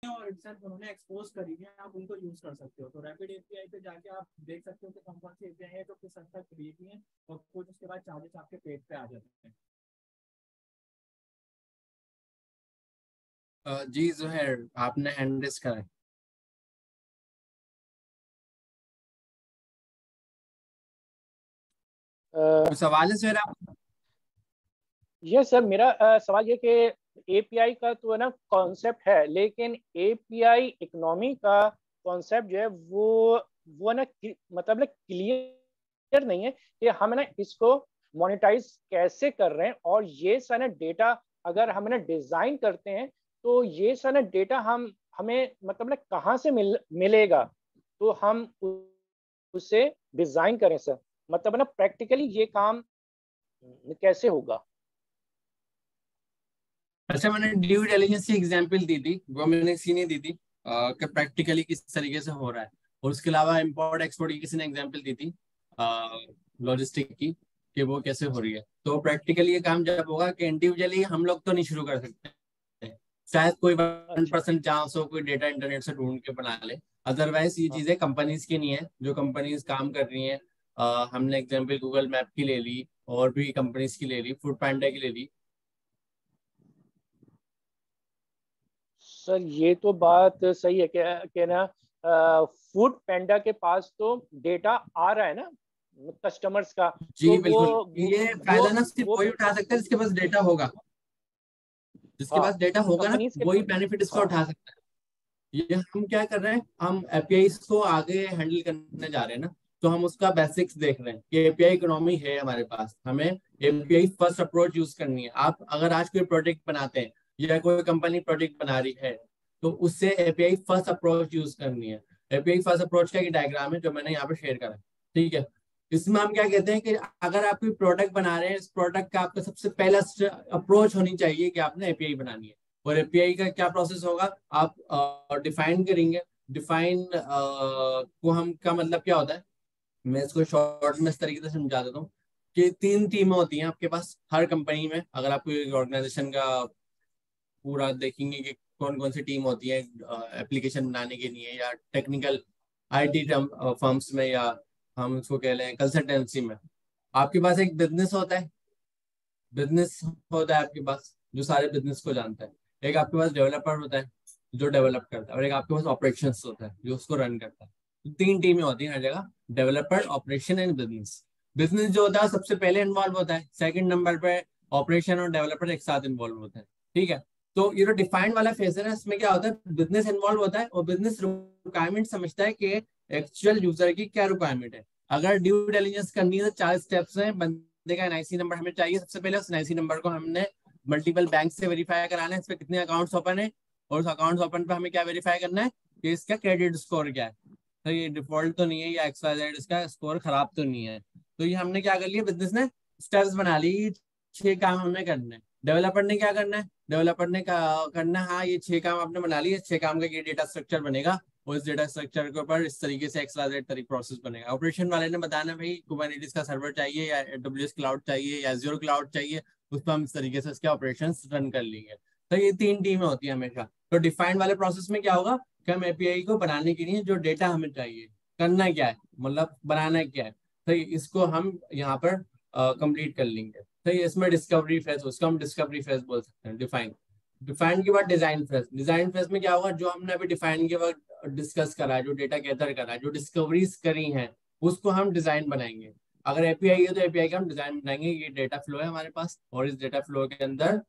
और इटसेल्फ उन्होंने एक्सपोज करी है, आप उनको यूज कर सकते हो। तो रैपिड एपीआई पे जाके आप देख सकते हो कि कौन कौन सी एपीआई है जो किस हद तक फ्री की है, और कुछ उसके बाद चार्जेस आपके पेज पे आ जाते हैं। जी जोहर, आपने हैंड रेस करा है। कोई सवाल है जोहर आप? ये सर मेरा सवाल ये कि एपीआई का तो है ना कॉन्सेप्ट है, लेकिन एपीआई इकोनॉमी का कॉन्सेप्ट जो है वो ना मतलब ना क्लियर नहीं है कि हम ना इसको मोनेटाइज कैसे कर रहे हैं। और ये सारा डेटा अगर हम ना डिजाइन करते हैं तो ये सारा डेटा हमें मतलब ना कहाँ से मिलेगा, तो हम उसे डिजाइन करें सर। मतलब ना प्रैक्टिकली ये काम कैसे होगा। अच्छा, मैंने ड्यू डिलिजेंस की एग्जांपल दी थी, वो मैंने इसी नहीं दी थी कि प्रैक्टिकली किस तरीके से हो रहा है। और उसके अलावा इंपोर्ट एक्सपोर्ट की किसी ने एग्जांपल दी थी लॉजिस्टिक की, कि वो कैसे हो रही है। तो प्रैक्टिकली ये काम जब होगा कि इंडिविजुअली हम लोग तो नहीं शुरू कर सकते, शायद कोई 1% चांस हो कोई डेटा इंटरनेट से ढूंढ के बना ले। अदरवाइज ये चीजें कंपनीज की नहीं है, जो कंपनीज काम कर रही हैं। हमने एग्जांपल गूगल मैप की ले ली, और भी कंपनीज की ले ली, फूड पैंडा की ले ली। सर ये तो बात सही है कि ना फूड पेंडा के पास तो डेटा आ रहा है ना कस्टमर्स का। जी तो बिल्कुल, ये फायदा ना सिर्फ वो वही उठा सकता है जिसके पास डेटा होगा। जिसके हाँ पास डेटा होगा ना, कंपनीज के वही बेनिफिट इसका हाँ उठा सकता है। ये हम क्या कर रहे हैं, हम एपीआई को आगे हैंडल करने जा रहे हैं ना। तो हम उसका बेसिक्स देख रहे हैं कि एपीआई इकोनॉमी है हमारे पास, हमें एपीआई फर्स्ट अप्रोच यूज करनी है। आप अगर आज कोई प्रोजेक्ट बनाते हैं या कोई कंपनी प्रोजेक्ट बना रही है, तो उससे एपीआई फर्स्ट अप्रोच यूज करनी है। एपीआई फर्स्ट अप्रोच का एक डायग्राम है जो मैंने यहाँ पे शेयर करा है, ठीक है। इसमें हम क्या कहते हैं कि अगर आप कोई प्रोडक्ट बना रहे हैं, इस प्रोडक्ट का आपका सबसे पहला अप्रोच होनी चाहिए कि आपने एपीआई बनानी है। और एपीआई का क्या प्रोसेस होगा, आप डिफाइन करेंगे। डिफाइन को हम का मतलब क्या होता है, मैं इसको शॉर्ट में इस तरीके से समझा देता हूँ कि 3 टीमें होती हैं आपके पास हर कंपनी में। अगर आप कोई ऑर्गेनाइजेशन का पूरा देखेंगे कि कौन कौन सी टीम होती है एप्लीकेशन बनाने के लिए, या टेक्निकल आईटी फर्म्स में, या हम उसको कह लें कंसल्टेंसी में, आपके पास एक बिजनेस होता है। बिजनेस होता है आपके पास जो सारे बिजनेस को जानता है। एक आपके पास डेवलपर होता है जो डेवलप करता है, और एक आपके पास ऑपरेशंस होता है जो उसको रन करता है। तो 3 टीमें होती हैं हर जगह, developer, operation and business. Business जो होता है सबसे पहले इन्वॉल्व होता है, सेकंड नंबर पे ऑपरेशन और डेवलपर एक साथ इन्वॉल्व होते हैं, ठीक है। तो ये जो डिफाइंड वाला फेज है ना, इसमें क्या होता है, बिजनेस इन्वॉल्व होता है और बिजनेस रिक्वायरमेंट समझता है कि एक्चुअल यूजर की क्या रिक्वायरमेंट है। अगर ड्यू डिलिजेंस करनी है तो 4 स्टेप्स हैं। बंदे का एनआईसी नंबर हमें चाहिए सबसे पहले, उस एनआईसी नंबर को हमने मल्टीपल बैंक से वेरीफाई कराना है, इस पे कितने अकाउंट्स ओपन है। और उस अकाउंट्स ओपन पे हमें क्या वेरीफाई करना है कि इसका क्रेडिट स्कोर क्या है, तो ये डिफॉल्ट तो नहीं है, या एक्सवाइजेड इसका स्कोर खराब तो नहीं है। तो ये हमने क्या कर लिया, बिजनेस ने स्टेप्स बना ली, 6 काम हमें करने हैं। डेवलपर ने क्या करना है, डेवलपर ने करना है, हाँ ये 6 काम आपने बना लिए, 6 काम का ये डेटा स्ट्रक्चर बनेगा, और इस डेटा स्ट्रक्चर के ऊपर इस तरीके से एक्सवाइजेड तरीके प्रोसेस बनेगा। ऑपरेशन वाले ने बताना भाई कुबरनेटिस का सर्वर चाहिए, या एडब्ल्यूएस क्लाउड चाहिए, या एज़्योर क्लाउड चाहिए, उस पर हम इस तरीके से इसके ऑपरेशन रन कर लेंगे। तो ये 3 टीमें होती है हमेशा। तो डिफाइंड वाले प्रोसेस में क्या होगा कि हम एपीआई को बनाने के लिए जो डेटा हमें चाहिए, करना क्या है, मतलब बनाना क्या है, तो इसको हम यहाँ पर कंप्लीट कर लेंगे। तो इसमें डिस्कवरी फेज, उसको हम डिस्कवरी फेज बोल सकते हैं। डिफाइन डिफाइन के बाद डिजाइन फेज। डिजाइन फेज में क्या होगा, जो हमने अभी डिफाइन के बाद डिस्कस करा है, जो डेटा गैदर करा है, जो डिस्कवरीज करी हैं, उसको हम डिजाइन बनाएंगे। अगर एपीआई है तो एपीआई का हम डिजाइन बनाएंगे। ये डेटा फ्लो है हमारे पास, और इस डेटा फ्लो के अंदर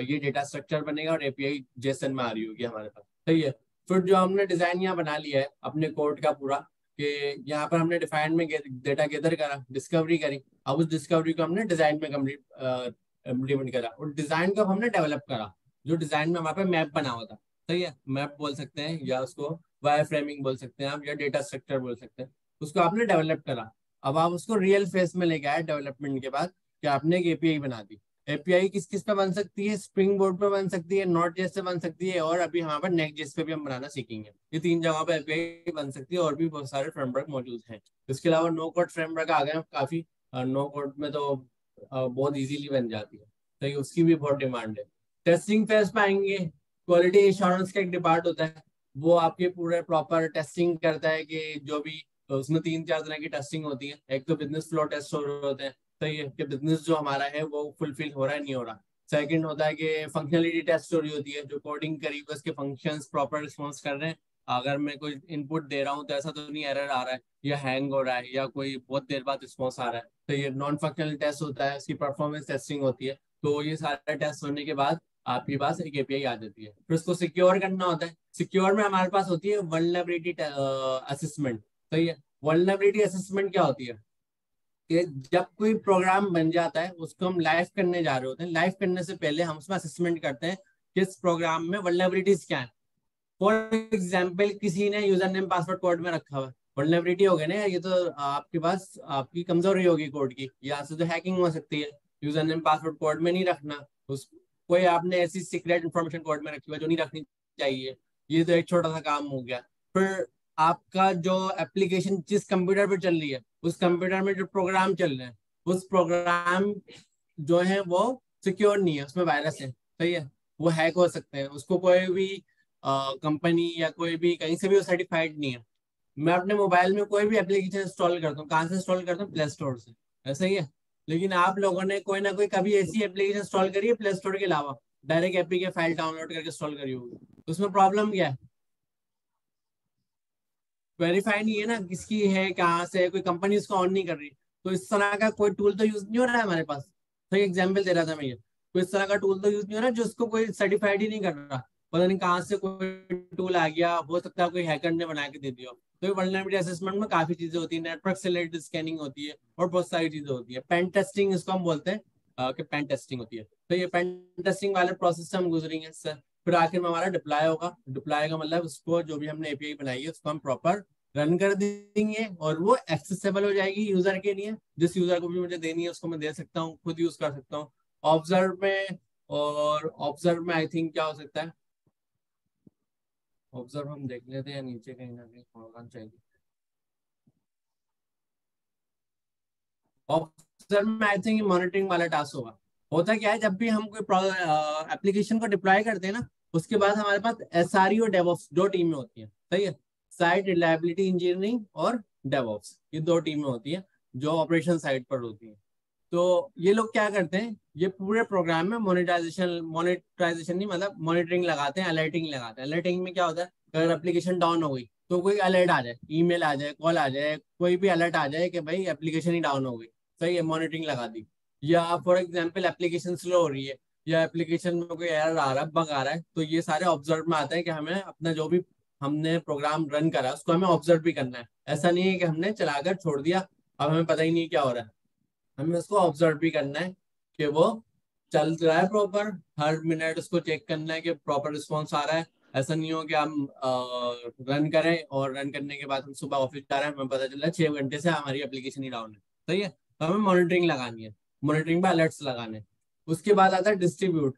ये डेटा स्ट्रक्चर बनेगा, और एपीआई जेसन में आ रही होगी हमारे पास, सही है। फिर जो हमने डिजाइन यहाँ बना लिया है अपने कोड का पूरा, कि यहाँ पर हमने डिफाइन में डेटा गैदर करा, डिस्कवरी करी, अब उस डिस्कवरी को हमने डिजाइन में कम्प्लीट इम्प्लीमेंट करा, और डिजाइन को हमने डेवलप करा। जो डिजाइन में हमारे पास मैप बना हुआ था, सही है, मैप बोल सकते हैं, या उसको वायर फ्रेमिंग बोल सकते हैं आप, या डेटा स्ट्रक्चर बोल सकते हैं, उसको आपने डेवलप करा। अब आप उसको रियल फेस में लेके आए डेवलपमेंट के बाद, कि आपने एक एपीआई बना दी। एपीआई किस किस पे बन सकती है, स्प्रिंग बोर्ड पे बन सकती है, नोट जेएस से बन सकती है, और अभी यहाँ पर नेक्स्ट जेएस पे भी हम बनाना सीखेंगे। ये 3 जगहों पे एपीआई बन सकती है, और भी बहुत सारे फ्रेमवर्क मौजूद हैं। इसके अलावा नो कोड फ्रेमवर्क आ गए हैं काफी। नो कोड में तो बहुत इजीली बन जाती है, तो उसकी भी बहुत डिमांड है। टेस्टिंग फेज पे आएंगे, क्वालिटी एश्योरेंस का एक डिपार्ट होता है, वो आपके पूरे प्रॉपर टेस्टिंग करता है कि जो भी, उसमें 3-4 तरह की टेस्टिंग होती है। एक तो बिजनेस फ्लो टेस्ट हो रहे होते हैं, सही है, कि बिजनेस जो हमारा है वो फुलफिल हो रहा है नहीं हो रहा। सेकंड होता है कि फंक्शनलिटी टेस्ट हो रही होती है, जो कोडिंग करी हुई उसके फंक्शंस प्रॉपर रिस्पॉन्स कर रहे हैं। अगर मैं कोई इनपुट दे रहा हूँ तो ऐसा तो नहीं एरर आ रहा है या हैंग हो रहा है या कोई बहुत देर बाद रिस्पॉन्स आ रहा है, तो ये नॉन फंक्शनल टेस्ट होता है, उसकी परफॉर्मेंस टेस्टिंग होती है। तो ये सारे टेस्ट होने के बाद आपके पास एक एपीआई आ जाती है। फिर उसको सिक्योर करना होता है। सिक्योर में हमारे पास होती है वल्नरेबिलिटी असेसमेंट। सही है। वल्नरेबिलिटी असेसमेंट क्या होती है कि जब कोई प्रोग्राम बन जाता है उसको हम लाइव करने जा रहे होते हैं, लाइव करने से पहले हम उसमें असेसमेंट करते हैं कि इस प्रोग्राम में वल्नरेबिलिटीज क्या है। फॉर एग्जाम्पल किसी ने यूजर नेम पासवर्ड कोड में रखा हुआ है, वल्नरेबिलिटी हो गई ना, ये तो आपके पास आपकी कमजोरी होगी कोड की, यहाँ से तो हैकिंग हो सकती है। यूजर नेम पासवर्ड कोड में नहीं रखना, उस कोई आपने ऐसी सीक्रेट इन्फॉर्मेशन कोड में रखी हुई है जो नहीं रखनी चाहिए, ये तो एक छोटा सा काम हो गया। फिर आपका जो एप्लीकेशन जिस कंप्यूटर पर चल रही है, उस कंप्यूटर में जो प्रोग्राम चल रहे हैं, उस प्रोग्राम जो है वो सिक्योर नहीं है, उसमें वायरस है। सही है। वो हैक हो सकते हैं, उसको कोई भी कंपनी या कोई भी कहीं से भी वो सर्टिफाइड नहीं है। मैं अपने मोबाइल में कोई भी एप्लीकेशन इंस्टॉल करता हूँ, कहाँ से इंस्टॉल करता हूँ? प्ले स्टोर से। ऐसा ही है। लेकिन आप लोगों ने कोई ना कोई कभी ऐसी एप्लीकेशन इंस्टॉल करी है प्ले स्टोर के अलावा, डायरेक्ट एपी के फाइल डाउनलोड करके इंस्टॉल करी होगी, उसमें प्रॉब्लम क्या है? वेरीफाई नहीं है ना किसकी है, कहाँ से है, कोई कंपनी उसको ऑन नहीं कर रही। तो इस तरह का कोई टूल तो यूज नहीं हो रहा है हमारे पास। तो एग्जाम्पल दे रहा था मैं ये, कोई इस तरह का टूल तो यूज नहीं हो रहा जो उसको कोई सर्टिफाइड ही नहीं कर रहा। पता नहीं कहाँ से कोई टूल आ गया, हो सकता है कोई हैकर ने बना के दे दिया हो। तो ये वल्नरेबिलिटी असेसमेंट में काफी चीजें होती है, नेटवर्क से रिलेटेड स्कैनिंग होती है और बहुत सारी चीजें होती है। पेन टेस्टिंग इसको हम बोलते हैं, कि पेन टेस्टिंग होती है। तो ये पेन टेस्टिंग वाले प्रोसेस से हम गुजरेंगे सर। फिर आखिर में हमारा डिप्लॉय होगा। डिप्लॉय का मतलब उसको जो भी हमने एपीआई बनाई है उसको हम प्रॉपर रन कर देंगे और वो एक्सेसिबल हो जाएगी यूजर के लिए। जिस यूजर को भी मुझे देनी है उसको मैं दे सकता हूँ, खुद यूज कर सकता हूँ। ऑब्जर्व में, और ऑब्जर्व में आई थिंक क्या हो सकता है, ऑब्जर्व हम देख लेते हैं नीचे कहीं ना कहीं होना चाहिए। ऑब्जर्व में आई थिंक मॉनिटरिंग वाला टास्क होगा। होता क्या है, जब भी हम कोई एप्लीकेशन को डिप्लॉय करते हैं ना, उसके बाद हमारे पास एसआरई और डेवऑप्स दो टीमें होती हैं। सही है। साइट रिलायबिलिटी इंजीनियरिंग और डेवऑप्स, ये दो टीमें होती हैं जो ऑपरेशन साइट पर होती हैं। तो ये लोग क्या करते हैं, ये पूरे प्रोग्राम में मोनेटाइजेशन नहीं, मतलब मॉनिटरिंग लगाते हैं, अलर्टिंग लगाते हैं। अलर्टिंग में क्या होता है, अगर एप्लीकेशन डाउन हो गई तो कोई अलर्ट आ जाए, ईमेल आ जाए, कॉल आ जाए, कोई भी अलर्ट आ जाए कि भाई एप्लीकेशन ही डाउन हो गई। सही है, मॉनिटरिंग लगा दी। या फॉर एग्जाम्पल एप्लीकेशन स्लो हो रही है या एप्लीकेशन में कोई एरर आ रहा है, बग आ रहा है, तो ये सारे ऑब्जर्व में आते हैं कि हमें अपना जो भी हमने प्रोग्राम रन करा उसको हमें ऑब्जर्व भी करना है। ऐसा नहीं है कि हमने चलाकर छोड़ दिया, अब हमें पता ही नहीं क्या हो रहा है। हमें उसको ऑब्जर्व भी करना है कि वो चल रहा है प्रॉपर, हर मिनट उसको चेक करना है कि प्रॉपर रिस्पॉन्स आ रहा है। ऐसा नहीं हो कि हम रन करें और रन करने के बाद हम सुबह ऑफिस जा रहे हैं, हमें पता चल रहा है 6 घंटे से हमारी एप्लीकेशन ही डाउन है। सही है। तो हमें मॉनिटरिंग लगानी है, मॉनिटरिंग पे अलर्ट्स लगाने हैं। उसके बाद आता है डिस्ट्रीब्यूट।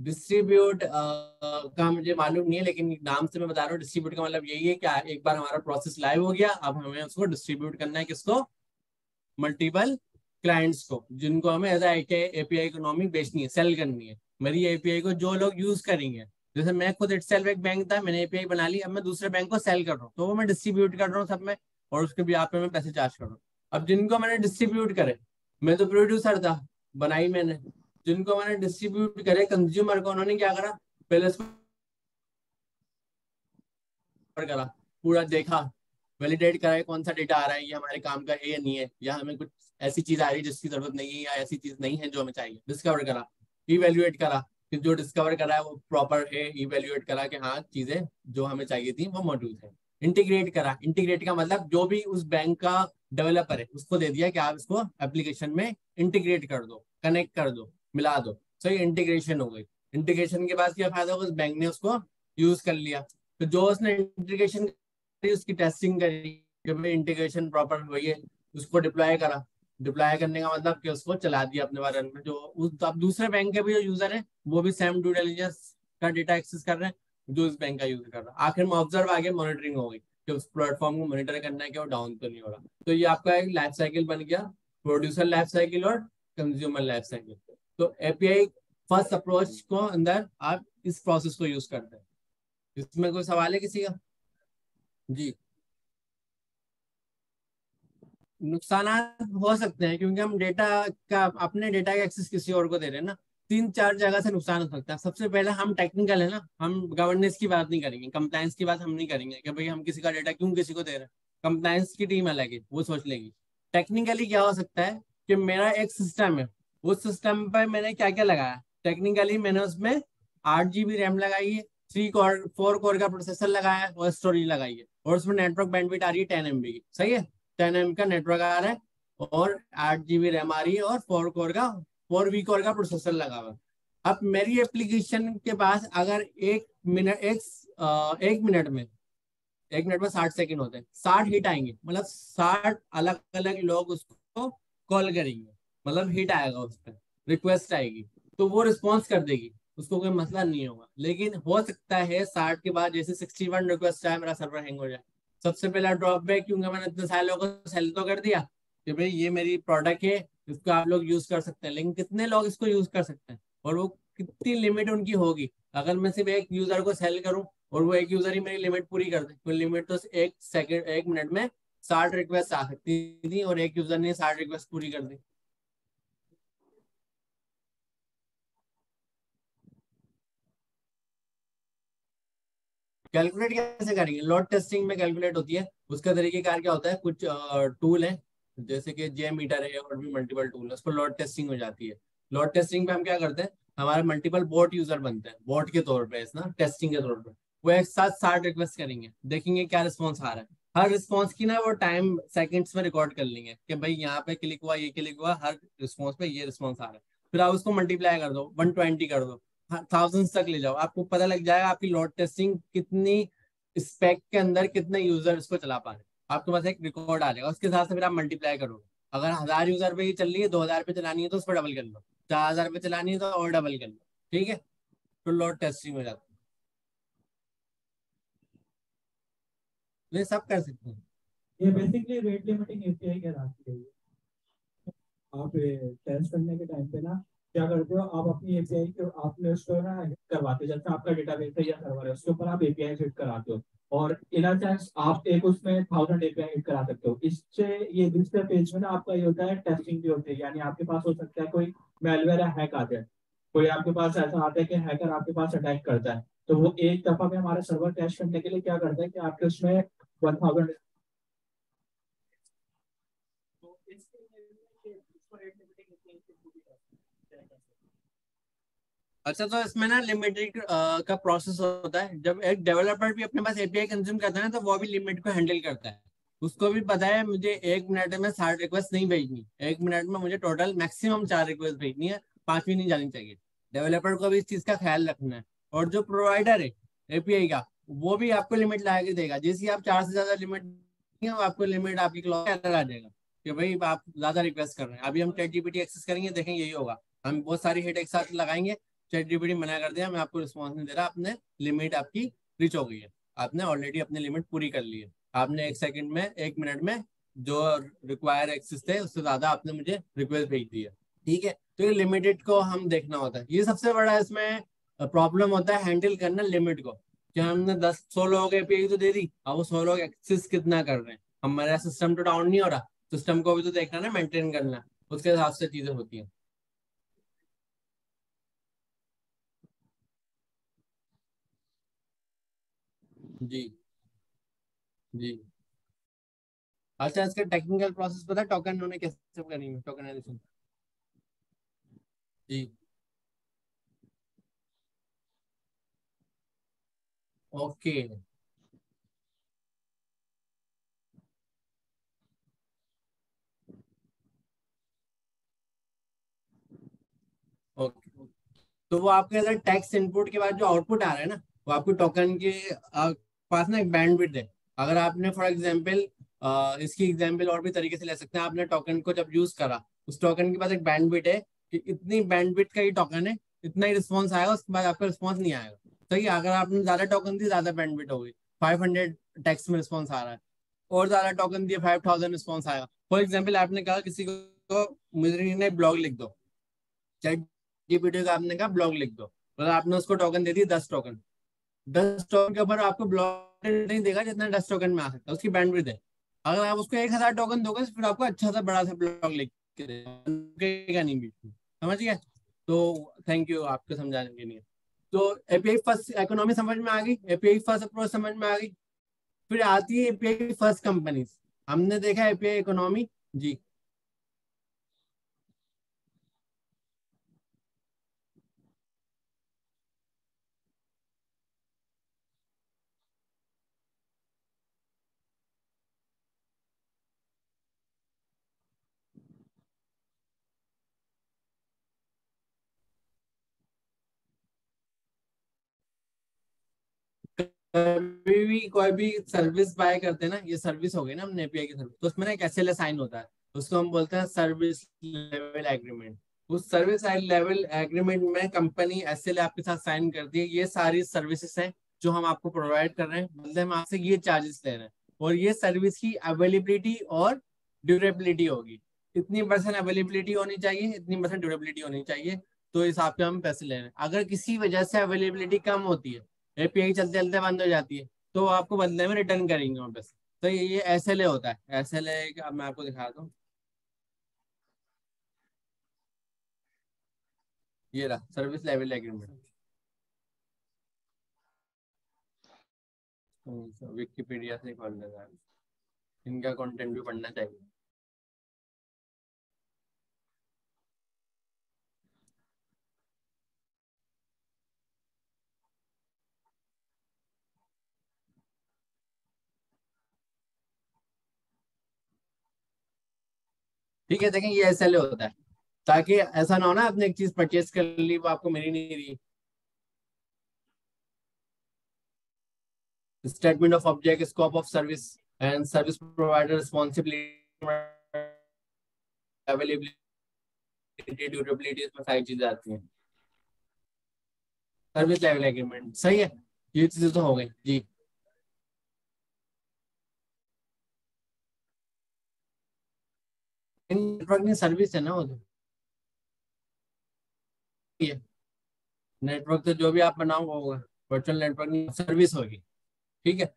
डिस्ट्रीब्यूट का मुझे मालूम नहीं है, लेकिन नाम से मैं बता रहा हूँ, डिस्ट्रीब्यूट का मतलब यही है कि एक बार हमारा प्रोसेस लाइव हो गया, अब हमें उसको डिस्ट्रीब्यूट करना है। किसको? मल्टीपल क्लाइंट्स को, जिनको हमें एज एपीआई इकोनॉमी बेचनी है, सेल करनी है। मेरी एपीआई को जो लोग यूज करेंगे, जैसे मैं खुद इटसेल्फ एक बैंक था, मैंने एपीआई बना ली, अब मैं दूसरे बैंक को सेल कर रहा हूँ, तो वो मैं डिस्ट्रीब्यूट कर रहा हूँ सब में, और उसके भी आप पे मैं पैसे चार्ज कर रहा हूँ। अब जिनको मैंने डिस्ट्रीब्यूट करे, मैं तो प्रोड्यूसर था, बनाई मैंने। जिनको मैंने डिस्ट्रीब्यूट करे कंज्यूमर को, उन्होंने क्या करा, पहले इसको करा, पूरा देखा, वैलिडेट करा है कौन सा डेटा आ रहा है, ये हमारे काम का है या नहीं है, या हमें कुछ ऐसी चीज आ रही है जिसकी जरूरत नहीं है, या ऐसी चीज नहीं है जो हमें चाहिए। डिस्कवर करा, इवेल्युएट करा कि जो डिस्कवर करा है वो प्रॉपर है, इवेल्युएट करा कि हाँ चीजें जो हमें चाहिए थी वो मौजूद है। इंटीग्रेट करा, इंटीग्रेट का मतलब जो भी उस बैंक का डेवलपर है उसको दे दिया कि आप इसको एप्लीकेशन में इंटीग्रेट कर दो, कनेक्ट कर दो, मिला दो। सही, इंटीग्रेशन हो गई। इंटीग्रेशन के बाद क्या फायदा होगा, उस बैंक ने उसको यूज कर लिया। तो जो उसने इंटीग्रेशन उसकी टेस्टिंग करी कि भाई इंटीग्रेशन प्रॉपर हुई है, उसको डिप्लॉय करा। डिप्लॉय करने का मतलब कि उसको चला दिया अपने बारे में, जो उस अब दूसरे बैंक के भी जो यूजर है वो भी सेम ड्यू डिलिजेंस का डेटा एक्सेस कर रहे हैं जो इस बैंक का यूज कर रहा है। आखिर में ऑब्जर्व आगे मॉनिटरिंग हो गई कि उस प्लेटफॉर्म को मॉनिटर करना है कि वो डाउन तो नहीं हो रहा। तो ये आपका एक लाइफ साइकिल बन गया, प्रोड्यूसर लाइफ साइकिल और कंज्यूमर लाइफ साइकिल। तो एपीआई फर्स्ट अप्रोच को अंदर आप इस प्रोसेस को यूज करते हैं। इसमें कोई सवाल है किसी का? जी। नुकसान हो सकते हैं क्योंकि हम डेटा का अपने डेटा का एक्सेस किसी और को दे रहे हैं ना। 3-4 जगह से नुकसान हो सकता है। सबसे पहले हम टेक्निकल है ना, हम गवर्नेंस की बात नहीं करेंगे, कंप्लायंस की बात हम नहीं करेंगे कि भाई हम किसी का डेटा क्यों किसी को दे रहे हैं। कंप्लायंस की टीम अलग है, वो सोच लेगी। टेक्निकली क्या हो सकता है कि मेरा एक सिस्टम है, उस सिस्टम पर मैंने क्या क्या लगाया। टेक्निकली मैंने उसमें 8 GB रैम लगाई है, 4 कोर का प्रोसेसर लगाया है और स्टोरेज लगाई है, और उसमें नेटवर्क बैंडविड्थ आ रही है 10 MB की। सही है, 10 MB का नेटवर्क आ रहा है और 8 GB रैम आ रही है और 4 वी कोर का प्रोसेसर लगा हुआ है। अब मेरी एप्लीकेशन के पास अगर एक मिनट में 60 सेकंड होते हैं, 60 हिट आएंगे, मतलब 60 अलग अलग लोग उसको कॉल करेंगे, मतलब हिट आएगा उस पर, रिक्वेस्ट आएगी, तो वो रिस्पॉन्स कर देगी, उसको कोई मसला नहीं होगा। लेकिन हो सकता है 60 के बाद जैसे 61 रिक्वेस्ट आए, मेरा सर्वर हैंग हो जाए। सबसे पहला ड्रॉप बैक, क्योंकि मैंने इतने सारे लोगों को सेल तो कर दिया कि भाई ये मेरी प्रोडक्ट है, इसको आप लोग यूज कर सकते हैं, लेकिन कितने लोग इसको यूज कर सकते हैं और वो कितनी लिमिट उनकी होगी। अगर मैं सिर्फ एक यूजर को सेल करूं और वो एक यूजर ही मेरी लिमिट पूरी कर दे, तो लिमिट तो 1 मिनट में 60 रिक्वेस्ट आ सकती थी और एक यूजर ने 60 रिक्वेस्ट पूरी कर दी। कैलकुलेट कैसे करेंगे? लोड टेस्टिंग में कैलकुलेट होती है। उसका तरीकेकार क्या होता है, कुछ टूल है जैसे कि जे मीटर है और भी मल्टीपल टूल है, उस पर लोड टेस्टिंग हो जाती है। लोड टेस्टिंग पे हम क्या करते हैं, हमारे मल्टीपल बोट यूजर बनते हैं, बोट के तौर पे ना, टेस्टिंग के तौर पे। वो एक साथ 60 रिक्वेस्ट करेंगे, देखेंगे क्या रिस्पॉन्स आ रहा है। हर रिस्पॉन्स की ना वो टाइम सेकंड्स में रिकॉर्ड कर लेंगे कि भाई यहाँ पे क्लिक हुआ, ये क्लिक हुआ, हर रिस्पॉन्स पे ये रिस्पॉन्स आ रहा है। फिर आप उसको मल्टीप्लाई कर दो, 120 कर दो, थाउजेंड्स तक ले जाओ, आपको पता लग जाएगा आपकी लोड टेस्टिंग कितनी स्पेक के अंदर कितने यूजर इसको चला पा रहे हैं। आपके पास एक रिकॉर्ड आ जाएगा, उसके हिसाब से फिर आप मल्टीप्लाई करोगे। अगर 1000 यूजर पे ही चल रही है, 2000 पे चलानी है तो उस पर डबल कर लो, 4000 पे चलानी है तो और डबल कर लो। ठीक है, तो लोड टेस्टिंग हो जाती है। ये सब कर सकते हैं। ये बेसिकली रेट लिमिटिंग एपीआई कहलाती है। आप टेस्ट करने के टाइम पे ना क्या करते हो, आप अपनी एपीआई को आपने उसको ना करवाते हो, जैसे आपका डेटाबेस है या सर्वर है, उसके ऊपर आप एपीआई फिट कराते हो, और इन अ सेंस आप एक उसमें 1000 एपीआई फिट करा सकते हो। इससे ये दूसरे पेज में ना आपका ये होता है, टेस्टिंग भी होती है। यानी आपके पास हो सकता है कोई मेलवेयर या हैक आ जाए, कोई आपके पास ऐसा आता है कि हैकर आपके पास अटैक करता है, तो वो एक दफा में हमारा सर्वर टेस्ट करने के लिए क्या करता है कि आपके उसमें 1000। अच्छा, तो इसमें ना लिमिटेड का प्रोसेस होता है। जब एक डेवलपर भी अपने पास एपीआई कंज्यूम करता है ना, तो वो भी लिमिट को हैंडल करता है। उसको भी पता है मुझे 1 मिनट में 60 रिक्वेस्ट नहीं भेजनी, 1 मिनट में मुझे टोटल मैक्सिमम 4 रिक्वेस्ट भेजनी है, 5 भी नहीं जानी चाहिए। डेवलपर को भी इस चीज का ख्याल रखना है। और जो प्रोवाइडर है एपीआई का, वो भी आपको लिमिट लगा के देगा। जैसे आप 4 से ज्यादा लिमिट, आपको लिमिट आपकी क्लॉक लगा देगा कि भाई आप ज्यादा रिक्वेस्ट कर रहे हैं। अभी हम चैट जीपीटी एक्सेस करेंगे, देखेंगे यही होगा, हम बहुत सारी हिट एक साथ लगाएंगे, चैट जीपीटी मना कर दिया, मैं आपको रिस्पॉन्स नहीं दे रहा, आपने लिमिट आपकी रीच हो गई है, आपने ऑलरेडी अपनी लिमिट पूरी कर ली है, आपने 1 सेकंड में 1 मिनट में जो रिक्वायर एक्सेस थे उससे ज्यादा आपने मुझे रिक्वेस्ट भेज दी है। ठीक है, तो ये लिमिटेड को हम देखना होता है। ये सबसे बड़ा इसमें प्रॉब्लम होता है, हैंडल करना लिमिट को। क्या हमने 10-100 लोगों को एपीआई तो दे दी, अब वो 100 लोग एक्सेस कितना कर रहे हैं, हमारा सिस्टम तो डाउन नहीं हो रहा, सिस्टम को भी तो देखना ना, मेंटेन करना, उसके हिसाब से चीजें होती हैं। जी। जी। अच्छा, इसका टेक्निकल प्रोसेस पता है, टोकन उन्होंने कैसे करनी है, टोकनाइजेशन? जी। ओके। ओके, तो वो आपके अंदर टैक्स इनपुट के बाद जो आउटपुट आ रहा है ना, वो आपको टोकन के पास ना एक बैंडविड्थ है। अगर आपने फॉर एग्जांपल इसकी एग्जांपल और भी तरीके से ले सकते हैं, आपने टोकन को जब यूज करा, उस टोकन के पास एक बैंडविड्थ है कि इतनी बैंडविड्थ का ही टोकन है, इतना ही रिस्पॉन्स आएगा, उसके बाद आपका रिस्पॉन्स नहीं आएगा। सही है, अगर आपने ज्यादा टोकन दी, ज्यादा बैंडविड्थ हो गई, 500 टैक्स में रिस्पॉन्स आ रहा है, और ज्यादा टोकन दिए 5000 रिस्पॉन्स आएगा। फॉर एग्जाम्पल आपने कहा किसी को मुझे ब्लॉग लिख दो, चैट जीपीटी को आपने कहा ब्लॉग लिख दो, मतलब आपने उसको टोकन दे दी 10 टोकन, 10 टोकन के ऊपर आपको ब्लॉक नहीं देगा जितना 10 टोकन में आ सकता है, उसकी बैंडविड्थ है। अगर आप उसको 1000 टोकन दोगे तो फिर आपको अच्छा सा बड़ा सा ब्लॉक लेके देगा नहीं बीच में, समझ गए? तो थैंक यू आपको समझाने के लिए। तो एपीआई फर्स्ट इकोनॉमी समझ में आ गई, एपीआई फर्स्ट अप्रोच समझ में आ गई। फिर आती है एपीआई फर्स्ट कंपनीज। हमने देखा एपीआई इकोनॉमी जी। कभी भी कोई भी सर्विस बाय करते हैं ना, ये सर्विस हो गई ना हमने एपीआई की सर्विस, तो उसमें ना एक एसएलए साइन होता है, उसको हम बोलते हैं सर्विस लेवल एग्रीमेंट। उस सर्विस लेवल एग्रीमेंट में कंपनी एसएलए आपके साथ साइन करती है, ये सारी सर्विसेज हैं जो हम आपको प्रोवाइड कर रहे हैं, मतलब हम आपसे ये चार्जेस ले रहे हैं, और ये सर्विस की अवेलेबिलिटी और ड्यूरेबिलिटी होगी। इतनी परसेंट अवेलेबिलिटी होनी चाहिए, इतनी परसेंट ड्यूरेबिलिटी होनी चाहिए, तो इस हिसाब से हम पैसे ले रहे हैं। अगर किसी वजह से अवेलेबिलिटी कम होती है, एपीआई चलते चलते बंद हो जाती है, तो आपको बदले में रिटर्न करेंगे वापस। तो ये एसएलए होता है, एसएलए अब मैं आपको दिखाता हूँ, ये रहा सर्विस लेवल एग्रीमेंट। विकिपीडिया से खोल लेगा, इनका कंटेंट भी पढ़ना चाहिए। ठीक है, देखें ये एसएलए होता है, ताकि ऐसा ना हो ना आपने एक चीज परचेज कर ली वो आपको मिली नहीं रही। Statement of object, scope of service and service provider responsibility, availability, durability, इसमें सारी चीजें आती हैं। सर्विस लेवल एग्रीमेंट सही है, ये चीजें तो हो गई जी। नेटवर्क की सर्विस है ना वो, तो ये नेटवर्क तो जो भी आप बनाओ वो होगा, वर्चुअल नेटवर्क सर्विस होगी। ठीक है,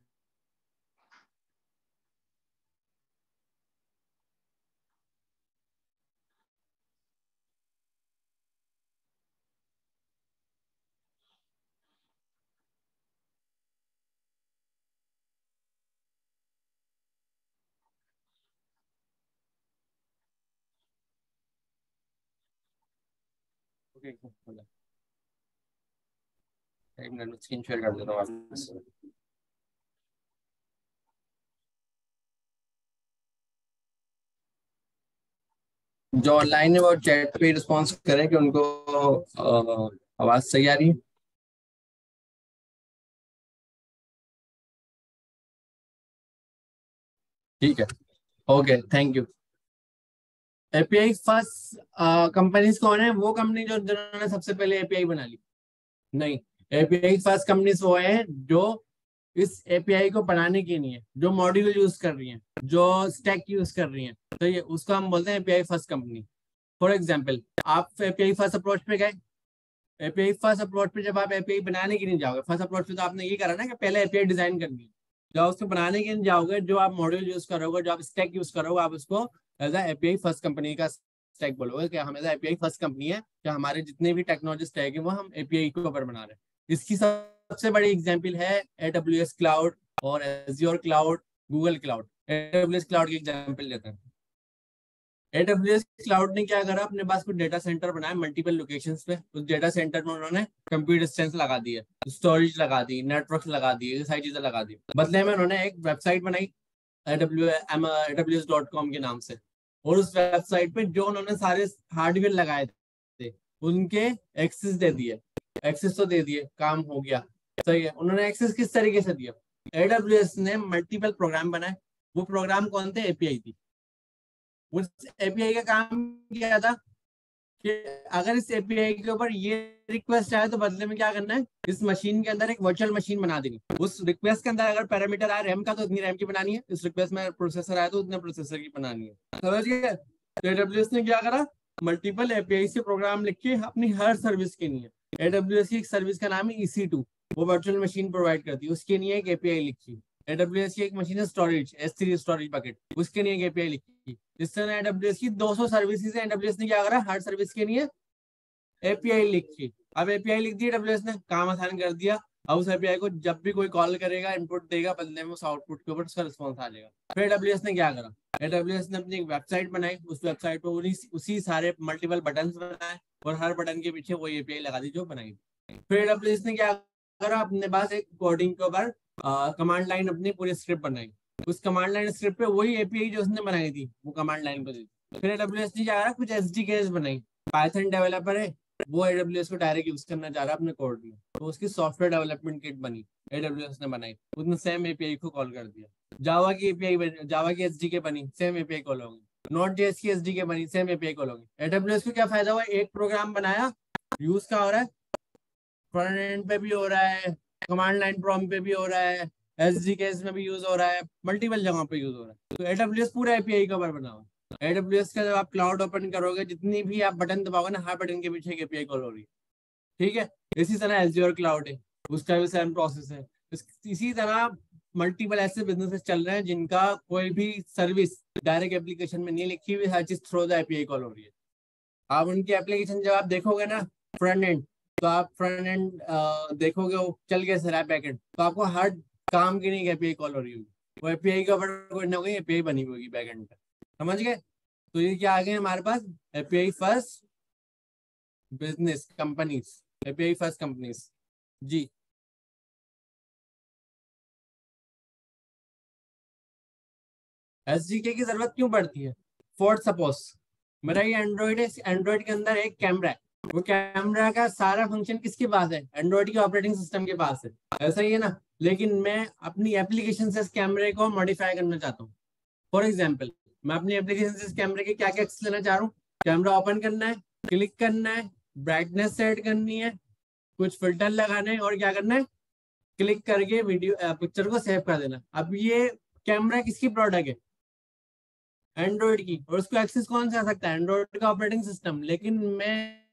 ओके, एक मिनट स्क्रीन शेयर कर देता हूँ आपसे। जो ऑनलाइन है वो चैट पे रिस्पॉन्स करें कि उनको आवाज सही आ रही है। ठीक है, okay thank you. API first companies कौन है? वो कंपनी जो जिन्होंने सबसे पहले एपीआई बना ली? नहीं, एपीआई फर्स्ट कंपनीज वो है जो इस एपीआई को बनाने की नहीं है, जो मॉड्यूल यूज कर रही हैं, जो स्टैक यूज कर रही हैं, तो ये उसको हम बोलते हैं API first company. For example, आप एपीआई फर्स्ट अप्रोच पे गए, एपीआई फर्स्ट अप्रोच पे जब आप एपीआई बनाने के लिए जाओगे, फर्स्ट अप्रोच पे तो आपने ये करा ना कि पहले एपीआई डिजाइन करनी है। जब उसको बनाने के लिए जाओगे, जो आप मॉड्यूल यूज करोगे, जो आप स्टैक यूज करोगे, आप उसको एज एपीआई फर्स्ट कंपनी का स्टैक बोलोगे कि हम एज एपीआई फर्स्ट कंपनी है, कि हमारे जितने भी टेक्नोलॉजी स्टैक है वो हम एपीआई के ऊपर बना रहे हैं। इसकी सबसे बड़ी एग्जाम्पल है एडब्ल्यूएस क्लाउड और azure cloud, Google cloud. AWS cloud की एग्जाम्पल लेते हैं। एडब्ल्यूएस क्लाउड ने क्या करा, अपने पास कुछ डेटा सेंटर बनाए मल्टीपल लोकेशंस पे, उस डेटा सेंटर में उन्होंने कंप्यूटर डिस्टेंस लगा दी है, स्टोरेज लगा दी, नेटवर्क लगा दिए, ये सारी चीजें लगा दी। बदले में उन्होंने एक वेबसाइट बनाई AWS.com के नाम से, और उस वेबसाइट पे जो उन्होंने सारे हार्डवेयर लगाए थे उनके एक्सेस दे दिए। एक्सेस तो दे दिए, काम हो गया, सही है। उन्होंने एक्सेस किस तरीके से दिया? AWS ने मल्टीपल प्रोग्राम बनाए, वो प्रोग्राम कौन थे? एपीआई थी। उस एपीआई का काम क्या था कि अगर इस एपीआई के ऊपर ये रिक्वेस्ट आए तो बदले में क्या करना है, इस मशीन के अंदर एक वर्चुअल मशीन बना देनी। उस रिक्वेस्ट के अंदर अगर पैरामीटर आए रैम का तो इतनी रैम की बनानी है, इस रिक्वेस्ट में प्रोसेसर आया तो उतने प्रोसेसर की बनानी है, समझिए। तो एडब्ल्यूएस ने क्या करा, मल्टीपल एपीआई से प्रोग्राम लिख के अपनी हर सर्विस के लिए AWS की एक सर्विस का नाम है EC2, वो वर्चुअल मशीन प्रोवाइड करती है, उसके लिए एक एपीआई लिखी। AWS की एक मशीन है स्टोरेज, S3 स्टोरेज बकेट, उसके लिए एक एपीआई लिखी। जिस तरह AWS की 200 सर्विसेज है, AWS ने क्या करा, हर सर्विस के लिए एपीआई लिखी। अब एपीआई लिख दी AWS ने, काम आसान कर दिया। अब उस एपीआई को जब भी कोई कॉल करेगा, इनपुट देगा, बदले में उस आउटपुट के ऊपर उसका रिस्पॉन्स आ जाएगा। फिर AWS ने क्या करा, AWS ने अपनी एक वेबसाइट बनाई, उस वेबसाइट पर उसी सारे मल्टीपल बटन बनाए और हर बटन के पीछे वही एपीआई लगा दी जो बनाई। फिर AWS ने क्या करा, अपने पास एक कोडिंग के ऊपर कमांड लाइन अपनी पूरी स्क्रिप्ट बनाई। उस कमांड लाइन स्क्रिप्ट पे वही एपीआई जो उसने बनाई थी वो कमांड लाइन पे दी। फिर AWS ने क्या करा, कुछ एसडीकेस बनाई। पाइथन डेवलपर है, वो AWS को डायरेक्ट यूज करना चाह रहा है अपने कोड में, तो उसकी सॉफ्टवेयर डेवलपमेंट किट बनी, AWS ने बनाई, उसने सेम एपीआई को कॉल कर दिया। जावा की एपीआई, जावा की एसडीके बनी, सेम एपीआई कॉल होगी। नोड.js की एसडीके बनी, सेम एपीआई कॉल होगी। AWS को क्या फायदा हुआ, एक प्रोग्राम बनाया, यूज का हो रहा है, फ्रंट एंड पे भी हो रहा है, कमांड लाइन प्रॉम्प्ट पे भी हो रहा है, एसडीकेस में भी यूज हो रहा है, मल्टीपल जगहों पे यूज हो रहा है। तो AWS पूरा एपीआई कवर बना हुआ है। AWS का जब आप क्लाउड ओपन करोगे, जितनी भी आप बटन दबाओगे ना, हर बटन के पीछे एक एपीआई कॉल हो रही है। ठीक है, इसी तरह एज़्योर क्लाउड है, उसका भी सेम प्रोसेस है। इसी तरह मल्टीपल ऐसे बिजनेसेस चल रहे हैं जिनका कोई भी सर्विस डायरेक्ट एप्लीकेशन में नहीं लिखी हुई, हर चीज थ्रू द एपीआई कॉल हो रही है। आप उनकी एप्लीकेशन जब आप देखोगे ना फ्रंट एंड, तो आप फ्रंट एंड देखोगे वो चल कैसे रहा है, बैक एंड, तो आपको हर काम की नहीं एपीआई कॉल हो रही होगी, वो एपीआई के ऊपर कोई ना कोई एपीआई बनी हुई होगी बैक एंड पे। समझ गए? तो ये क्या आ गए हमारे पास, API first business companies, API first companies. जी, एसडीके की जरूरत क्यों पड़ती है? फॉर सपोज मेरा ये एंड्रॉइड है, एंड्रॉइड के अंदर एक कैमरा है, वो कैमरा का सारा फंक्शन किसके पास है, एंड्रॉइड के ऑपरेटिंग सिस्टम के पास है, ऐसा ही है ना। लेकिन मैं अपनी एप्लीकेशन से इस कैमरे को मॉडिफाई करना चाहता हूँ। फॉर एग्जाम्पल, मैं अपनी एप्लीकेशन से इस कैमरे के क्या क्या एक्सेस लेना चाह रहा हूँ, कैमरा ओपन करना है, क्लिक करना है, ब्राइटनेस सेट करनी है, कुछ फिल्टर लगाने हैं, और क्या करना है, क्लिक करके वीडियो पिक्चर को सेव कर देना। अब ये कैमरा किसकी प्रोडक्ट है, एंड्रॉइड की, और उसको एक्सेस कौन से आ सकता है, एंड्रॉइड का ऑपरेटिंग सिस्टम। लेकिन मैं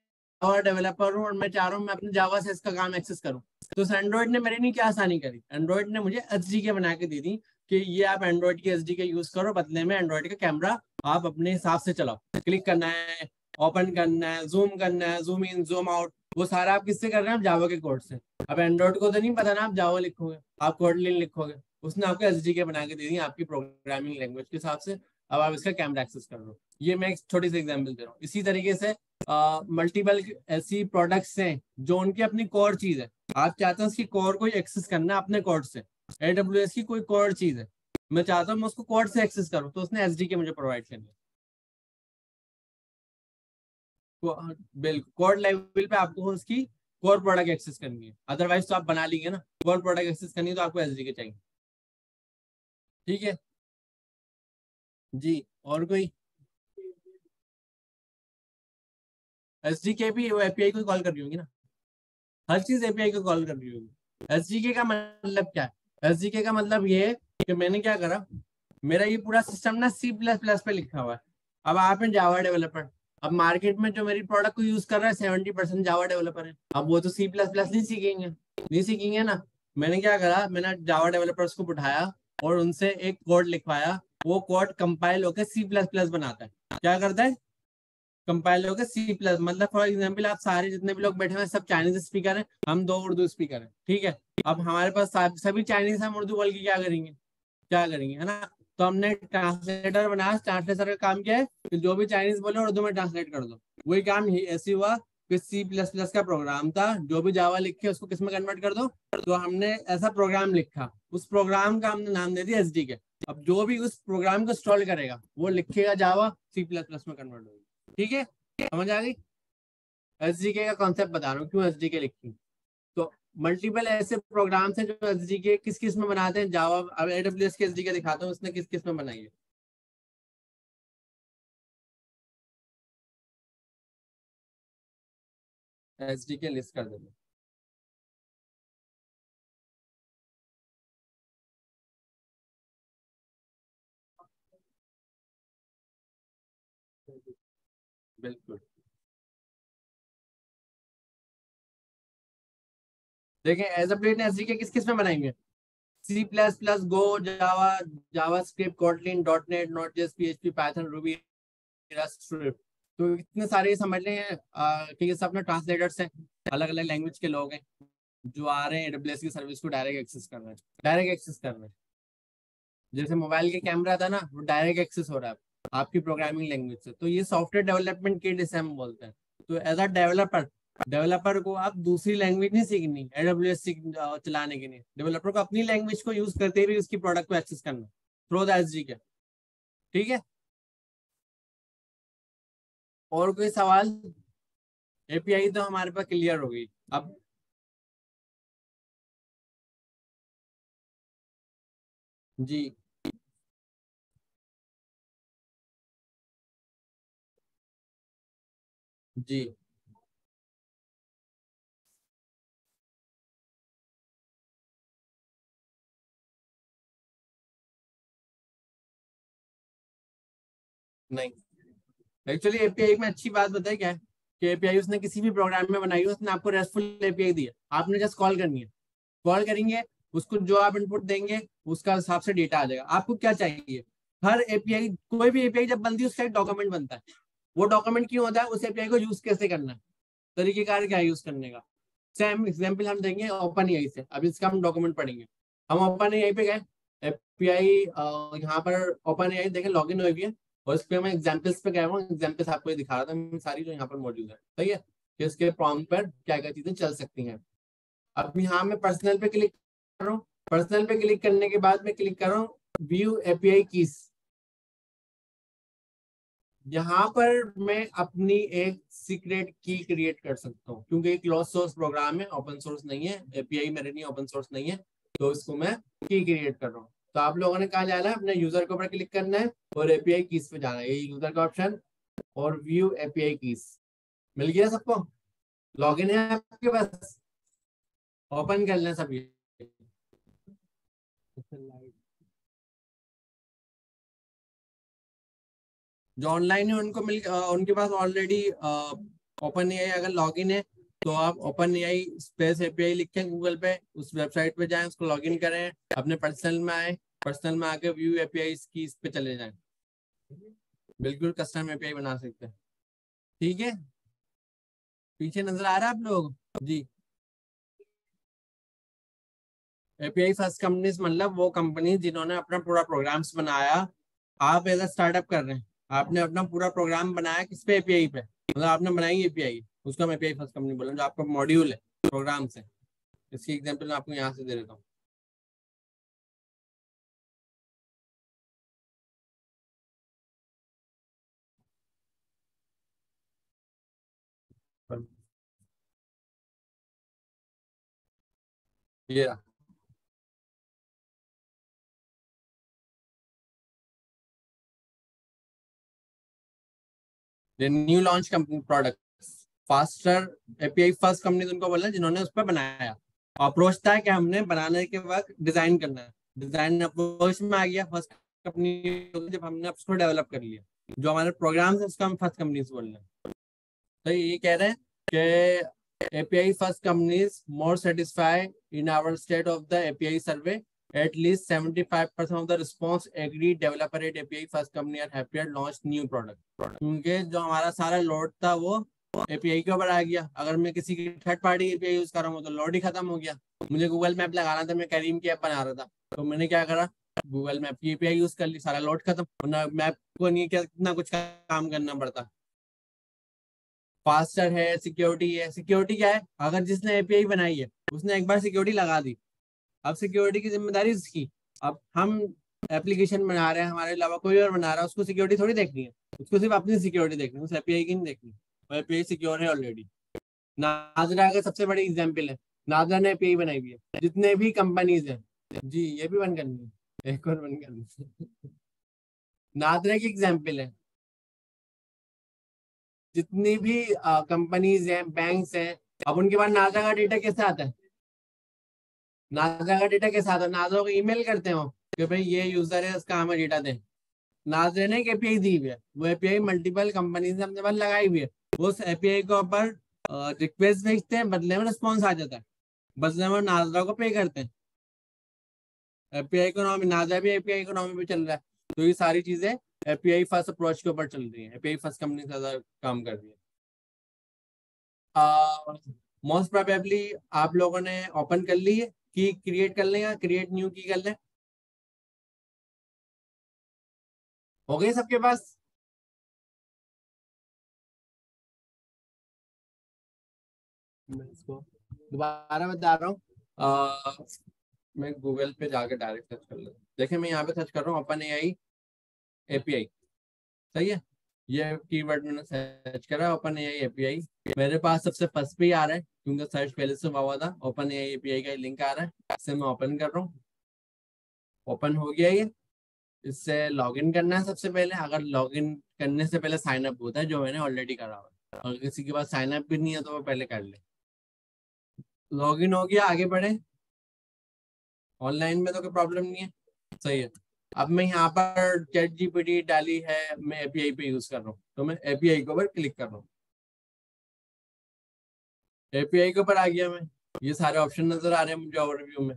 जावा डेवलपर हूँ और मैं चाह रहा हूँ मैं अपने जावा से इसका काम एक्सेस करूँ। तो उस एंड्रॉइड ने मेरे लिए क्या आसानी करी, एंड्रॉइड ने मुझे एसडीके बना के दी थी कि ये आप एंड्रॉइड की एसडीके यूज करो, बदले में एंड्रॉइड का कैमरा आप अपने हिसाब से चलाओ, क्लिक करना है, ओपन करना है, जूम करना है, जूम इन जूम आउट, वो सारा आप किससे कर रहे हैं, आप जावा के कोड से। अब एंड्रॉइड को तो नहीं पता ना, आप जावा लिखोगे, आप कोडलिन लिखोगे, उसने आपको एसडीके बना के दे दी आपकी प्रोग्रामिंग लैंग्वेज के हिसाब से। अब आप इसका कैमरा एक्सेस कर रहे हो। ये मैं एक छोटी सी एग्जांपल दे रहा हूँ। इसी तरीके से मल्टीपल ऐसी प्रोडक्ट्स हैं जो उनकी अपनी कोर चीज है, आप चाहते हैं उसकी कोर को एक्सेस करना अपने कोड से। AWS की कोई कोर चीज है, मैं चाहता हूँ मैं उसको कोड से एक्सेस करूँ, तो उसने एसडीके मुझे प्रोवाइड करनी है। बिल्कुल कोड लेवल पे आपको उसकी कोर प्रोडक्ट एक्सेस करनी है, अदरवाइज तो आप बना लेंगे ना, कोर प्रोडक्ट एक्सेस करनी है तो आपको एसडीके चाहिए। ठीक है जी। और कोई? एसडीके भी वो एपीआई को कॉल कर रही होगी ना, हर चीज एपीआई को कॉल कर रही होगी। एसडीके का मतलब क्या है, एसडीके का मतलब ये है कि मैंने क्या करा, मेरा ये पूरा सिस्टम ना C++ पे लिखा हुआ है। अब आप हैं जावा डेवलपर, अब मार्केट में जो मेरी प्रोडक्ट को यूज कर रहा है 70% जावा डेवलपर है, अब वो तो C++ नहीं सीखेंगे, नहीं सीखेंगे ना। मैंने क्या करा, मैंने जावा डेवलपर्स को बिठाया और उनसे एक कोड लिखवाया, वो कोड कंपाइल होकर C++ बनाता है। क्या करता है, कंपाइल होकर C++, मतलब फॉर एग्जाम्पल आप सारे जितने भी लोग बैठे हुए हैं सब चाइनीज स्पीकर हैं, हम दो उर्दू स्पीकर हैं, ठीक है। अब हमारे पास सभी चाइनीज, हम उर्दू बोल के क्या करेंगे, क्या करेंगे, है ना। तो हमने ट्रांसलेटर बनाया, ट्रांसलेटर का काम क्या है कि जो भी चाइनीज बोले उर्दू में ट्रांसलेट कर दो। वही काम ऐसे हुआ कि C++ का प्रोग्राम था, जो भी जावा लिखे उसको किस में कन्वर्ट कर दो। तो हमने ऐसा प्रोग्राम लिखा, उस प्रोग्राम का हमने नाम दे दिया एसडीके। अब जो भी उस प्रोग्राम को इंस्टॉल करेगा वो लिखेगा जावा, C++ में कन्वर्ट होगा। ठीक है, समझ आ गई? एसडीके का कॉन्सेप्ट बता रहा हूँ क्यों एसडीके लिखी। तो मल्टीपल ऐसे प्रोग्राम्स हैं जो एसडीके किस किस में बनाते हैं, जावा। अब AWS के एसडीके दिखाता हूँ उसने किस किस में बनाई है। एसडीके लिस्ट कर देंगे। बिल्कुल। देखें एजप्लेट ने एसडीके किस किस में बनाएंगे, C plus plus, Go, Java, JavaScript, Kotlin, dot net, Node JS, PHP, Python, Ruby, Rust, Swift. तो इतने सारे समझ लें कि ये सब अपने ट्रांसलेटर्स हैं, अलग अलग लैंग्वेज के लोग हैं जो आ रहे हैं एडब्ल्यूएस की सर्विस को डायरेक्ट एक्सेस कर रहे हैं, डायरेक्ट एक्सेस कर रहे हैं। जैसे मोबाइल के कैमरा था ना, वो डायरेक्ट एक्सेस हो रहा है आपकी प्रोग्रामिंग लैंग्वेज से। तो ये सॉफ्टवेयर डेवलपमेंट किट इसे हम बोलते हैं। तो एज अ डेवलपर को आप दूसरी लैंग्वेज नहीं सीखनी एडब्ल्यूएस चलाने के लिए, डेवलपर को अपनी लैंग्वेज को यूज करते हुए उसकी प्रोडक्ट को एक्सेस करना थ्रू द एसडीके। ठीक है, और कोई सवाल? एपीआई तो हमारे पास क्लियर हो गई। अब जी जी नहीं, एक्चुअली एपीआई में अच्छी बात बताई क्या है कि एपीआई उसने किसी भी प्रोग्राम में बनाई हो, उसने आपको रेस्टफुल एपीआई दी है, आपने जस्ट कॉल करनी है, कॉल करेंगे, उसको जो आप इनपुट देंगे उसका हिसाब से डेटा आ जाएगा। आपको क्या चाहिए? हर एपीआई, कोई भी एपीआई जब बनती है उसका एक डॉक्यूमेंट बनता है। वो डॉक्यूमेंट क्यों होता है? उस एपीआई को यूज कैसे करना है, तरीकेकार क्या यूज करने का। सेम एग्जाम्पल हम देंगे ओपन एआई से, अब इसका हम डॉक्यूमेंट पढ़ेंगे। हम ओपन एआई पे गए, एपीआई यहाँ पर ओपन एआई देखें लॉगिन हुई भी है, और इस पे मैं एग्जाम्पल्स पे गया हूँ, एग्जाम्पल्स आपको ये दिखा रहा था मैं सारी जो यहाँ पर मौजूद है। सही है कि इसके प्रॉम्प्ट पर क्या क्या चीजें चल सकती हैं। अब यहाँ मैं पर्सनल पे क्लिक कर रहा हूँ, पर्सनल पे क्लिक करने के बाद मैं क्लिक कर रहा हूँ व्यू एपीआई कीज। यहाँ पर मैं अपनी एक सीक्रेट की क्रिएट कर सकता हूँ, क्योंकि एक क्लोज सोर्स प्रोग्राम है, ओपन सोर्स नहीं है, एपीआई मेरे लिए ओपन सोर्स नहीं है, तो इसको मैं की क्रिएट कर रहा हूँ। तो आप लोगों ने कहा जाना है, अपने यूजर के ऊपर क्लिक करना है और एपीआई कीज पे जाना है, ये यूजर का ऑप्शन और व्यू एपीआई कीज। मिल गया सबको? लॉगिन है आपके पास? ओपन कर लें सभी। जो ऑनलाइन है उनको उनके पास ऑलरेडी ओपन एआई अगर लॉगिन है, तो आप ओपन एआई स्पेस एपीआई लिखें गूगल पे, उस वेबसाइट पे जाएं, उसको लॉगिन करें, अपने पर्सनल में आए, पर्सनल में आके व्यू एपीआई की इस पे चले जाएं, बिल्कुल कस्टम एपीआई बना सकते हैं। ठीक है, पीछे नजर आ रहा है आप लोग? जी, एपीआई फर्स्ट कंपनीज मतलब वो कंपनी जिन्होंने अपना पूरा प्रोग्राम्स बनाया। आप एज अ स्टार्टअप कर रहे हैं, आपने अपना पूरा प्रोग्राम बनाया किस पे? एपीआई पे, मतलब आपने बनाई एपीआई, उसको हम एपीआई फर्स्ट कंपनी बोले, जो आपका मॉड्यूल है प्रोग्राम से। इसकी एग्जांपल मैं आपको यहाँ से दे देता हूँ। ये रहा, new launch company product faster API first company उनको बोलना है जिन्होंने उस पर बनाया। अप्रोच था कि हमने बनाने के वक्त डिजाइन करना है, डिजाइन अप्रोच में आ गया फर्स्ट कंपनी, जब हमने उसको डेवलप कर लिया जो हमारे प्रोग्राम है उसका हम फर्स्ट कंपनी बोल रहे हैं। तो ये कह रहे हैं कि API first companies more satisfy in our state of the API survey, at least 75% of the response agreed developer at API first company are happier launch new product। क्योंकि जो हमारा सारा लोड था वो एपीआई के ऊपर आ गया। अगर मैं किसी की थर्ड पार्टी एपीआई यूज कर रहा हूँ तो लोड ही खत्म हो गया। मुझे गूगल मैप लगाना था, मैं करीम की ऐप बना रहा था, तो मैंने क्या करा, गूगल मैप की एपीआई यूज कर ली, सारा लोड खत्म, वरना मैप को नहीं क्या कितना कुछ काम करना पड़ता। फास्टर है, सिक्योरिटी है। सिक्योरिटी क्या है? अगर जिसने एपीआई बनाई है उसने एक बार सिक्योरिटी लगा दी, अब सिक्योरिटी की जिम्मेदारी इसकी। अब हम एप्लीकेशन बना रहे हैं, हमारे अलावा कोई और बना रहा है, उसको सिक्योरिटी थोड़ी देखनी है, उसको सिर्फ अपनी सिक्योरिटी देखनी है, उस एपीआई की नहीं देखनी। और एपीआई सिक्योर है ऑलरेडी। नाजरा का सबसे बड़ी एग्जांपल है, नाजरा ने एपीआई बनाई हुई है। जितने भी कंपनीज हैं, जी ये भी बंद करनी है, एक और बंद करनी है। नाजरा की एग्जाम्पल है। जितनी भी कंपनीज हैं, बैंक्स हैं, अब उनके पास नाजरा का डेटा कैसे आता है? नाजरा का डेटा कैसे आता है? नाजरा को ईमेल करते हो कि भाई ये यूजर है, उसका हमें डेटा दें। नाजरा ने एक एपीआई दी हुई है, वो एपीआई मल्टीपल कंपनीज ने अपने पास लगाई हुई है। उस एपीआई के ऊपर रिक्वेस्ट भेजते हैं, बदले में रिस्पॉन्स आ जाता है। बस हम नाजरा को पे करते हैं। एपीआई इकोनॉमी, नाजरा भी एपीआई इकोनॉमी पे चल रहा है, तो ये सारी चीजें एपीआई फर्स्ट अप्रोच के ऊपर चल रही है। एपीआई फर्स्ट कंपनी ज्यादा काम कर रही है। मोस्ट प्रोबेबली आप लोगों ने ओपन कर ली है, की क्रिएट कर लें या क्रिएट न्यू की कर लें? हो गई सबके पास? मैं इसको दोबारा बता रहा हूँ। मैं गूगल पे जाके डायरेक्ट सर्च कर लेता हूँ। देखिए मैं यहाँ पे सर्च कर रहा हूँ ओपन एआई एपीआई, सही है। ये कीवर्ड मैंने सर्च करा, ओपन एआई एपीआई। मेरे पास सबसे फर्स्ट पे ही आ रहा है क्योंकि सर्च पहले से हुआ था। ओपन एआई एपीआई का लिंक आ रहा है, इसे मैं ओपन कर रहा हूँ। ओपन हो गया ये। इससे लॉगिन करना है सबसे पहले। अगर लॉगिन करने से पहले साइन अप होता है, जो मैंने ऑलरेडी करा हुआ है। अगर किसी के पास साइन अप भी नहीं है तो वो पहले कर ले। लॉगिन हो गया, आगे बढ़े। ऑनलाइन में तो कोई प्रॉब्लम नहीं है, सही है। अब मैं यहाँ पर चैट जीपीटी डाली है, मैं एपीआई पे यूज कर रहा हूँ, तो मैं एपीआई के ऊपर क्लिक कर रहा हूँ। एपीआई के ऊपर आ गया मैं। ये सारे ऑप्शन नजर आ रहे हैं मुझे ओवरव्यू में।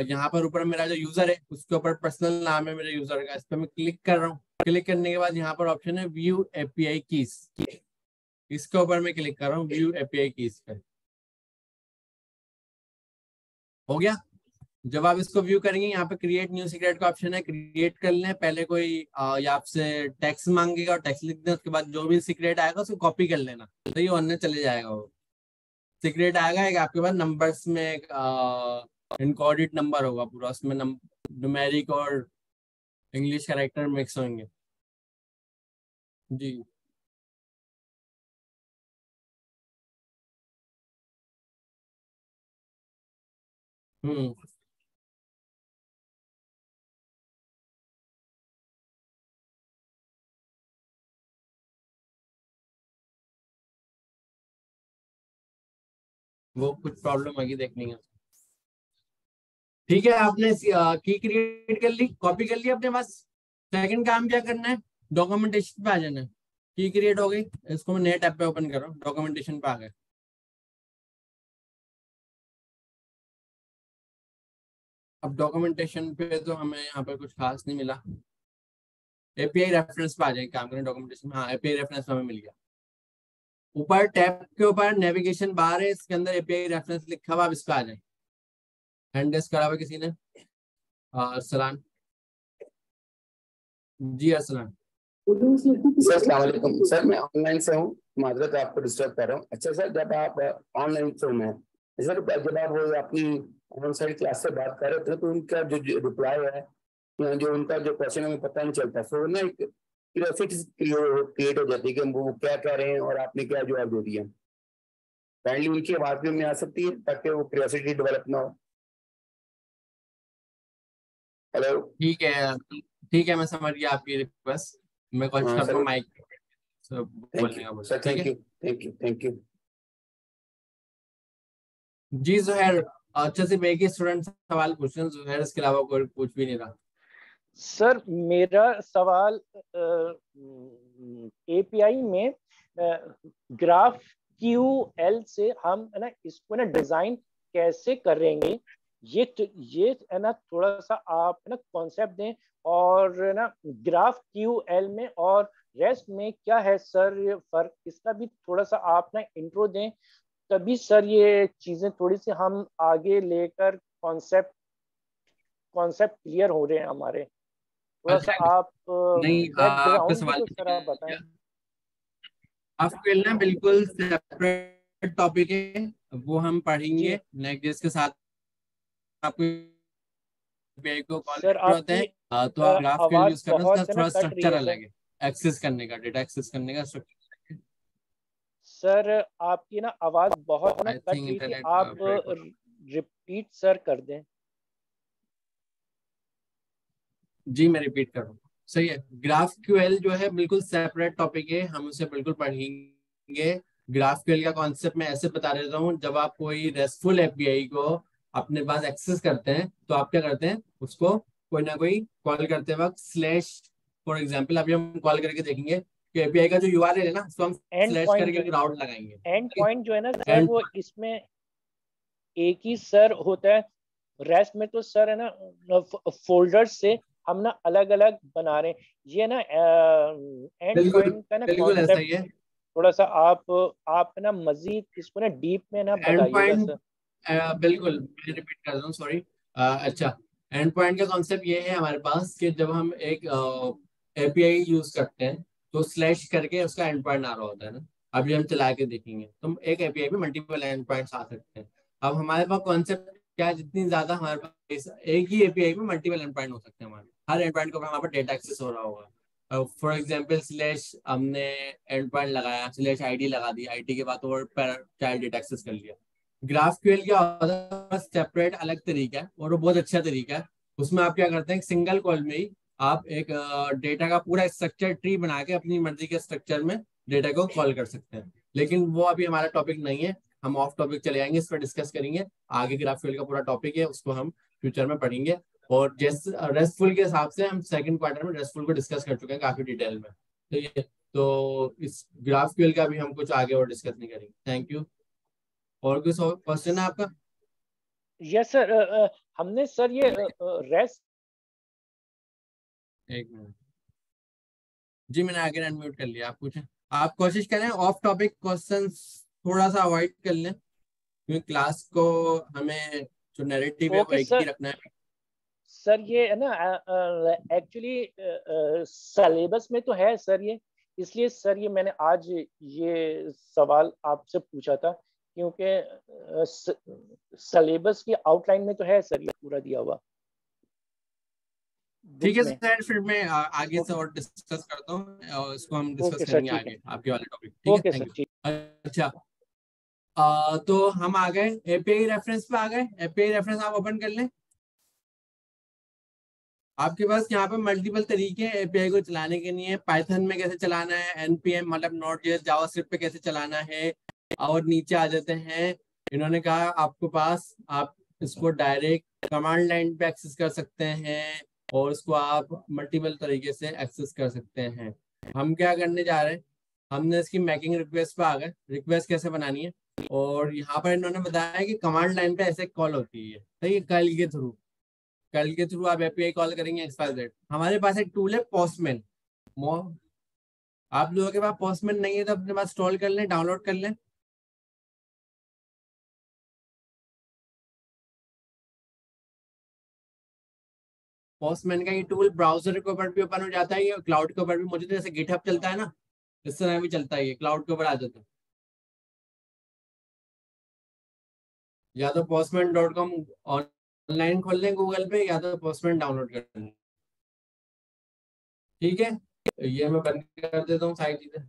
यहाँ पर ऊपर मेरा जो यूजर है उसके ऊपर पर्सनल नाम है मेरे यूजर का, इस पर मैं क्लिक कर रहा हूँ। क्लिक करने के बाद यहाँ पर ऑप्शन है व्यू एपीआई कीज, इसके ऊपर मैं क्लिक कर रहा हूँ व्यू एपीआई कीज पे। हो गया। जब आप इसको व्यू करेंगे यहाँ पे क्रिएट न्यू सीक्रेट का ऑप्शन है, क्रिएट कर लें। पहले कोई या आपसे टेक्स्ट मांगेगा और टेक्स्ट लिख दें, उसके बाद जो भी सीक्रेट आएगा उसको कॉपी कर लेना, तो ये ऑन चले जाएगा। वो सीक्रेट आएगा एक आपके पास नंबर्स में, एक इनकोडेड नंबर होगा पूरा, उसमें न्यूमेरिक और इंग्लिश कैरेक्टर मिक्स होंगे। जी। हम्म। वो कुछ प्रॉब्लम आगे देखनी है। ठीक है, आपने की क्रिएट कर ली, कॉपी कर ली अपने पास। सेकंड काम क्या करना है, डॉक्यूमेंटेशन पे आ जाना है। की क्रिएट हो गई, इसको मैं नए टैब पे ओपन कर रहा हूँ, डॉक्यूमेंटेशन पे आ गए। अब डॉक्यूमेंटेशन पे तो हमें यहाँ पे कुछ खास नहीं मिला। एपीआई रेफरेंस पे आ जाए, काम करें डॉक्यूमेंटेशन में। हाँ, एपीआई रेफरेंस हमें मिल गया। ऊपर टैब के ऊपर नेविगेशन बार है, इसके अंदर एपीआई रेफरेंस लिखा हुआ, आप इस पे आ जाए। हैंड रेस करा हुआ किसी ने? अरसलान। जी अरसलान। सर अस्सलाम वालेकुम। सर मैं ऑनलाइन से हूँ, माजरत आपको डिस्टर्ब कर रहा हूँ। अच्छा सर, जब आप ऑनलाइन से में सर, जब आप वो अपनी ऑन साइड क्लास से बात कर रहे थे तो उनका जो रिप्लाई है या जो उनका जो क्वेश्चन हमें पता नहीं चलता, तो ना एक क्यूरियोसिटी क्रिएट हो जाती है कि वो क्या कह रहे हैं और आपने क्या जवाब दे दिया। काइंडली उनकी आवाज भी में आ सकती है ताकि वो क्यूरियोसिटी डेवलप ना हो। हेलो। ठीक है, ठीक है, मैं समझ गया आपकी रिक्वेस्ट। मैं कोशिश हाँ करता सर। हूँ माइक थैंक बोलने का यू बोल, सर, ठीक थैंक है। You, thank you, thank you. जी जुहैर, अच्छा सिर्फ एक ही स्टूडेंट सवाल पूछ रहे हैं जुहैर, इसके अलावा कोई पूछ भी नहीं रहा। सर मेरा सवाल एपीआई में ग्राफ क्यूएल से हम है ना इसको ना डिजाइन कैसे करेंगे, ये है ना थोड़ा सा आप है ना कॉन्सेप्ट दें। और है ना ग्राफ क्यूएल में और रेस्ट में क्या है सर ये फर्क, इसका भी थोड़ा सा आप ना इंट्रो दें, तभी सर ये चीजें थोड़ी सी हम आगे लेकर कॉन्सेप्ट कॉन्सेप्ट क्लियर हो रहे हैं हमारे। थोड़ा सा अच्छा, आप नहीं आपका बैकग्राउंड भी सवाल तो तो सर निकल आप बताएं। गया। आपको खेलना बिल्कुल सेपरेट टॉपिक है, वो हम जी पढ़ेंगे नेक्स्ट डे के साथ। आपको API को कॉल सर करना होता है, आपकी तो आप ग्राफक्यूएल आवाज यूज करना, उसका बहुत है ना थोड़ा कट रही स्ट्रक्चर है सर। अलग है। एक्सेस करने का, डेटा एक्सेस करने का स्ट्रक्चर। सर आपकी ना आवाज बहुत है ना आई कट थिंक रही थी, इंटरनेट आप ब्रेक हो। रिपीट सर कर दें। जी मैं रिपीट कर रहा हूँ, सही है। ग्राफक्यूएल जो है बिल्कुल सेपरेट टॉपिक है, हम उसे बिल्कुल पढ़ेंगे। ग्राफक्यूएल का कॉन्सेप्ट मैं ऐसे बता देता हूँ, जब आप कोई रेस्टफुल एपीआई को अपने पास एक्सेस करते हैं तो आप क्या करते हैं, उसको कोई ना कोई कॉल करते वक्त स्लैश, फॉर एग्जाम्पल अभी हम कॉल करके देखेंगे कि एपीआई का जो यूआरएल है ना, उसको हम एंड स्लैश पॉइंट करके जो एक राउट लगाएंगे। एंड पॉइंट जो है ना सर एंड वो इसमें एक ही सर होता है, रेस्ट में तो सर है ना फोल्डर्स से हम ना अलग अलग बना रहे हैं। ये ना एंड बिल्कुल पॉइंट का ना बिल्कुल ऐसा कॉन्सेप्ट ही है। थोड़ा सा आप ना मजीद इसको ना डीप में ना एंड बताइएगा पॉइंट, सर। बिल्कुल मैं रिपीट कर रहा हूँ, सॉरी। अच्छा, एंड पॉइंट का कॉन्सेप्ट ये है हमारे पास कि जब हम एक एपीआई यूज करते हैं तो स्लैश करके उसका एंड पॉइंट आ रहा होता है ना। अभी हम चला के देखेंगे तो एक एपीआई में मल्टीपल एंड पॉइंट्स आ सकते हैं। अब हमारे पास कॉन्सेप्ट क्या है, जितनी ज्यादा हमारे पास एक ही एपीआई में मल्टीपल एंड पॉइंट हो सकते हैं हमारे, हर एंड पॉइंट को हमारे पास डेटा एक्सेस हो रहा होगा। फॉर एग्जाम्पल स्लैश हमने एंड पॉइंट लगाया, स्लैश आईडी लगा दी, आईडी के बाद और चाइल्ड डेटा एक्सेस कर लिया। ग्राफक्यूएल क्या होता है, सेपरेट अलग तरीका है और वो बहुत अच्छा तरीका है। उसमें आप क्या करते हैं, सिंगल कॉल में ही आप एक डेटा का पूरा स्ट्रक्चर ट्री बना के अपनी मर्जी के स्ट्रक्चर में डेटा को कॉल कर सकते हैं। लेकिन वो अभी हमारा टॉपिक नहीं है, हम ऑफ टॉपिक चले जाएंगे, इस पर डिस्कस करेंगे आगे। ग्राफक्यूएल का पूरा टॉपिक है, उसको हम फ्यूचर में पढ़ेंगे। और जैसे रेस्टफुल के हिसाब से हम सेकंड क्वार्टर में रेस्टफुल को डिस्कस कर चुके हैं काफी डिटेल में। तो इस ग्राफक्यूएल का भी हम कुछ आगे और डिस्कस नहीं करेंगे। Thank you. और कुछ क्वेश्चन है आपका? यस सर, हमने सर ये रेस्ट। एक मिनट जी, मैंने आगे अनम्यूट कर लिया, आप पूछें। आप कोशिश करें ऑफ टॉपिक क्वेश्चंस थोड़ा सा अवॉइड कर लें, क्योंकि क्लास को हमें जो नैरेटिव है वो ओके एक ही सर। रखना है। सर ये है ना एक्चुअली सिलेबस में तो है सर ये, इसलिए सर ये मैंने आज ये सवाल आपसे पूछा था, क्योंकि सिलेबस की आउटलाइन में तो है सर ये पूरा दिया हुआ ठीक बुक्स है में। सर, फिर मैं आगे से ओके और डिस्कस करता हूँ और इसको हम डिस्कस ओके सर, करेंगे ठीक है। आगे आपके वाले टॉपिक। ठीक है, ओके थैंक सर, यू। ठीक। अच्छा, तो हम आ गए एपीआई रेफरेंस पे आ गए। एपीआई रेफरेंस आप ओपन कर लें। आपके पास यहाँ पे मल्टीपल तरीके हैं एपीआई को चलाने के लिए। पाइथन में कैसे चलाना है, एनपीएम मतलब नोड.जेएस जावास्क्रिप्ट पे कैसे चलाना है। और नीचे आ जाते हैं, इन्होंने कहा आपके पास आप इसको डायरेक्ट कमांड लाइन पे एक्सेस कर सकते हैं और इसको आप मल्टीपल तरीके से एक्सेस कर सकते हैं। हम क्या करने जा रहे हैं, हमने इसकी मैकिंग रिक्वेस्ट पे आ गए, रिक्वेस्ट कैसे बनानी है। और यहाँ पर इन्होंने बताया कि कमांड लाइन पे ऐसे कॉल होती है, सही है, कल के थ्रू आप एपीआई कॉल करेंगे XYZ। हमारे पास एक टूल है पोस्टमैन। आप लोगों के पास पोस्टमैन नहीं है तो अपने पास इंस्टॉल कर लें, डाउनलोड कर लें। पोस्टमैन का ये टूल ब्राउजर के ऊपर भी ओपन हो जाता है, ये क्लाउड के ऊपर भी मौजूद है, जैसे गिटहब चलता है ना, इस तरह भी चलता है, ये क्लाउड के ऊपर आ जाता है। या तो postman.com ऑनलाइन खोल लें गूगल पे, या तो पोस्टमैन डाउनलोड कर लें। ठीक है, ये मैं बंद कर देता हूँ सारी चीजें।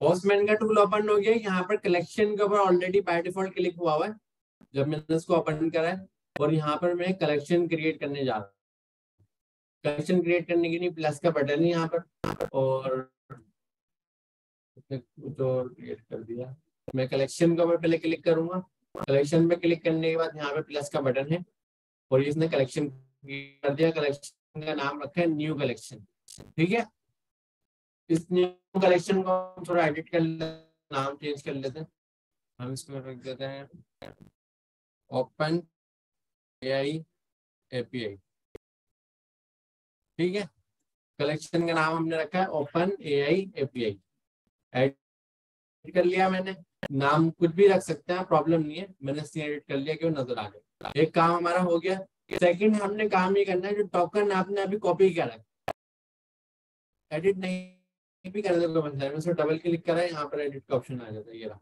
पोस्टमैन का टूल ओपन हो गया। यहाँ पर कलेक्शन के ऊपर ऑलरेडी बाय डिफॉल्ट क्लिक हुआ हुआ है जब मैंने इसको ओपन करा है। और यहाँ पर मैं कलेक्शन क्रिएट करने जा रहा हूँ। कलेक्शन क्रिएट करने के लिए प्लस का बटन है यहाँ पर, और कुछ और क्रिएट कर दिया। मैं कलेक्शन के ऊपर पहले क्लिक करूंगा। कलेक्शन पे क्लिक करने के बाद यहाँ पे प्लस का बटन है और इसने कलेक्शन कर दिया। कलेक्शन का नाम रखा है न्यू कलेक्शन। ठीक है, इस न्यू कलेक्शन को हम थोड़ा एडिट कर लेते हैं, नाम चेंज कर लेते हैं। हम इसको रख देते हैं ओपन एआई एपीआई। ठीक है, कलेक्शन का नाम हमने रखा है ओपन एआई एपीआई। एड कर लिया मैंने, नाम कुछ भी रख सकते हैं, प्रॉब्लम नहीं है। मैंने इसलिए एडिट कर लिया कि वो नजर आ गया। एक काम हमारा हो गया। सेकंड हमने काम ये करना है, जो टोकन आपने अभी कॉपी करा है, एडिट नहीं भी करने को बनता है, मैं डबल क्लिक करा है, यहाँ पर एडिट का ऑप्शन आ जाता है। ये रहा।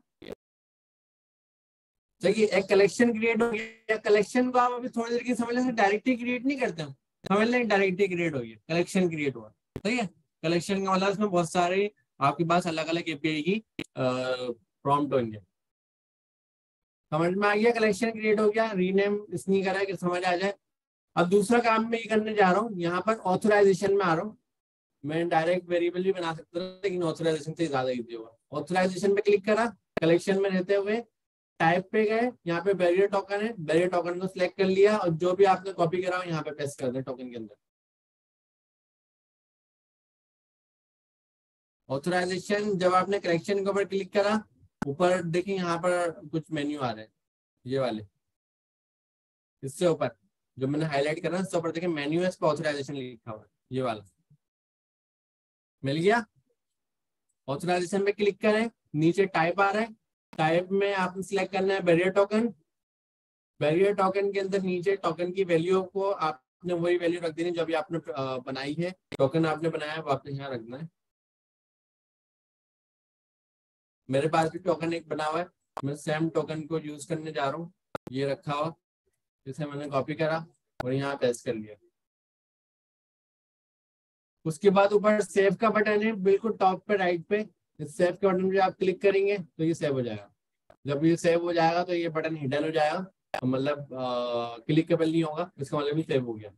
देखिए, एक कलेक्शन क्रिएट हो गया। कलेक्शन को आप अभी थोड़ी देर की समझ लें, डायरेक्टली क्रिएट नहीं करते हम, समझ लें डायरेक्टली क्रिएट हो गया, कलेक्शन क्रिएट हुआ। सही है, कलेक्शन का मतलब इसमें बहुत सारे आपके पास अलग अलग एपीआई की प्रॉम्प्ट होंगे। समझ में आ गया, कलेक्शन क्रिएट हो गया, रीनेम इसलिए करा है कि समझ आ जाए। अब दूसरा काम मैं ये करने जा रहा हूँ, यहाँ पर ऑथराइजेशन में आ रहा हूँ। मैं डायरेक्ट वेरिएबल भी बना सकता था, लेकिन ऑथराइजेशन से ज्यादा इजी होगा। ऑथराइजेशन पे क्लिक करा, कलेक्शन में रहते हुए टाइप पे गए, यहाँ पे बैरियर टोकन है, बैरियर टोकन को सिलेक्ट कर लिया और जो भी आपने कॉपी करा हो यहाँ पे पेस्ट कर दें टोकन के अंदर। ऑथराइजेशन, जब आपने कलेक्शन के ऊपर क्लिक करा, ऊपर देखिए यहाँ पर कुछ मेन्यू आ रहे हैं, ये वाले, इससे ऊपर जो मैंने हाईलाइट करा इससे ऊपर देखिए मेन्यू है, इस पर ऑथराइजेशन लिखा हुआ है, ये वाला मिल गया। ऑथराइजेशन पे क्लिक करें, नीचे टाइप आ रहा है, टाइप में आपने सिलेक्ट करना है बैरियर टोकन। बैरियर टोकन के अंदर नीचे टोकन की वैल्यू को आपने वही वैल्यू रख देनी जो भी आपने बनाई है, टोकन आपने बनाया है वो आपने यहाँ रखना है। मेरे पास भी टोकन एक बना हुआ है, मैं सेम टोकन को यूज करने जा रहा हूँ, ये रखा हुआ, जिसे मैंने कॉपी करा और यहाँ पेस्ट कर लिया। उसके बाद ऊपर सेव का बटन है बिल्कुल टॉप पे राइट पे, इस सेव के बटन पे आप क्लिक करेंगे तो ये सेव हो जाएगा। जब ये सेव हो जाएगा तो ये बटन हिडन हो जाएगा, मतलब क्लिकेबल नहीं होगा, इसका मतलब भी सेव हो गया।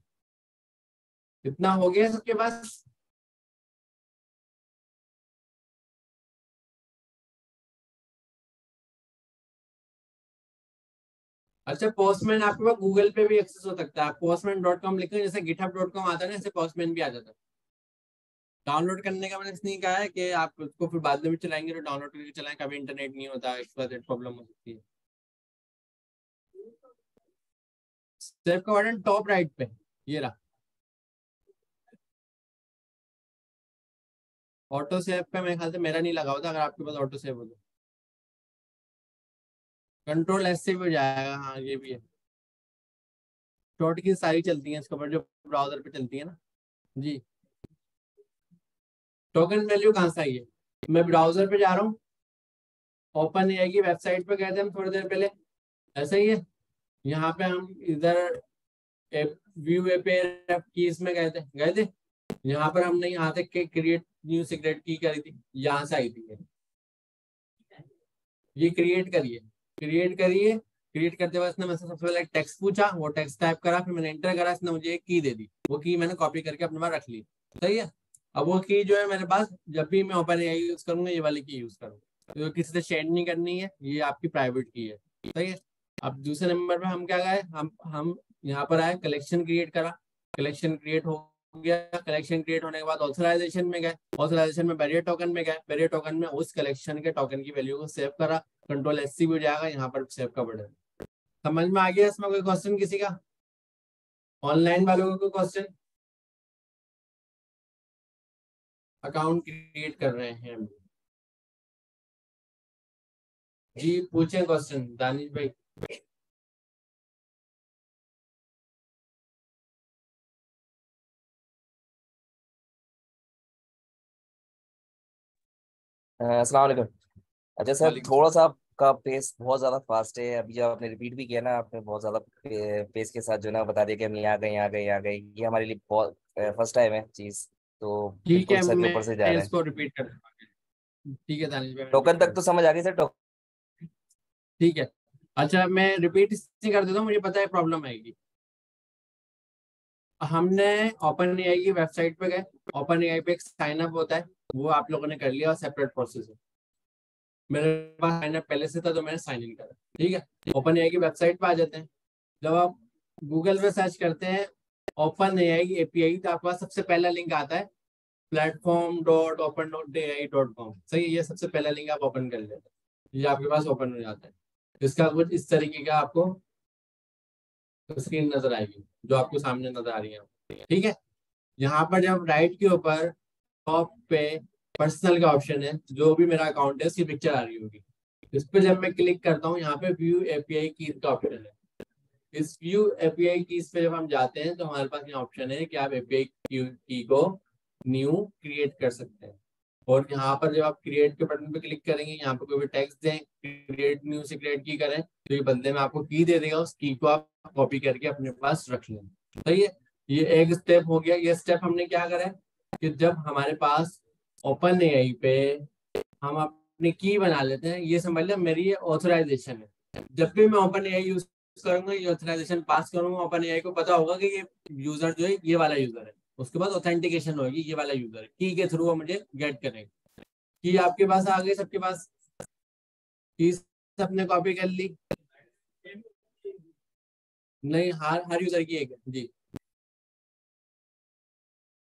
इतना हो गया सबके पास। अच्छा, पोस्टमैन आपके पास गूगल पे भी एक्सेस हो सकता है, आप postman.com लिखें, जैसे github.com आता है ना, ऐसे पोस्टमैन भी आ जाता है। डाउनलोड करने का मैंने इसलिए कहा है कि आप उसको फिर बाद में भी चलाएंगे तो डाउनलोड करके चलाएं, कभी इंटरनेट नहीं होता, एक्सपायर्ड प्रॉब्लम हो सकती है। सेव का बटन टॉप राइट पे, ये रहा। ऑटो सेव पे मेरे ख्याल से मेरा नहीं लगा होता, अगर आपके पास ऑटो सेव हो तो कंट्रोल एस से भी हो जाएगा। हाँ ये भी है, शॉर्ट की सारी चलती हैं इसके ऊपर जो ब्राउजर पे चलती है ना जी। टोकन वैल्यू कहाँ से आई है, मैं ब्राउजर पे जा रहा हूँ, ओपन एआई की वेबसाइट पे गए थे हम थोड़ी देर पहले, ऐसा ही है। यहाँ पे हम इधर व्यू एपीआई कीज में गए थे, यहाँ पर हमने यहाँ से क्रिएट न्यू सीक्रेट की करी थी, यहाँ से आई थी ये क्रिएट करते वक्त इसने मुझसे सबसे पहले टेक्स्ट पूछा, वो टेक्स्ट टाइप करा, फिर मैंने एंटर करा, इसने मुझे एक की दे दी, वो की मैंने कॉपी करके अपने पास रख ली। सही है। अब वो की जो है मेरे पास, जब भी मैं ओपन एआई यूज करूंगा ये वाली की यूज करूंगा, तो किसी से शेयर नहीं करनी है, ये आपकी प्राइवेट की है। सही है। अब दूसरे नंबर पे हम क्या गए, हम यहाँ पर आए, कलेक्शन क्रिएट करा, कलेक्शन क्रिएट हो गया। कलेक्शन क्रिएट होने के बाद ऑथराइजेशन में गए, ऑथराइजेशन में बैरियर टोकन में गए, बैरियर टोकन में उस कलेक्शन के टोकन की वैल्यू को सेव करा, कंट्रोल एस सी भी हो जाएगा, यहाँ पर सेव का बटन। समझ में आ गया इसमें कोई क्वेश्चन किसी का, ऑनलाइन वालों का कोई क्वेश्चन? अकाउंट क्रिएट कर रहे हैं हम जी, पूछे क्वेश्चन दानिश भाई। अस्सलाम वालेकुम। अच्छा सर, वालेकुम थोड़ा सलाम। सा आपका पेस बहुत ज़्यादा फास्ट है। अभी जब आपने रिपीट भी किया ना, आपने बहुत ज़्यादा पेस के साथ जो ना बता दिया कि हम यहाँ गए यहाँ गए यहाँ गए, ये हमारे लिए बहुत फर्स्ट टाइम है चीज़, तो ठीक बिल्कुल है, सर के मैं ऊपर से जा रहे हैं। इसको रिपीट कर दूंगा। ठीक है दानिश भाई, मैं टोकन रिपीट तक कर, तो समझ आ गई सर। ठीक है। अच्छा मैं रिपीट इसलिए कर देता हूँ, मुझे पता है प्रॉब्लम आएगी। हमने ओपन एआई की वेबसाइट पे गए, ओपन एआई पे एक साइन अप होता है, वो आप लोगों ने कर लिया, सेपरेट प्रोसेस है। मेरे पास साइन अप पहले से था तो मैंने साइन इन करा। ठीक है, ओपन एआई की वेबसाइट पे आ जाते हैं। जब आप गूगल पे सर्च करते हैं ओपन एआई एपीआई, तो आपके पास सबसे पहला लिंक आता है platform.open.ai.com। सही है, ये सबसे पहला लिंक आप ओपन कर लेते हैं, ये आपके पास ओपन हो जाता है। इसका कुछ इस तरीके का आपको स्क्रीन नजर आएगी जो आपको सामने नजर आ रही है। ठीक है, यहाँ पर जब राइट के ऊपर टॉप पे पर्सनल का ऑप्शन है, जो भी मेरा अकाउंट है उसकी पिक्चर आ रही होगी, इस पे जब मैं क्लिक करता हूँ, यहाँ पे व्यू एपीआई कीज का ऑप्शन है। इस व्यू एपीआई कीज पे जब हम जाते हैं तो हमारे पास यहाँ ऑप्शन है कि आप एपीआई की को न्यू क्रिएट कर सकते हैं। और यहाँ पर जब आप क्रिएट के बटन पे क्लिक करेंगे, यहाँ पे कोई भी टेक्स्ट दें, क्रिएट न्यू से क्रिएट की करें, तो ये बंदे में आपको की दे देगा, उस की को आप कॉपी करके अपने पास रख लें। सही है, ये एक स्टेप हो गया। ये स्टेप हमने क्या करा है कि जब हमारे पास ओपन एआई पे हम अपनी की बना लेते हैं, ये समझ लें मेरी ये ऑथराइजेशन है। जब भी मैं ओपन एआई यूज करूंगा, ये ऑथराइजेशन पास करूंगा, ओपन एआई को पता होगा कि ये यूजर जो है ये वाला यूजर है। उसके बाद ऑथेंटिकेशन होगी, ये वाला यूजर है, की के थ्रू वो मुझे गेट करेगा। की आपके पास आ गई सबके पास, की सबने कॉपी कर ली? नहीं, हर यूजर की एक है जी।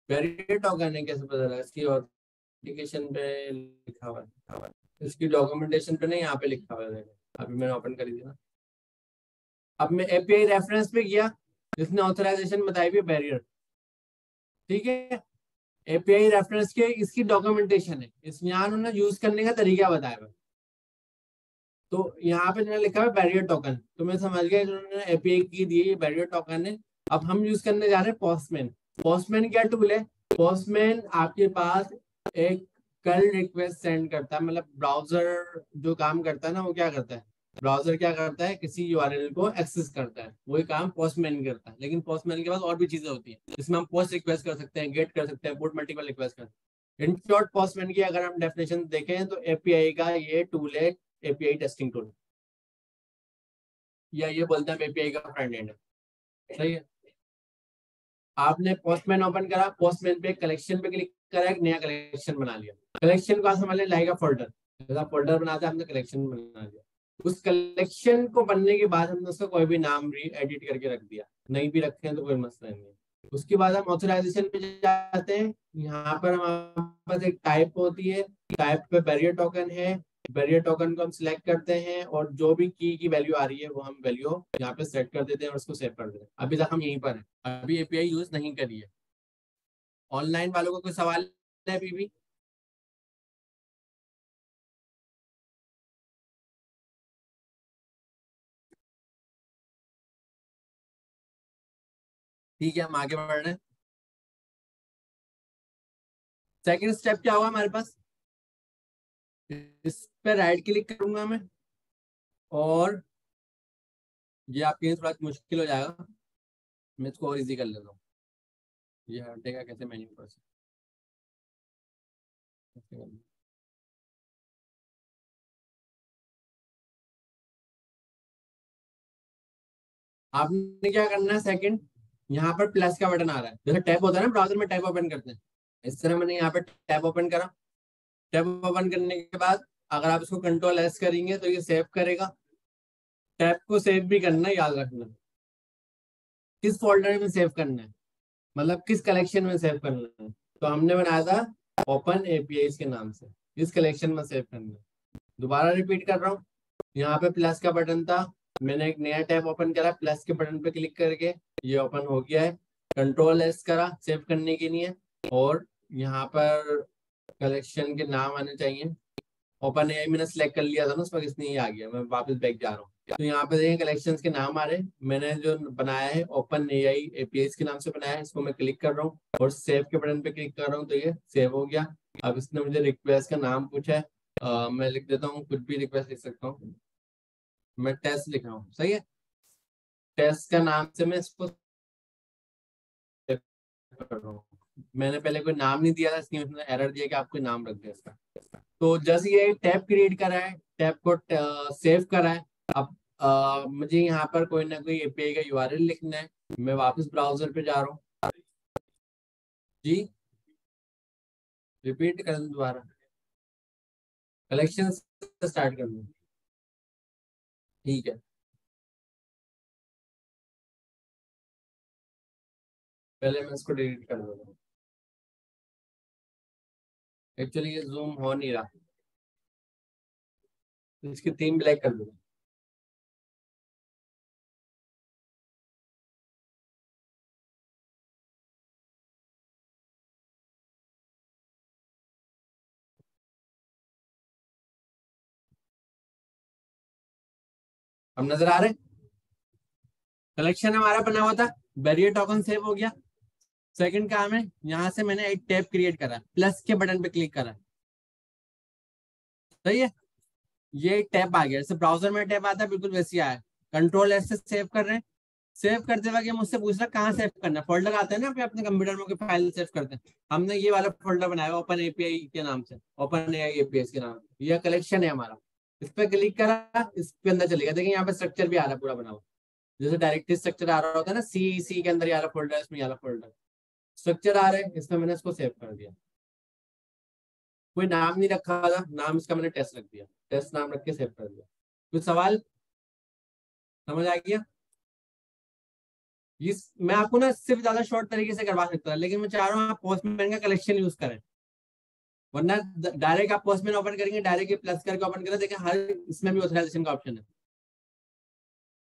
वेरिएट टोकन है, कैसे पता लगा? इसकी ऑथेंटिकेशन पे लिखा हुआ है, इसकी डॉक्यूमेंटेशन पे नहीं, यहाँ पे लिखा हुआ है। अभी मैंने ओपन करी थी ना। अब मैं एपीआई रेफरेंस पे गया, जिसने ऑथराइजेशन बताई हुई बैरियर, ठीक है। एपीआई रेफरेंस के इसकी डॉक्यूमेंटेशन है, इसमें यहाँ उन्होंने यूज करने का तरीका बताया हुआ। तो यहाँ पे जो लिखा हुआ है बैरियर टोकन, तो मैं समझ गया उन्होंने एपीआई की दी है, ये बैरियर टोकन है। अब हम यूज करने जा रहे हैं पोस्टमैन। पोस्टमैन क्या टूल है? पोस्टमैन आपके पास एक कल रिक्वेस्ट सेंड करता है, मतलब ब्राउजर जो काम करता है ना, वो क्या करता है, ब्राउजर क्या करता है, किसी यूआरएल को एक्सेस करता है, वही काम पोस्टमैन करता है। लेकिन पोस्टमैन के पास और भी चीजें होती हैं, जिसमें हम पोस्ट रिक्वेस्ट कर सकते हैं, गेट कर सकते हैं, पुट मल्टीपल रिक्वेस्ट कर सकते हैं। इन शॉर्ट पोस्टमैन की अगर हम डेफिनेशन देखें तो एपीआई का ये टूल है, एपीआई टेस्टिंग टूल, या ये बोलते हैं एपीआई का फ्रंट एंड है। सही है। आपने पोस्टमैन ओपन करा, पोस्टमैन पे कलेक्शन पे क्लिक करा, एक नया कलेक्शन बना लिया। कलेक्शन को समझ लाएगा फोल्डर, जैसा फोल्डर बनाता है, हमने कलेक्शन बना लिया। उस कलेक्शन को बनने के बाद हमने उसका कोई भी नाम एडिट करके रख दिया, नहीं भी रखे हैं तो कोई मसला नहीं है। उसके बाद हम ऑथराइजेशन पे जाते हैं। यहाँ पर हमारे पास एक टाइप होती है, टाइप पे बैरियर टोकन है। बैरियर टोकन को हम सिलेक्ट करते हैं और जो भी की वैल्यू आ रही है वो हम वैल्यू यहाँ पे सेट कर देते हैं और उसको सेव कर देते हैं। अभी तक हम यहीं पर हैं, अभी एपीआई यूज नहीं करी है। ऑनलाइन वालों को कोई सवाल है अभी भी? ठीक है, हम आगे बढ़ रहे हैं। सेकंड स्टेप क्या होगा हमारे पास? इस पे राइट क्लिक करूंगा मैं, और ये आपके लिए थोड़ा मुश्किल हो जाएगा, मैं इसको और इजी कर लेता हूँ। ये हटेगा कैसे मेन्यू पर से? आपने क्या करना है, सेकंड यहाँ पर प्लस का बटन आ रहा है, जैसे टैब होता है ना ब्राउजर में, टैब ओपन करते हैं, इस तरह मैंने यहाँ पे टैब ओपन करा। टैब ओपन करने के बाद अगर आप इसको कंट्रोल एस करेंगे तो ये सेव करेगा। टैब को सेव भी करना है, याद रखना किस फोल्डर में सेव करना है, मतलब किस कलेक्शन में सेव करना है। तो हमने बनाया था ओपन एपीआई के नाम से, इस कलेक्शन में सेव करना है। दोबारा रिपीट कर रहा हूँ, यहाँ पे प्लस का बटन था, मैंने एक नया टैब ओपन करा, प्लस के बटन पे क्लिक करके ये ओपन हो गया है। कंट्रोल एस करा सेव करने के लिए, और यहाँ पर कलेक्शन के नाम आने चाहिए। ओपन एआई मैंने सेलेक्ट कर लिया था ना, उस पर इसलिए ये आ गया, मैं वापस बैक जा रहा हूँ। तो यहाँ पे देखें कलेक्शंस के नाम आ रहे हैं, मैंने जो बनाया है ओपन एआई एपीआई के नाम से बनाया है, इसको मैं क्लिक कर रहा हूँ और सेव के बटन पे क्लिक कर रहा हूँ, तो ये सेव हो गया। अब इसने मुझे रिक्वेस्ट का नाम पूछा है, मैं लिख देता हूँ, कुछ भी रिक्वेस्ट लिख सकता हूँ, मैं टेस्ट लिख रहा हूँ, सही है। टेस्ट का नाम से मैं इसको सेव कर रहा हूँ। मैंने पहले कोई नाम नहीं दिया था, इसलिए उसने एरर दिया कि आपको नाम रख दिया इसका। तो जैसे ये टैब क्रिएट करा है, टैब को सेव करा है, अब मुझे यहाँ पर कोई ना कोई एपीआई का यूआरएल लिखना है। मैं वापस ब्राउजर पे जा रहा हूँ जी, रिपीट कर दूं दोबारा, कलेक्शन स्टार्ट कर दूं, ठीक है। पहले मैं इसको डिलीट कर दूंगा, एक्चुअली ये जूम हो नहीं रहा, तो इसकी थीम ब्लैक कर दूंगा। अब नजर आ रहे, कलेक्शन हमारा बना हुआ था, बैरियर टोकन सेव हो गया। सेकंड काम है, यहाँ से मैंने एक टैब क्रिएट करा, प्लस के बटन पे क्लिक करा, सही है। ये टैब आ गया, जैसे ब्राउजर में टैब आता है बिल्कुल वैसे आया। कंट्रोल एस से सेव कर रहे हैं, सेव करते वक्त मुझसे पूछ रहा कहाँ सेव करना है। फोल्डर आता है ना अपने कंप्यूटर में, फाइल सेव करते हैं, हमने ये वाला फोल्डर बनाया ओपन एपीआई के नाम से, ओपन एआई एपीआई के नाम से, ये कलेक्शन है हमारा। इस पर क्लिक करा, इसके अंदर चलेगा, देखिए यहाँ पे स्ट्रक्चर भी आ रहा है पूरा बना हुआ, जैसे डायरेक्टरी स्ट्रक्चर आ रहा होता है ना, सी के अंदर ये वाला फोल्डर, इसमें ये वाला फोल्डर स्ट्रक्चर आ रहा है, इसमें मैंने इसको सेव कर दिया। कोई नाम नहीं रखा था, नाम इसका मैंने टेस्ट रख दिया, टेस्ट नाम रख के सेव कर दिया। कुछ सवाल समझ आ गया? इस मैं आपको ना इससे भी ज्यादा शॉर्ट तरीके से करवा सकता था, लेकिन मैं चाह रहा हूँ आप पोस्टमैन का कलेक्शन यूज करें, वरना डायरेक्ट आप पोस्टमैन ओपन करेंगे, डायरेक्ट प्लस करके ओपन करें, देखिए हर इसमें भी ऑथराइजेशन का ऑप्शन है।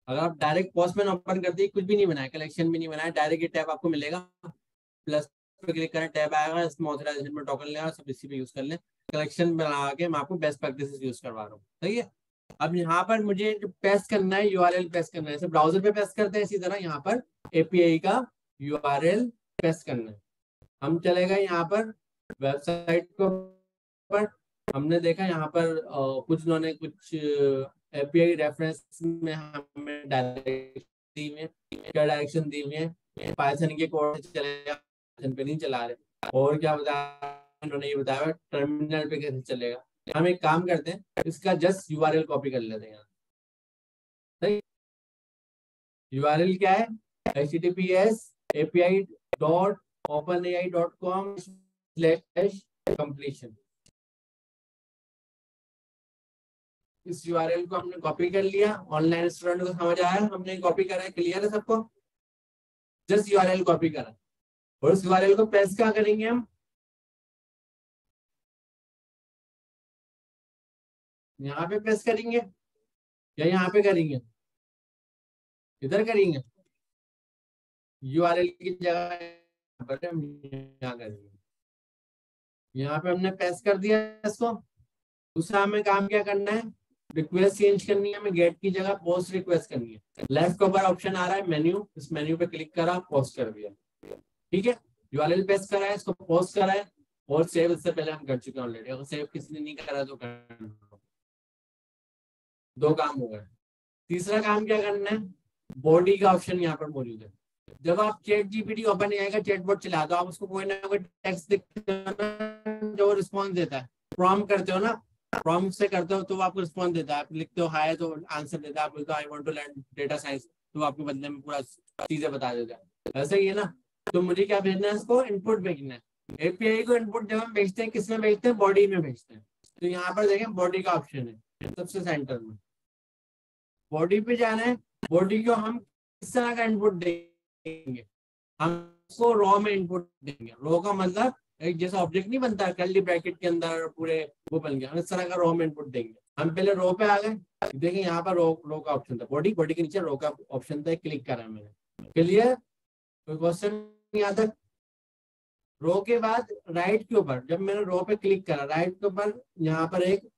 अगर आप डायरेक्ट पोस्टमैन ओपन कर दिए, कुछ भी नहीं बनाया, कलेक्शन भी नहीं बनाया, डायरेक्ट ये टैब आपको मिलेगा, प्लस पे क्लिक करें, टैब आएगा, इसमें ऑथराइजेशन में टोकन लेगा, सब इसी पे यूज कर लें। कलेक्शन बना के मैं आपको बेस्ट प्रैक्टिसेस यूज करवा रहा हूँ, सही है। अब यहाँ पर मुझे जो पेस्ट करना है, यूआरएल पेस्ट करना है, जैसे ब्राउजर पे पेस्ट करते हैं, इसी तरह यहाँ पर एपीआई का यूआरएल पेस्ट करना है। हम चले गए यहाँ पर वेबसाइट को, पर हमने देखा यहाँ पर कुछ लोगों ने कुछ एपीआई रेफरेंस में हमें डायरेक्शन दी हुई है, क्या डायरेक्शन दी हुई है, पाइथन के कोड से चलेगा, पाइथन पे नहीं चला रहे, और क्या बताया उन्होंने, ये बताया टर्मिनल पे कैसे चलेगा। हम एक काम करते हैं, इसका जस्ट यूआरएल कॉपी कर लेते हैं यहाँ, सही। यूआरएल क्या है, https://openai.com/completion। इस यूआरएल को हमने कॉपी कर लिया, ऑनलाइन स्टूडेंट को समझ आया, हमने कॉपी करा है, क्लियर है सबको? जस्ट यूआरएल कॉपी करा, और उस यूआरएल को पेस्ट क्या करेंगे हम, यहाँ पे पेस्ट करेंगे या यहाँ पे करेंगे, इधर करेंगे, यूआरएल की जगह पर हम यहाँ करेंगे। यहाँ पे हमने पेस्ट कर दिया इसको। दूसरा हमें काम क्या करना है, रिक्वेस्ट चेंज करनी है, हमें गेट की जगह पोस्ट रिक्वेस्ट करनी है। लेफ्ट ऊपर ऑप्शन आ रहा है मेन्यू, इस मेन्यू पे क्लिक करा, पोस्ट कर दिया, ठीक है। यूआरएल पेस्ट करा है, इसको पोस्ट करा है, और सेव इससे पहले हम कर चुके हैं ऑलरेडी, अगर सेव किसी ने नहीं करा तो कर, दो काम हो गए। तीसरा काम क्या करना है, बॉडी का ऑप्शन यहाँ पर मौजूद है। जब आप चैट जीपीटी ओपन आएगा, चैटबॉट चला दो, आप उसको कोई ना कोई टेक्स्ट दिखते हो ना, जो रिस्पॉन्स देता है, प्रॉम्प्ट करते हो ना, प्रॉम्प्ट से करते हो तो वो आपको रिस्पॉन्स देता है, आप लिखते हो हाय तो आंसर देता है, आप बोलते हो I want to learn data science, तो आपको बदले में पूरा चीजें बता देता है, ऐसा ही है ना। तो मुझे क्या भेजना है, इसको इनपुट भेजना है। एपीआई को इनपुट जब हम भेजते हैं, किस में भेजते हैं, बॉडी में भेजते हैं। तो यहाँ पर देखें बॉडी का ऑप्शन है सबसे सेंटर में, बॉडी पे जाना है। बॉडी को हम किस तरह का इनपुट देंगे, हम उसको रॉ में इनपुट देंगे। रॉ का मतलब एक जैसा ऑब्जेक्ट नहीं बनता कर्ली ब्रैकेट के अंदर पूरे वो बन गया, हम इस तरह का रॉ में इनपुट देंगे। हम पहले रो पे आ गए, देखिए यहाँ पर रो का ऑप्शन था, बॉडी के नीचे रो का ऑप्शन था, क्लिक करा मैंने, क्लियर, कोई क्वेश्चन नहीं आता। रो के बाद राइट के ऊपर, जब मैंने रो पे क्लिक करा, राइट के ऊपर यहाँ पर एक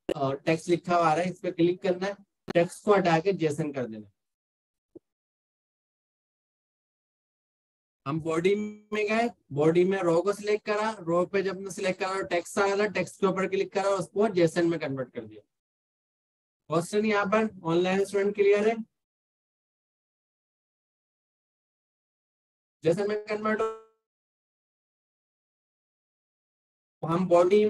टेक्स्ट लिखा हुआ आ रहा है, इस पे क्लिक करना है, टेक्स्ट को हटा के जेसन कर देना। हम बॉडी में गए, बॉडी में रो को सिलेक्ट करा, रो पे जब सिलेक्ट करा टेक्स्ट आ गया, टेक्स्ट के ऊपर क्लिक करा, उसको जेसन में कन्वर्ट कर दिया। क्वेश्चन यहाँ पर ऑनलाइन स्टूडेंट क्लियर है, जेसन में कन्वर्ट। हम बॉडी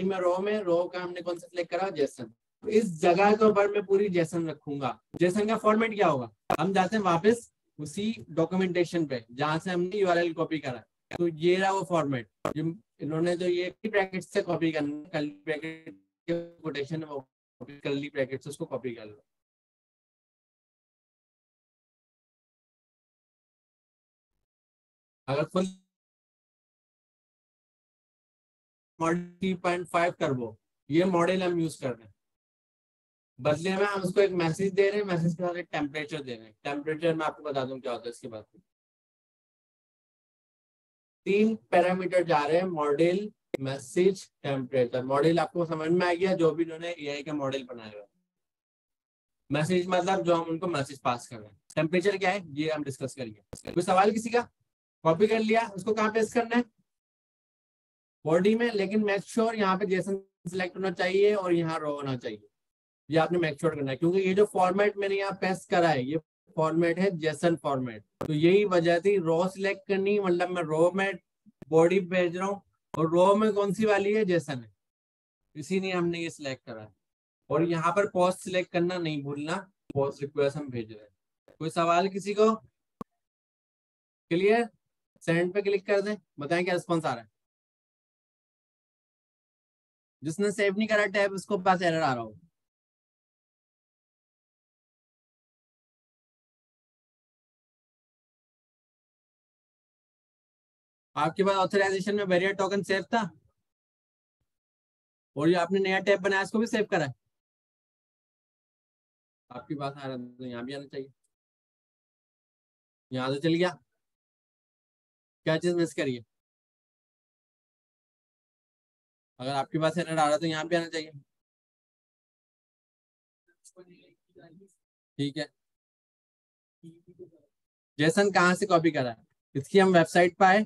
में रो का हमने कौन सा सिलेक्ट करा, जेसन। इस जगह के ऊपर मैं पूरी जेसन रखूंगा। जेसन का फॉर्मेट क्या होगा, हम जाते हैं वापस उसी डॉक्यूमेंटेशन पे जहां से हमने यूआरएल कॉपी करा, तो ये रहा वो फॉर्मेट। इन्होंने जो ये ब्रैकेट से कॉपी करना, कर्ली ब्रैकेट के कोटेशन है वो कर्ली ब्रैकेट से उसको कॉपी कर लो। अगर फुल मॉडल 3.5 टर्बो ये मॉडल हम यूज कर रहे हैं, बदले में हम उसको एक मैसेज दे रहे हैं, मैसेज के साथ एक टेम्परेचर दे रहे हैं। टेम्परेचर मैं आपको बता दूं क्या होता है इसके बाद। 3 पैरामीटर जा रहे हैं, मॉडल, मैसेज, टेम्परेचर। मॉडल आपको समझ में आ गया, जो भी उन्होंने एआई का मॉडल बनाया हुआ। मैसेज मतलब जो हम उनको मैसेज पास कर रहे हैं। टेम्परेचर क्या है ये हम डिस्कस करेंगे। कोई सवाल किसी का? कॉपी कर लिया, उसको कहाँ पेस्ट करना है, बॉडी में, लेकिन मेक श्योर यहाँ पे जेसन सिलेक्ट होना चाहिए और यहाँ रो होना चाहिए, ये आपने मेक श्योर करना है, क्योंकि ये जो फॉर्मेट मैंने यहाँ पेस्ट करा है ये फॉर्मेट है जेसन फॉर्मेट। तो यही वजह थी, रो सिलेक्ट करनी, मतलब मैं रो में बॉडी भेज रहा हूँ और रो में कौन सी वाली है, जेसन है, इसीलिए हमने ये सिलेक्ट करा है। और यहाँ पर पोस्ट सिलेक्ट करना नहीं भूलना, पोस्ट रिक्वेस्ट हम भेज रहे हैं। कोई सवाल किसी को? क्लियर? सेंड पे क्लिक कर दें, बताएं क्या रिस्पॉन्स आ रहा है। जिसने सेव नहीं करा टैब उसको पास एरर आ रहा हो। आपके पास ऑथराइजेशन में बैरियर टोकन सेव था, और ये आपने नया टैब बनाया इसको भी सेव करा है। आपके पास आ रहा है तो यहाँ भी आना चाहिए। यहाँ से चल गया, क्या चीज मिस करिए? अगर आपके पास एरर आ रहा है तो यहाँ पे आना चाहिए। ठीक है, जेसन कहाँ से कॉपी करा है? इसकी हम वेबसाइट पर आए,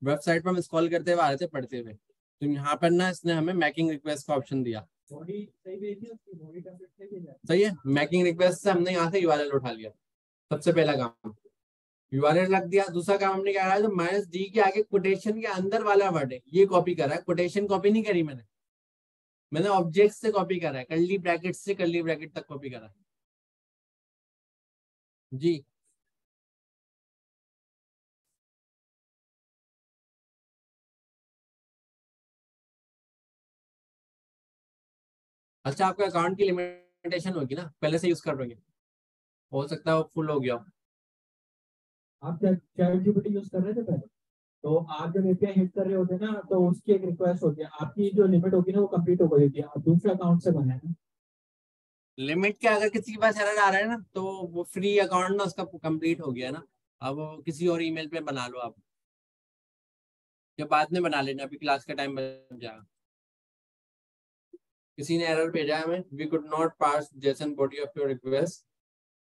वेबसाइट पर हम स्क्रॉल करते हुए आ रहे थे पढ़ते हुए, तो यहाँ पर ना इसने हमें मैकिंग रिक्वेस्ट का ऑप्शन दिया। सही है, मैकिंग रिक्वेस्ट से हमने यहाँ से यूआरएल उठा लिया, सबसे पहला काम यूआरएल रख दिया। दूसरा काम हमने क्या करा, जो माइनस डी के आगे कोटेशन के अंदर वाला वर्ड है ये कॉपी करा है। कोटेशन कॉपी नहीं करी मैंने ऑब्जेक्ट से कॉपी करा है, कर्ली ब्रैकेट से कर्ली ब्रैकेट तक कॉपी करा है जी। अच्छा, आपका अकाउंट की लिमिटेशन होगी ना, पहले से यूज कर रहे हैं, हो सकता है वो फुल हो गया हो। आप चैट जीपीटी यूज कर रहे थे पहले, तो आप जब एपीआई हिट कर रहे होते ना तो उसकी एक रिक्वेस्ट होती है, आपकी जो लिमिट होगी ना वो कंप्लीट हो गई होती है, आप दूसरे अकाउंट से बनाए ना। लिमिट क्या, अगर किसी के पास एरर आ रहा है ना तो वो फ्री अकाउंट ना उसका कंप्लीट हो गया ना, अब वो किसी और ईमेल पे बना लो आप, या बाद में बना लेना, अभी क्लास का टाइम बन जाएगा। किसी ने एरर भेजा है हमें, we could not pass JSON body of your request,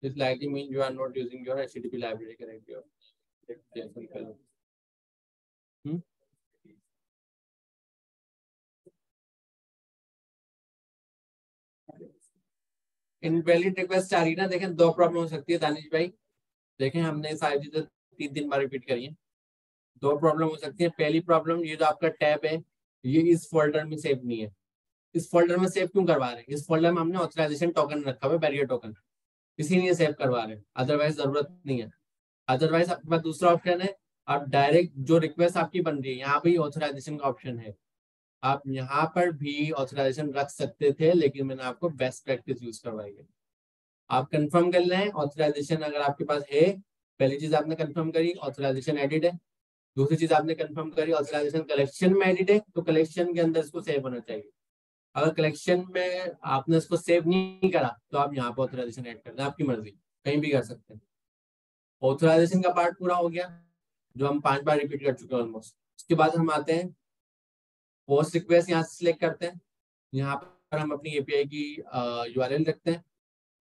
this likely mean you are not using your HTTP library correct your JSON करो। इनवैलिड रिक्वेस्ट आ रही है ना, देखें दो प्रॉब्लम हो सकती है दानिश भाई, देखें हमने सारी चीजें 3 बार रिपीट करी है। दो प्रॉब्लम हो सकती है। पहली प्रॉब्लम, ये जो आपका टैब है ये इस फोल्डर में सेव नहीं है। इस फोल्डर में सेव क्यों करवा रहे हैं? इस फोल्डर में हमने ऑथराइजेशन टोकन रखा हुआ है, बैरियर टोकन, इसीलिए सेव करवा रहे हैं, अदरवाइज जरूरत नहीं है। अदरवाइज आपके पास दूसरा ऑप्शन है, आप डायरेक्ट जो रिक्वेस्ट आपकी बन रही है यहाँ पे ऑथराइजेशन का ऑप्शन है, आप यहाँ पर भी ऑथराइजेशन रख सकते थे, लेकिन मैंने आपको बेस्ट प्रैक्टिस यूज करवाई है। आप कंफर्म कर लें ऑथराइजेशन अगर आपके पास है, पहली चीज आपने कंफर्म करी ऑथराइजेशन एडिड है, दूसरी चीज आपने कंफर्म करी ऑथराइजेशन कलेक्शन में एडिड है, तो कलेक्शन के अंदर इसको सेव होना चाहिए। अगर कलेक्शन में आपने इसको सेव नहीं करा तो आप यहाँ पर ऑथराइजेशन ऐड कर दें, आपकी मर्जी, कहीं भी कर सकते हैं। ऑथराइजेशन का पार्ट पूरा हो गया, जो हम 5 बार रिपीट कर चुके हैं ऑलमोस्ट। उसके बाद हम आते हैं पोस्ट रिक्वेस्ट, यहाँ से सिलेक्ट करते हैं, यहाँ पर हम अपनी एपीआई की यूआरएल रखते हैं,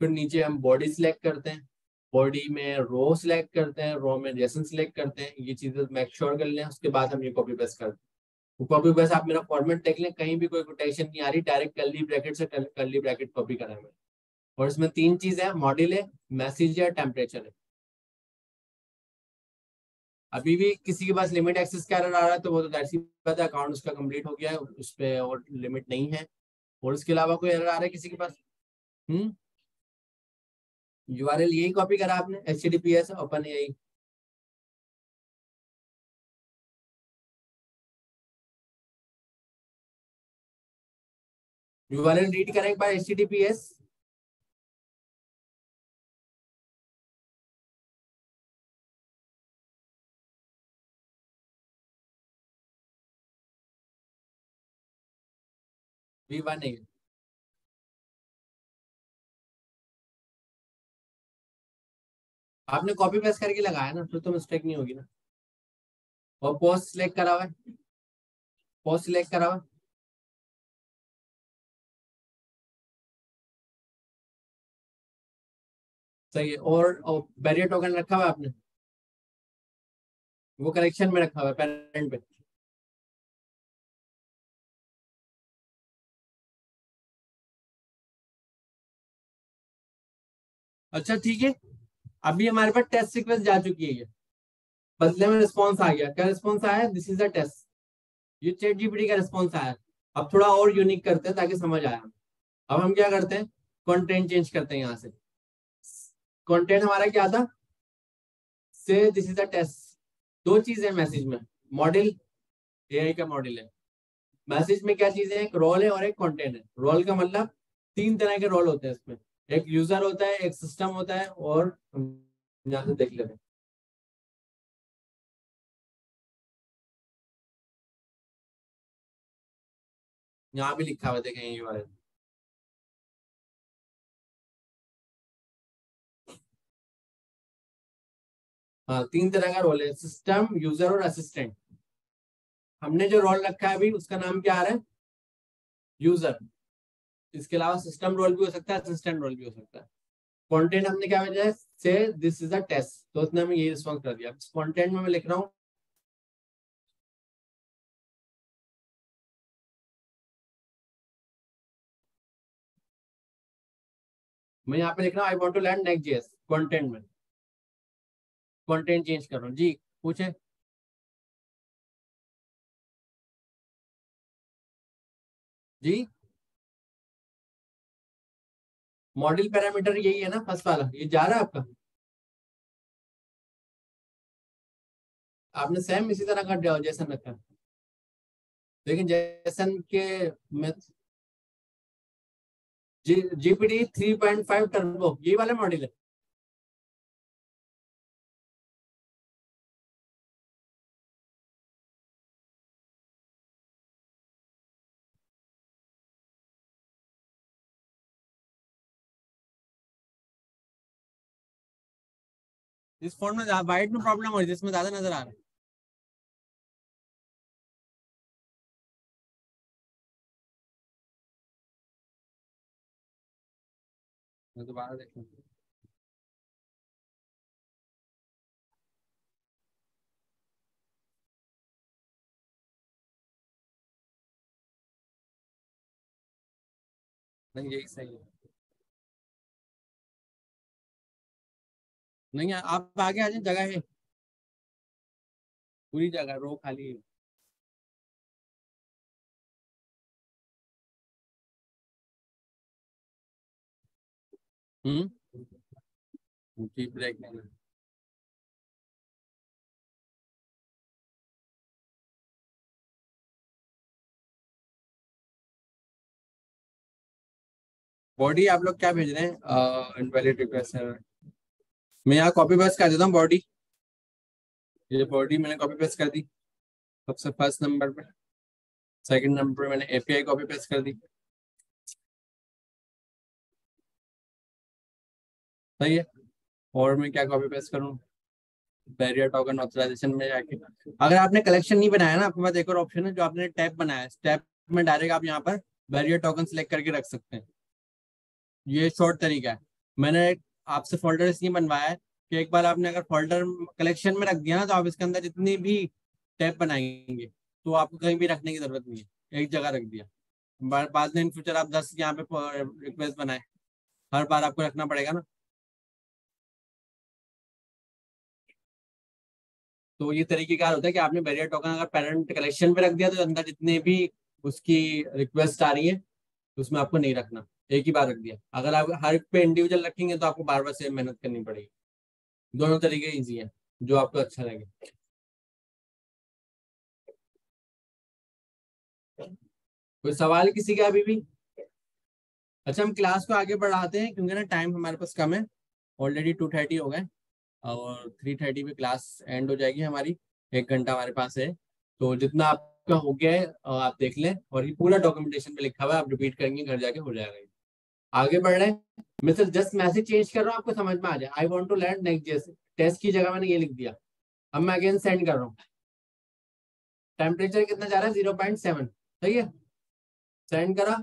फिर नीचे हम बॉडी सिलेक्ट करते हैं, बॉडी में रो सिलेक्ट करते हैं, रो में जेसन सिलेक्ट करते हैं, ये चीजें मेक श्योर कर लें। उसके बाद हम ये कॉपी पेस्ट करते हैं। कॉपी पेस्ट आप मेरा फॉर्मेट देख लें, कहीं भी कोई कोटेशन नहीं आ रही, डायरेक्ट कर्ली ब्रैकेट से कर्ली ब्रैकेट कॉपी करा है। और इसमें 3 चीज है, मॉड्यूल है, मैसेज है, टेम्परेचर है। अभी भी किसी के पास लिमिट एक्सेस का एरर आ रहा है तो वो तो दैट्स बात है, अकाउंट उसका कंप्लीट हो गया है, उस पर और लिमिट नहीं है। और इसके अलावा कोई एरर आ रहा है किसी के पास? यूआरएल यही कॉपी करा आपने, https ओपन यही, यूआरएल रीड करें एक बार, https v1 है। आपने कॉपी पेस्ट करके लगाया ना, फिर तो मिस्टेक नहीं होगी ना। और पोस्ट सिलेक्ट करा हुआ है, पोस्ट सिलेक्ट करा हुआ है, सही है। और बैरियर टोकन रखा हुआ है आपने, वो कलेक्शन में रखा हुआ है पेरेंट पे। अच्छा ठीक है, अभी हमारे पास टेस्ट रिक्वेस्ट जा चुकी है, ये बदले में रिस्पॉन्स आ गया। क्या रिस्पॉन्स आया? दिस इज अ टेस्ट, ये चैट जीपीटी का रिस्पॉन्स आया। अब थोड़ा और यूनिक करते हैं ताकि समझ आया। अब हम क्या करते हैं, कंटेंट चेंज करते हैं। यहाँ से कंटेंट हमारा क्या था, से दिस इज अ टेस्ट। 2 चीजें मैसेज में, मॉडल एआई का मॉडल है, मैसेज में क्या चीजें, एक रोल है और एक कंटेंट है। रोल का मतलब 3 तरह के रोल होते हैं इसमें, एक यूजर होता है, एक सिस्टम होता है, और यहाँ से देख लेते हैं यहाँ भी लिखा हुआ देखें ये वाले। हाँ, 3 तरह का रोल है, सिस्टम, यूजर और असिस्टेंट। हमने जो रोल रखा है अभी उसका नाम क्या आ रहा है? यूजर। इसके अलावा सिस्टम रोल भी हो सकता है, असिस्टेंट रोल भी हो सकता है। कंटेंट हमने क्या भेजा है? से दिस इज अ टेस्ट, तो उसने हमें ये रिस्पॉन्स कर दिया। कंटेंट में मैं लिख रहा हूँ मैं यहाँ पे लिख रहा हूँ I want to learn Next JS. Content में कंटेंट चेंज कर रहा हूँ जी, पूछे जी। मॉडल पैरामीटर यही है ना, फर्स्ट वाला, ये जा रहा है आपका? आपने सेम इसी तरह का जैसन रखा है, लेकिन जैसन के में जीपीटी 3.5 टर्बो ये वाला मॉडल है। इस फोन में वाइट में प्रॉब्लम हो रही है, इसमें ज्यादा नजर आ रहा है। मैं दोबारा देख लूं। नहीं यही सही है। नहीं आप आगे आ जाए, जगह है, पूरी जगह रो खाली है। जी ब्रेक नहीं। बॉडी आप लोग क्या भेज रहे हैं? इनवैलिड रिक्वेस्ट है। मैं यहाँ कॉपी पेस्ट कर देता हूँ बॉडी। ये बॉडी मैंने कॉपी पेस्ट कर दी सबसे फर्स्ट नंबर पे। सेकंड नंबर पे मैंने एपीआई कॉपी पेस्ट कर दी। सही है। और मैं क्या कॉपी पेस्ट करूँ? बैरियर टोकन ऑथराइजेशन में जाके, अगर आपने कलेक्शन नहीं बनाया ना, आपके पास एक और ऑप्शन है, जो आपने टैब बनाया है, टैब में डायरेक्ट आप यहाँ पर बैरियर टोकन सिलेक्ट करके रख सकते हैं। ये शॉर्ट तरीका है। मैंने आपसे फोल्डर इसलिए बनवाया है कि एक बार आपने अगर फोल्डर कलेक्शन में रख दिया ना, तो आप इसके अंदर जितनी भी टैब बनाएंगे तो आपको कहीं भी रखने की जरूरत नहीं है, एक जगह रख दिया। बाद में इन फ्यूचर आप 10 यहाँ पे रिक्वेस्ट बनाए, हर बार आपको रखना पड़ेगा ना। तो ये तरीके का होता है कि आपने बैरियर टोकन अगर पेरेंट कलेक्शन पे रख दिया, तो अंदर जितने भी उसकी रिक्वेस्ट आ रही है उसमें आपको नहीं रखना, एक ही बार रख दिया। अगर आप हर पे इंडिविजुअल रखेंगे तो आपको बार बार सेम मेहनत करनी पड़ेगी। दोनों तरीके इजी है, जो आपको अच्छा लगे। कोई सवाल किसी का अभी भी? अच्छा, हम क्लास को आगे बढ़ाते हैं क्योंकि ना टाइम हमारे पास कम है। ऑलरेडी 2:30 हो गए और 3:30 पे क्लास एंड हो जाएगी हमारी। 1 घंटा हमारे पास है, तो जितना आपका हो गया है आप देख लें, और ये पूरा डॉक्यूमेंटेशन पे लिखा हुआ है, आप रिपीट करेंगे घर जाके हो जाएगा ये। आगे बढ़ रहे हैं। मैं सिर्फ जस्ट मैसेज चेंज कर रहा हूँ, आपको समझ में आ जाए। I want to learn next जैसे टेस्ट की जगह मैंने ये लिख दिया। अब मैं अगेन सेंड कर रहा हूँ। टेम्परेचर कितना जा रहा है? 0.7। सही है, सेंड करा।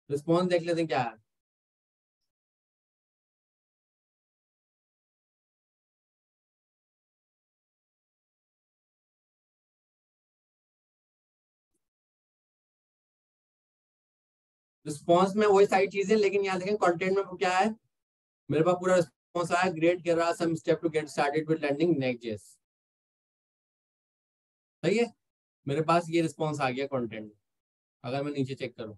रिस्पॉन्स देख लेते हैं क्या है। रिस्पॉन्स में वही सारी चीजें, लेकिन यहाँ देखें कंटेंट में क्या है। मेरे पास पूरा रिस्पॉन्स आया, ग्रेट कर रहा, some step to get started with learning Next. सही है, मेरे पास ये रिस्पॉन्स आ गया कंटेंट में। अगर मैं नीचे चेक करूँ,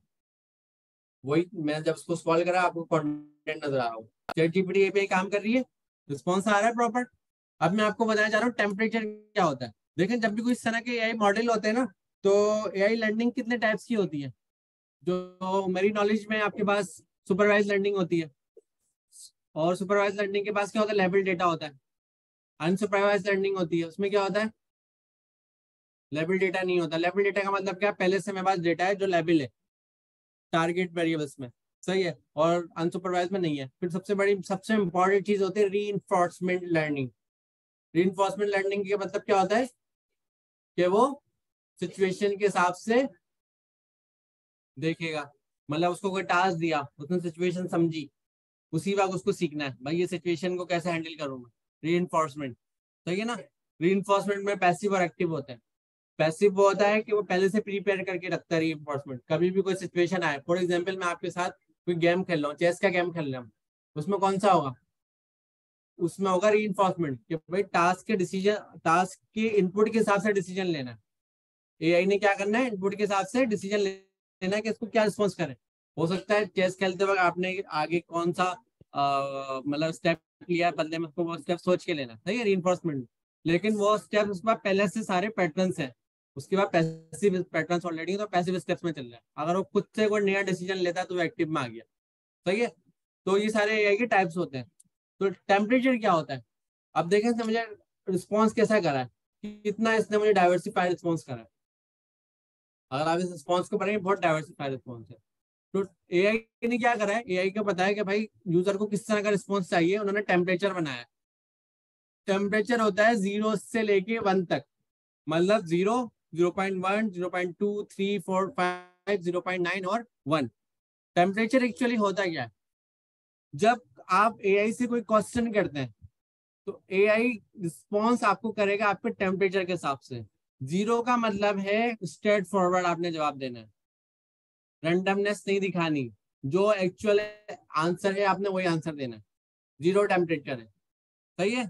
वही मैं जब उसको सॉल्व करा आपको कंटेंट नजर आ रहा हूँ। चैट जीपीटी एपीआई काम कर रही है, रिस्पॉन्स आ रहा है प्रॉपर। अब मैं आपको बताना चाह रहा हूँ टेम्परेचर क्या होता है। देखें, जब भी कोई इस तरह के एआई मॉडल होते हैं ना, तो एआई लर्निंग कितने टाइप्स की होती है? जो मेरी नॉलेज में आपके पास सुपरवाइज लर्निंग होती है, और सुपरवाइज लर्निंग के पास क्या होता है? लेवल डेटा होता है। अनसुपरवाइज लर्निंग होती है, उसमें क्या होता है? लेबल डेटा नहीं होता। लेबल डेटा का मतलब क्या, पहले से मेरे पास डेटा है जो लेबल है टारगेट वेरिएबल्स में, सही है, और अनसुपरवाइज में नहीं है। फिर सबसे इंपॉर्टेंट चीज होती है रीइंफोर्समेंट लर्निंग। रीइंफोर्समेंट लर्निंग का मतलब क्या होता है कि वो सिचुएशन के हिसाब से देखेगा, मतलब उसको कोई टास्क दिया, उसने सिचुएशन समझी, उसी वक्त उसको सीखना है भाई ये सिचुएशन को कैसे हैंडल करूंगा। रीइंफोर्समेंट, सही है ना। रीइंफोर्समेंट में पैसिव और एक्टिव होते हैं। पैसिव वो होता है कि वो पहले से प्रीपेयर करके रखता है रीइंफोर्समेंट। कभी भी कोई सिचुएशन आए, फॉर एग्जांपल मैं आपके साथ कोई गेम खेल रहा हूँ, चेस का गेम खेल रहा हूँ, उसमें कौन सा होगा, उसमें होगा रीइंफोर्समेंट कि भाई टास्क के इनपुट के हिसाब से डिसीजन लेना है। एआई ने क्या करना है, इनपुट के हिसाब से डिसीजन लेना है कि इसको क्या रिस्पॉन्स करें। हो सकता है चेस खेलते वक्त आपने आगे कौन सा मतलब स्टेप लिया है बदले में, उसको वो स्टेप सोच के लेना, सही है, रीइंफोर्समेंट। लेकिन वो स्टेप उसके बाद पहले से सारे पैटर्न्स हैं, उसके बाद पैसिव पैटर्न्स ऑलरेडी, तो पैसिव स्टेप्स में चल रहा है। अगर वो खुद से कोई नया डिसीजन लेता है तो वो एक्टिव में आ गया, सही है। तो ये सारे एआई के टाइप्स होते हैं। तो टेम्परेचर क्या होता है, अब देखें इसने मुझे रिस्पॉन्स कैसा करा है, कितना इसने मुझे डाइवर्सिफाइड रिस्पॉन्स करा है। अगर आप इस रिस्पॉन्स को पढ़ेंगे, बहुत डाइवर्सिफाइड रिस्पॉन्स है। तो एआई ने क्या करा है, एआई को पता है कि भाई यूजर को किस तरह का रिस्पॉन्स चाहिए, उन्होंने टेम्परेचर बनाया। टेम्परेचर होता है 0 से लेके 1 तक, मतलब 0, 0.1, 0.2, 3, 4, 5, 0.9 और 1। टेम्परेचर एक्चुअली होता क्या है, जब आप एआई से कोई क्वेश्चन करते हैं तो एआई रिस्पॉन्स आपको करेगा आपके टेम्परेचर के हिसाब से। 0 का मतलब है स्ट्रेट फॉरवर्ड आपने जवाब देना है, रैंडमनेस नहीं दिखानी, जो एक्चुअल आंसर है आपने वही आंसर देना है। 0 टेम्परेचर है, सही है।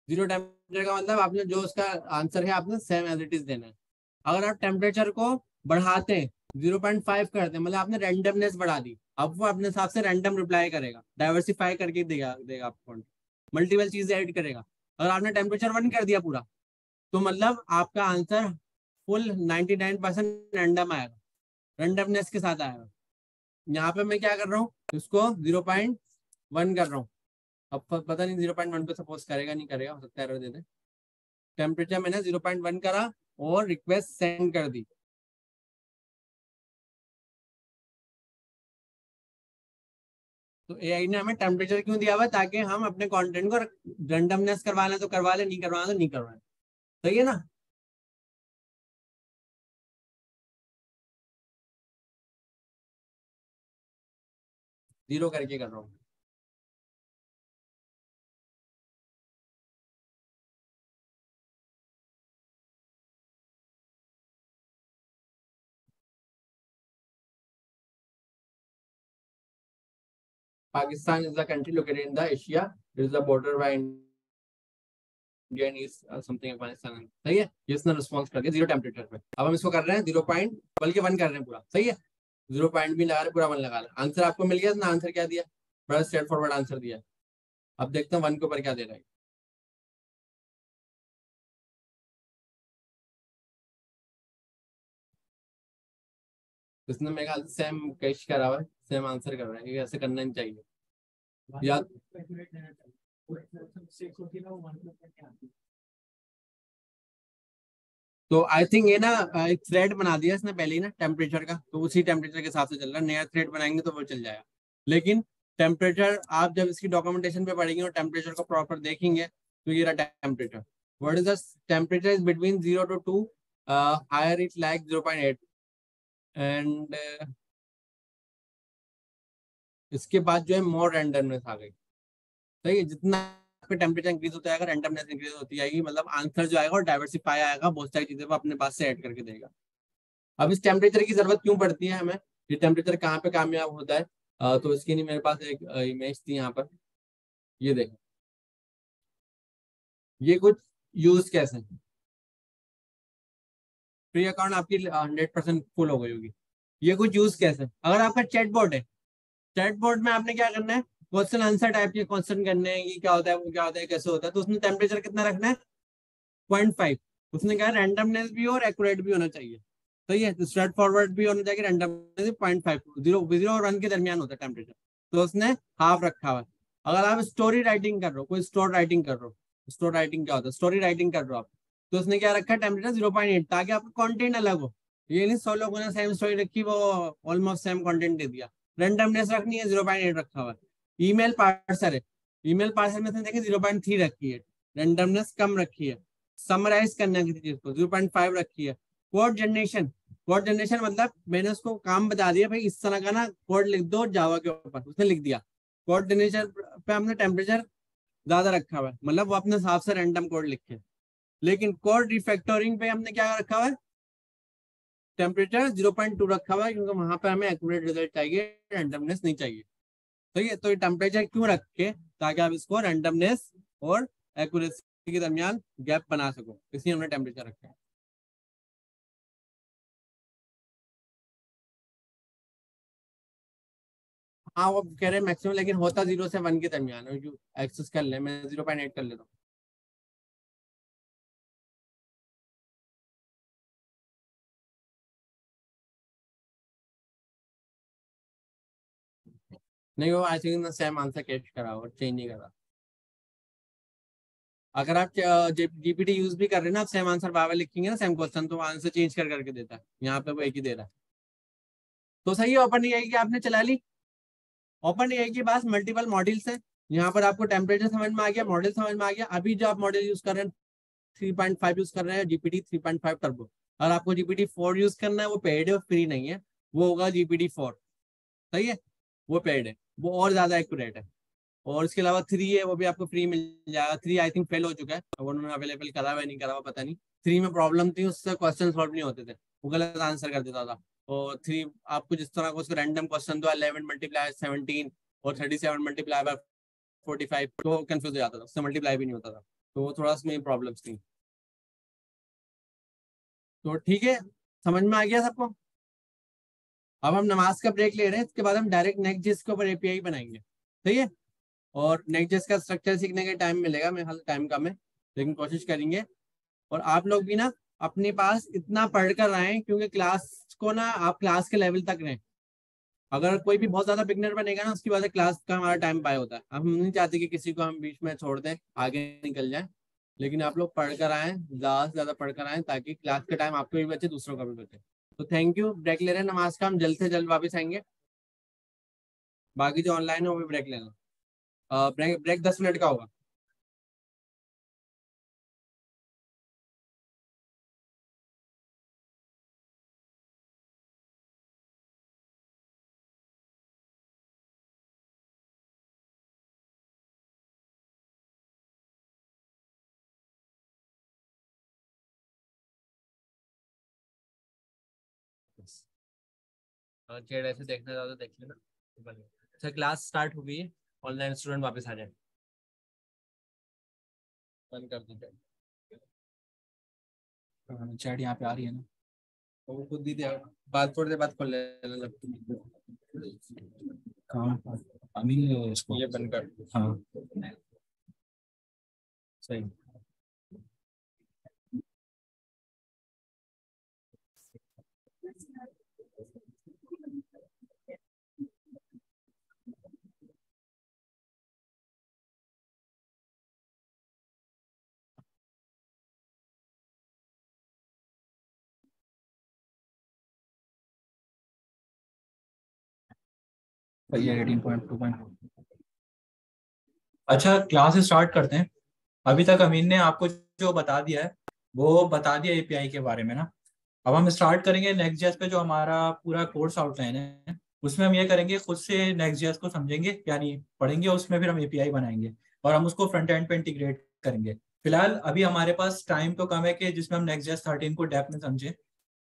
0 टेम्परेचर का मतलब आपने जो उसका आंसर है आपने सेम एज इट इज देना है। अगर आप टेम्परेचर को बढ़ाते हैं, 0.5 करते हैं, मतलब आपने रैंडमनेस बढ़ा दी, अब वो अपने हिसाब से रैंडम रिप्लाई करेगा, डाइवर्सिफाई करके देगा आपको, मल्टीपल चीजें ऐड करेगा। अगर आपने टेम्परेचर 1 कर दिया पूरा, तो मतलब आपका आंसर फुल 99% रैंडम आएगा, रैंडमनेस के साथ आएगा। यहाँ पे मैं क्या कर रहा हूँ, इसको 0.1 कर रहा हूँ। अब पता नहीं 0.1 पे सपोज करेगा नहीं करेगा, हो सकता है एरर दे दे। टेम्परेचर मैंने 0.1 करा और रिक्वेस्ट सेंड कर दी। तो एआई ने हमें टेम्परेचर क्यों दिया हुआ, ताकि हम अपने कंटेंट को रैंडमनेस करवा लें तो करवा लें, नहीं करवाना तो नहीं करवाएं, सही है ना। जीरो करके कर रहा हूँ। Pakistan is the country located in the Asia. It is the border by India and is something Afghanistan. सही है, ये इसने रिस्पॉन्स कर दिया 0 टेम्परेचर पे। अब हम इसको कर रहे हैं 0 पॉइंट बल्कि 1 कर रहे हैं पूरा, सही है। 0 पॉइंट भी लगा रहे, पूरा 1 लगा रहे। आंसर आपको मिल गया ना, आंसर क्या दिया, बड़ा स्ट्रेट फॉरवर्ड आंसर दिया। अब देखते हैं 1 के ऊपर क्या दे रहा है। इसने मेरे ख्याल से सेम कैश करा हुआ है, सेम आंसर कर रहा है, ये ऐसे करना नहीं चाहिए। या तो आई थिंक ये ना एक थ्रेड बना दिया इसने पहले ही ना टेम्परेचर का, तो उसी टेम्परेचर के हिसाब से चल रहा है। नया थ्रेड बनाएंगे तो वो चल जाएगा। लेकिन टेम्परेचर आप जब इसकी डॉक्यूमेंटेशन पे पढ़ेंगे और टेम्परेचर को प्रॉपर देखेंगे, तो ये रहा temperature. What is the temperature is between 0 to 2, higher it like 0.8 and इसके बाद जो है मोर रैंडमनेस आ गई, सही है। जितना टेम्परेचर इंक्रीज होता है, रैंडमनेस इंक्रीज होती जाएगी, मतलब आंसर जो आएगा और डाइवर्सिफाई आएगा, बहुत सारी चीजें वो अपने पास से ऐड करके देगा। अब इस टेम्परेचर की जरूरत क्यों पड़ती है हमें, ये टेम्परेचर कहाँ पे कामयाब होता है, तो इसके लिए मेरे पास एक इमेज थी यहाँ पर, ये देखो, ये कुछ यूज कैसे। फ्री अकाउंट आपकी 100% फुल हो गई होगी। ये कुछ यूज कैसे, अगर आपका चैटबॉट है, चैटबॉट में आपने क्या करना है, क्वेश्चन आंसर टाइप के क्वेश्चन करने हैं, ये क्या होता है, वो क्या होता है, कैसे होता है, तो उसने टेम्परेचर कितना रखना है, 0.5। उसने कहा रैंडमनेस भी और एक्यूरेट भी होना चाहिए, सही है। स्ट्रेट फॉरवर्ड भी होना चाहिए, रैंडमनेस 0.5, 0 और 1 के दरमियान होता है टेम्परेचर, तो उसने हाफ रखा हुआ है। अगर आप स्टोरी राइटिंग कर रहे हो, कोई स्टोर राइटिंग कर रहे हो, स्टोर राइटिंग क्या होता है, स्टोरी राइटिंग कर रहे हो आप, तो उसने क्या रखा टेम्परेचर 0.8 ताकि आपका कंटेंट अलग हो। ये नहीं 100 लोगों ने सेम स्टोरी रखी वो ऑलमोस्ट सेम कंटेंट दे दिया। रेंडमनेस रखनी है 0.8 रखा हुआ है। ईमेल पार्सर है, ईमेल पार्सर में देखिए 0.3 रखी है, रेंडमनेस कम रखी है। समराइज करना किसी चीज को 0.5 रखी है। कोड जनरेशन, कोड जनरेशन मतलब मैंने उसको काम बता दिया भाई इस तरह का ना कोड लिख दो जावा के ऊपर, उसने लिख दिया। कोड जनरेशन पे हमने टेम्परेचर ज्यादा रखा हुआ है, मतलब वो अपने हिसाब से रैंडम कोड लिखे। लेकिन कोड रिफैक्टरिंग पे हमने क्या रखा हुआ है, टेम्परेचर 0.2 रखा हुआ है, क्योंकि वहां पे हमें एक्यूरेट रिजल्ट चाहिए, रैंडमनेस नहीं चाहिए। ठीक है, तो ये टेम्परेचर क्यों रखे, ताकि आप इसको रैंडमनेस और एक्यूरेसी के दरमियान गैप बना सको, इसलिए हमने टेम्परेचर रखा है। हाँ वो कह रहे हैं मैक्सिमम, लेकिन होता 0 से 1 के दरमियान है। एक्सेस कर ले, मैं 0.8 कर लेता हूँ। नहीं वो I think same answer catch करा और चेंज नहीं करा। अगर आप जीपीटी यूज भी कर रहे हैं ना, आप सेम आंसर बार बार लिखेंगे ना सेम क्वेश्चन, तो आंसर चेंज कर करके देता है। यहाँ पे वो एक ही दे रहा है, तो सही है। ओपन एआई की आपने चला ली। ओपन एआई के पास मल्टीपल मॉडल्स है। यहाँ पर आपको टेम्परेचर समझ में आ गया, मॉडल समझ में आ गया। अभी जो आप मॉडल यूज कर रहे हैं 3.5 यूज कर रहे हैं, जीपीटी 3.5 टर्बो। और आपको जीपीटी 4 यूज करना है, वो पेड है, फ्री नहीं है, वो होगा जीपीटी 4। सही है, वो पेड है, वो और ज्यादा एक्यूरेट है। और इसके अलावा 3 है, वो भी आपको फ्री मिल जाएगा। 3 आई थिंक फेल हो चुका है, वो उन्होंने अवेलेबल करा हुआ नहीं करा हुआ पता नहीं। 3 में प्रॉब्लम थी, उससे क्वेश्चन सॉल्व नहीं होते थे, वो गलत आंसर कर देता था। और 3 आपको जिस तरह का उसको रैंडम क्वेश्चन दो 11 मल्टीप्लाई 17 और 37 मल्टीप्लाई बाय 45, तो कंफ्यूज हो जाता था, उससे मल्टीप्लाई भी नहीं होता था। तो वो थोड़ा उसमें प्रॉब्लम्स थी। तो ठीक है, समझ में आ गया सबको। अब हम नमाज का ब्रेक ले रहे हैं, इसके बाद हम डायरेक्ट नेक्स्ट जिस के ऊपर एपीआई बनाएंगे। सही है, और नेक्स्ट जेस का स्ट्रक्चर सीखने का टाइम मिलेगा, मेरे ख्याल टाइम कम है, लेकिन कोशिश करेंगे। और आप लोग भी ना अपने पास इतना पढ़ कर आए, क्योंकि क्लास को ना आप क्लास के लेवल तक रहें। अगर कोई भी बहुत ज्यादा बिगनर बनेगा ना, उसकी वजह से क्लास का हमारा टाइम पाया होता है। अब हम नहीं चाहते कि किसी को हम बीच में छोड़ दें, आगे निकल जाए। लेकिन आप लोग पढ़ कर आए, ज्यादा से ज्यादा पढ़ कर आए, ताकि क्लास के टाइम आपको भी बचे, दूसरों का भी बचे। तो थैंक यू। ब्रेक ले रहे हैं नमाज का, हम जल्द से जल्द वापस आएंगे। बाकी जो ऑनलाइन है वो भी ब्रेक लेना। ब्रेक ब्रेक 10 मिनट का होगा। चेयर ऐसे देखना चाहो तो देख लेना। अच्छा क्लास स्टार्ट हो गई है, ऑनलाइन स्टूडेंट वापस आ जाए। बंद कर दीजिए। चैट यहाँ पे आ रही है ना। तो वो खुद ही दे, बात थोड़ी देर बाद खोल लेना जब कहाँ अमीन इसको ये बंद कर। हाँ सही। भैया 18.2. अच्छा क्लास स्टार्ट करते हैं। अभी तक अमीन ने आपको जो बता दिया है वो बता दिया एपीआई के बारे में ना। अब हम स्टार्ट करेंगे नेक्स्ट जेस पे, जो हमारा पूरा कोर्स आउटलाइन है उसमें हम ये करेंगे, खुद से नेक्स्ट जेस को समझेंगे यानी पढ़ेंगे, उसमें फिर हम एपीआई बनाएंगे और हम उसको फ्रंट एंड पे इंटीग्रेट करेंगे। फिलहाल अभी हमारे पास टाइम तो कम है कि जिसमें हम नेक्स्ट जेस 13 को डेप्थ में समझे।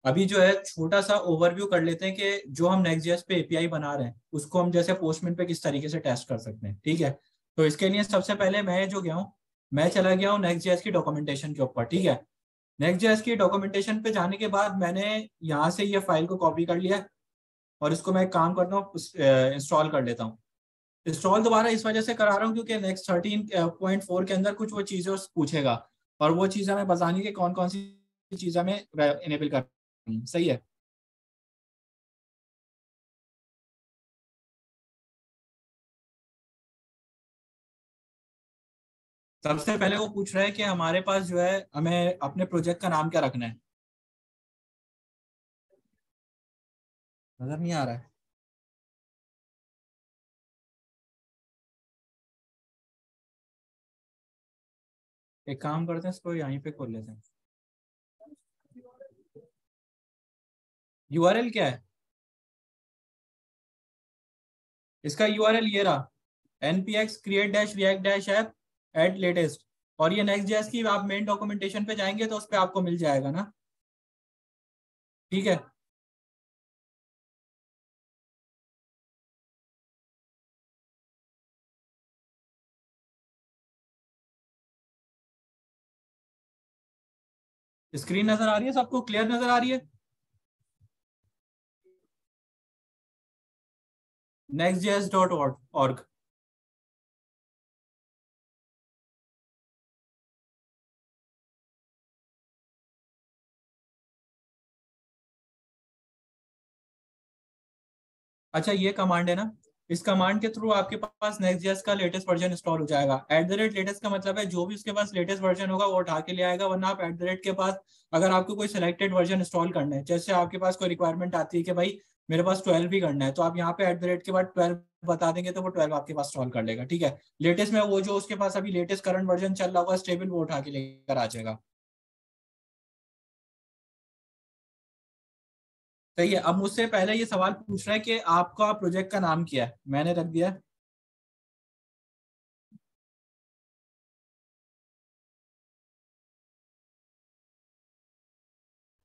अभी जो है छोटा सा ओवरव्यू कर लेते हैं कि जो हम नेक्स्ट जेएस पे एपीआई बना रहे हैं उसको हम जैसे पोस्टमैन पे किस तरीके से टेस्ट कर सकते हैं। ठीक है, तो इसके लिए सबसे पहले मैं जो गया हूँ, मैं चला गया हूँ नेक्स्ट जेएस की डॉक्यूमेंटेशन के ऊपर। ठीक है, नेक्स्ट जेएस की डॉक्यूमेंटेशन पे जाने के बाद मैंने यहाँ से ये फाइल को कॉपी कर लिया और इसको मैं एक काम करता हूँ, इंस्टॉल कर लेता हूँ। इंस्टॉल दोबारा इस वजह से करा रहा हूँ क्योंकि नेक्स्ट 13.4 के अंदर कुछ वो चीज़ें पूछेगा और वो चीज़ें हमें बतानी कि कौन कौन सी चीज़ें हमें इनेबल करनी है। सही है। सबसे पहले वो पूछ रहा है कि हमारे पास जो है हमें अपने प्रोजेक्ट का नाम क्या रखना है। नजर नहीं आ रहा है। एक काम करते हैं, इसको यहीं पे खोल लेते हैं। यूआरएल क्या है इसका? यूआरएल ये रहा, npx create dash react dash app at latest। और ये नेक्स्ट जेएस की आप मेन डॉक्यूमेंटेशन पे जाएंगे तो उस पे आपको मिल जाएगा ना। ठीक है, स्क्रीन नजर आ रही है सबको? क्लियर नजर आ रही है? nextjs.org। अच्छा, ये कमांड है ना, इस कमांड के थ्रू आपके पास नेक्स्ट.जेएस का लेटेस्ट वर्जन इंस्टॉल हो जाएगा। @लेटेस्ट का मतलब है जो भी उसके पास लेटेस्ट वर्जन होगा वो उठा के ले आएगा, वरना आप @के पास अगर आपको कोई सिलेक्टेड वर्जन इंस्टॉल करना है, जैसे आपके पास कोई रिक्वायरमेंट आती है कि भाई मेरे पास 12 ही करना है, तो आप यहाँ पे @के बाद 12 बता देंगे तो वो 12 आपके पास इंस्टॉल कर लेगा। ठीक है, लेटेस्ट में वो जो उसके पास अभी लेटेस्ट करंट वर्जन चल रहा होगा स्टेबल, वो उठा के लेकर आ जाएगा। सही है। अब मुझसे पहले ये सवाल पूछ रहा है कि आपका प्रोजेक्ट का नाम क्या है, मैंने रख दिया।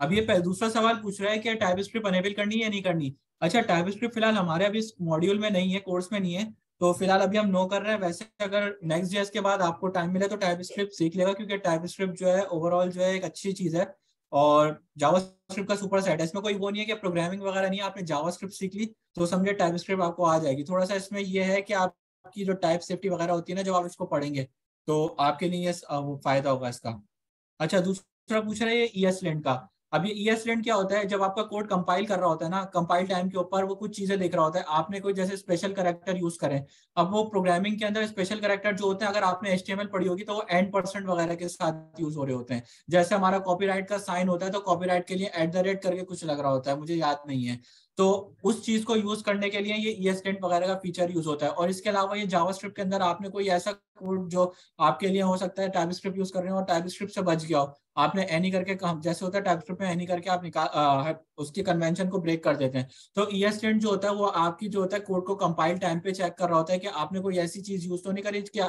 अब ये दूसरा सवाल पूछ रहा है कि टाइप स्क्रिप्ट अनेबल करनी है या नहीं करनी। अच्छा, टाइप स्क्रिप्ट फिलहाल हमारे अभी मॉड्यूल में नहीं है, कोर्स में नहीं है, तो फिलहाल अभी हम नो कर रहे हैं। वैसे अगर नेक्स्ट जेएस के बाद आपको टाइम मिले तो टाइप स्क्रिप्ट सीख लेगा, क्योंकि टाइप स्क्रिप्ट जो है ओवरऑल जो है एक अच्छी चीज है और जावा स्क्रिप्ट का सुपर सेट है। इसमें कोई वो नहीं है कि प्रोग्रामिंग वगैरह नहीं है, आपने जावा स्क्रिप्ट सीख ली तो समझे टाइप स्क्रिप्ट आपको आ जाएगी। थोड़ा सा इसमें यह है कि आपकी जो टाइप सेफ्टी वगैरह होती है ना, जब आप इसको पढ़ेंगे तो आपके लिए वो फायदा होगा इसका। अच्छा, दूसरा पूछ रहा है ये ESLint का। अब ये ESLint क्या होता है, जब आपका कोड कंपाइल कर रहा होता है ना, कंपाइल टाइम के ऊपर वो कुछ चीजें देख रहा होता है, आपने कोई जैसे स्पेशल कैरेक्टर यूज करें। अब वो प्रोग्रामिंग के अंदर स्पेशल कैरेक्टर जो होते हैं, अगर आपने HTML पढ़ी होगी तो वो %% वगैरह के साथ यूज हो रहे होते हैं। जैसे हमारा कॉपीराइट का साइन होता है तो कॉपीराइट के लिए @ करके कुछ लग रहा होता है, मुझे याद नहीं है। तो उस चीज को यूज करने के लिए ये ESLint वगैरह का फीचर यूज होता है। और इसके अलावा ये जावास्क्रिप्ट के अंदर आपने कोई ऐसा कोड जो आपके लिए हो सकता है टाइपस्क्रिप्ट यूज कर रहे हो और टाइपस्क्रिप्ट से बच गया हो, आपने एनी करके जैसे होता है टाइपस्क्रिप्ट में एनी करके आप निकाल उसकी कन्वेंशन को ब्रेक कर देते हैं। तो ESLint जो होता है वो आपकी जो होता है कोड को कंपाइल टाइम पे चेक कर रहा होता है कि आपने कोई ऐसी चीज यूज तो नहीं करी कि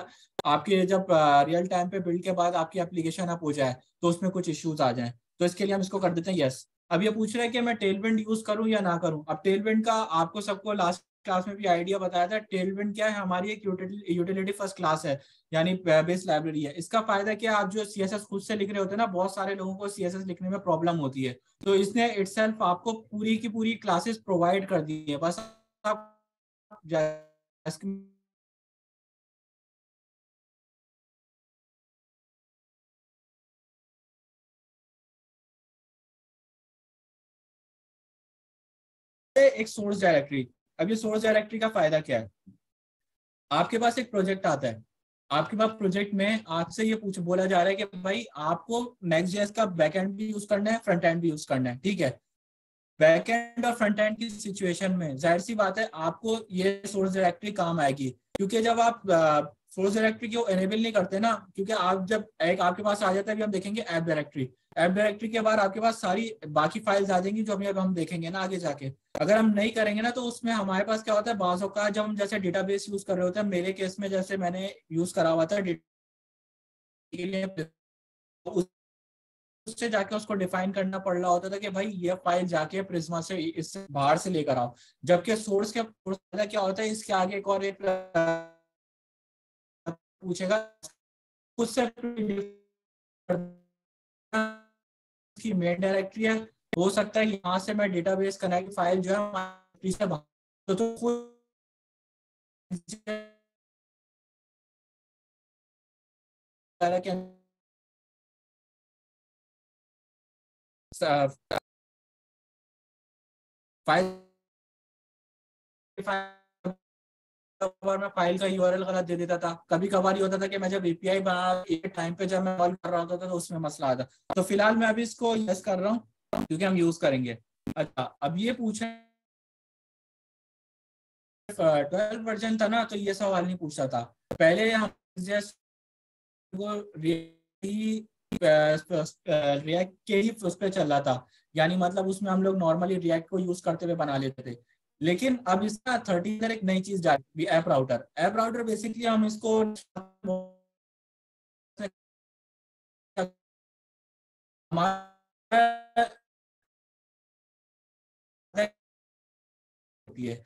आपके जब रियल टाइम पे बिल्ड के बाद आपकी एप्लीकेशन अप हो जाए तो उसमें कुछ इश्यूज आ जाए। तो इसके लिए हम इसको कर देते हैं यस। अब ये पूछ रहे हैं कि मैं टेलविंड यूज करूं या ना करूं। अब टेलविंड का आपको सबको लास्ट क्लास में भी आइडिया बताया था। टेलविंड क्या है, हमारी एक यूटिलिटी फर्स्ट क्लास है, यानी बेस लाइब्रेरी है। इसका फायदा क्या है, आप जो सीएसएस खुद से लिख रहे होते हैं ना, बहुत सारे लोगों को सीएसएस लिखने में प्रॉब्लम होती है, तो इसने इटसेल्फ आपको पूरी की पूरी क्लासेस प्रोवाइड कर दी है। बस आप एक सोर्स डायरेक्टरी। अब ये सोर्स डायरेक्टरी का फायदा क्या है, आपके पास एक प्रोजेक्ट आता है, आपके पास प्रोजेक्ट में आपसे ये पूछ बोला जा रहा है कि भाई आपको नेक्स्ट.जेएस का बैकएंड भी यूज करना है, फ्रंट एंड भी यूज करना है। ठीक है, बैकएंड और फ्रंट एंड की सिचुएशन में जाहिर सी बात है आपको ये सोर्स डायरेक्टरी काम आएगी, क्योंकि जब आप सोर्स डायरेक्टरी को एनेबल नहीं करते ना, क्योंकि आप जब एक आपके पास आ जाता है, अभी हम देखेंगे ऐप डायरेक्टरी, ऐप डायरेक्टरी के बाद आपके पास सारी बाकी फाइल्स आ जाएंगी जो अभी अब हम देखेंगे ना आगे जाके। अगर हम नहीं करेंगे ना तो उसमें हमारे पास क्या होता है, बाजों का जब हम जैसे डेटाबेस यूज कर रहे होते हैं, मेरे केस में जैसे मैंने यूज करा हुआ था के लिए, उससे जाके उसको डिफाइन करना पड़ रहा होता था कि भाई ये फाइल जाके प्रिज्मा से इससे बाहर से लेकर आओ। जबकि सोर्स के क्या होता है, इसके आगे एक और एक पूछेगा उससे की मेन डायरेक्टरी है, हो सकता है यहाँ से मैं डेटाबेस कनेक्ट फाइल जो है से तो फाइल कभार मैं फाइल का यूआरएल गलत दे देता था, कभी कभार ये होता था कि मैं जब एपीआई बना एक टाइम पे जब मैं कॉल कर रहा होता था तो उसमें मसला आता। तो फिलहाल मैं अभी इसको यस कर रहा हूँ क्योंकि हम यूज करेंगे। अच्छा, अब ये पूछे 12 वर्जन था ना, तो ये सवाल नहीं पूछता था पहले। हम जस्ट रिएक्ट के ही उस पर चल रहा था, यानी मतलब उसमें हम लोग नॉर्मली रिएक्ट को यूज करते हुए बना लेते थे। लेकिन अब इसका 13 एक नई चीज जा रही है, app router. App router basically हम इसको होती है।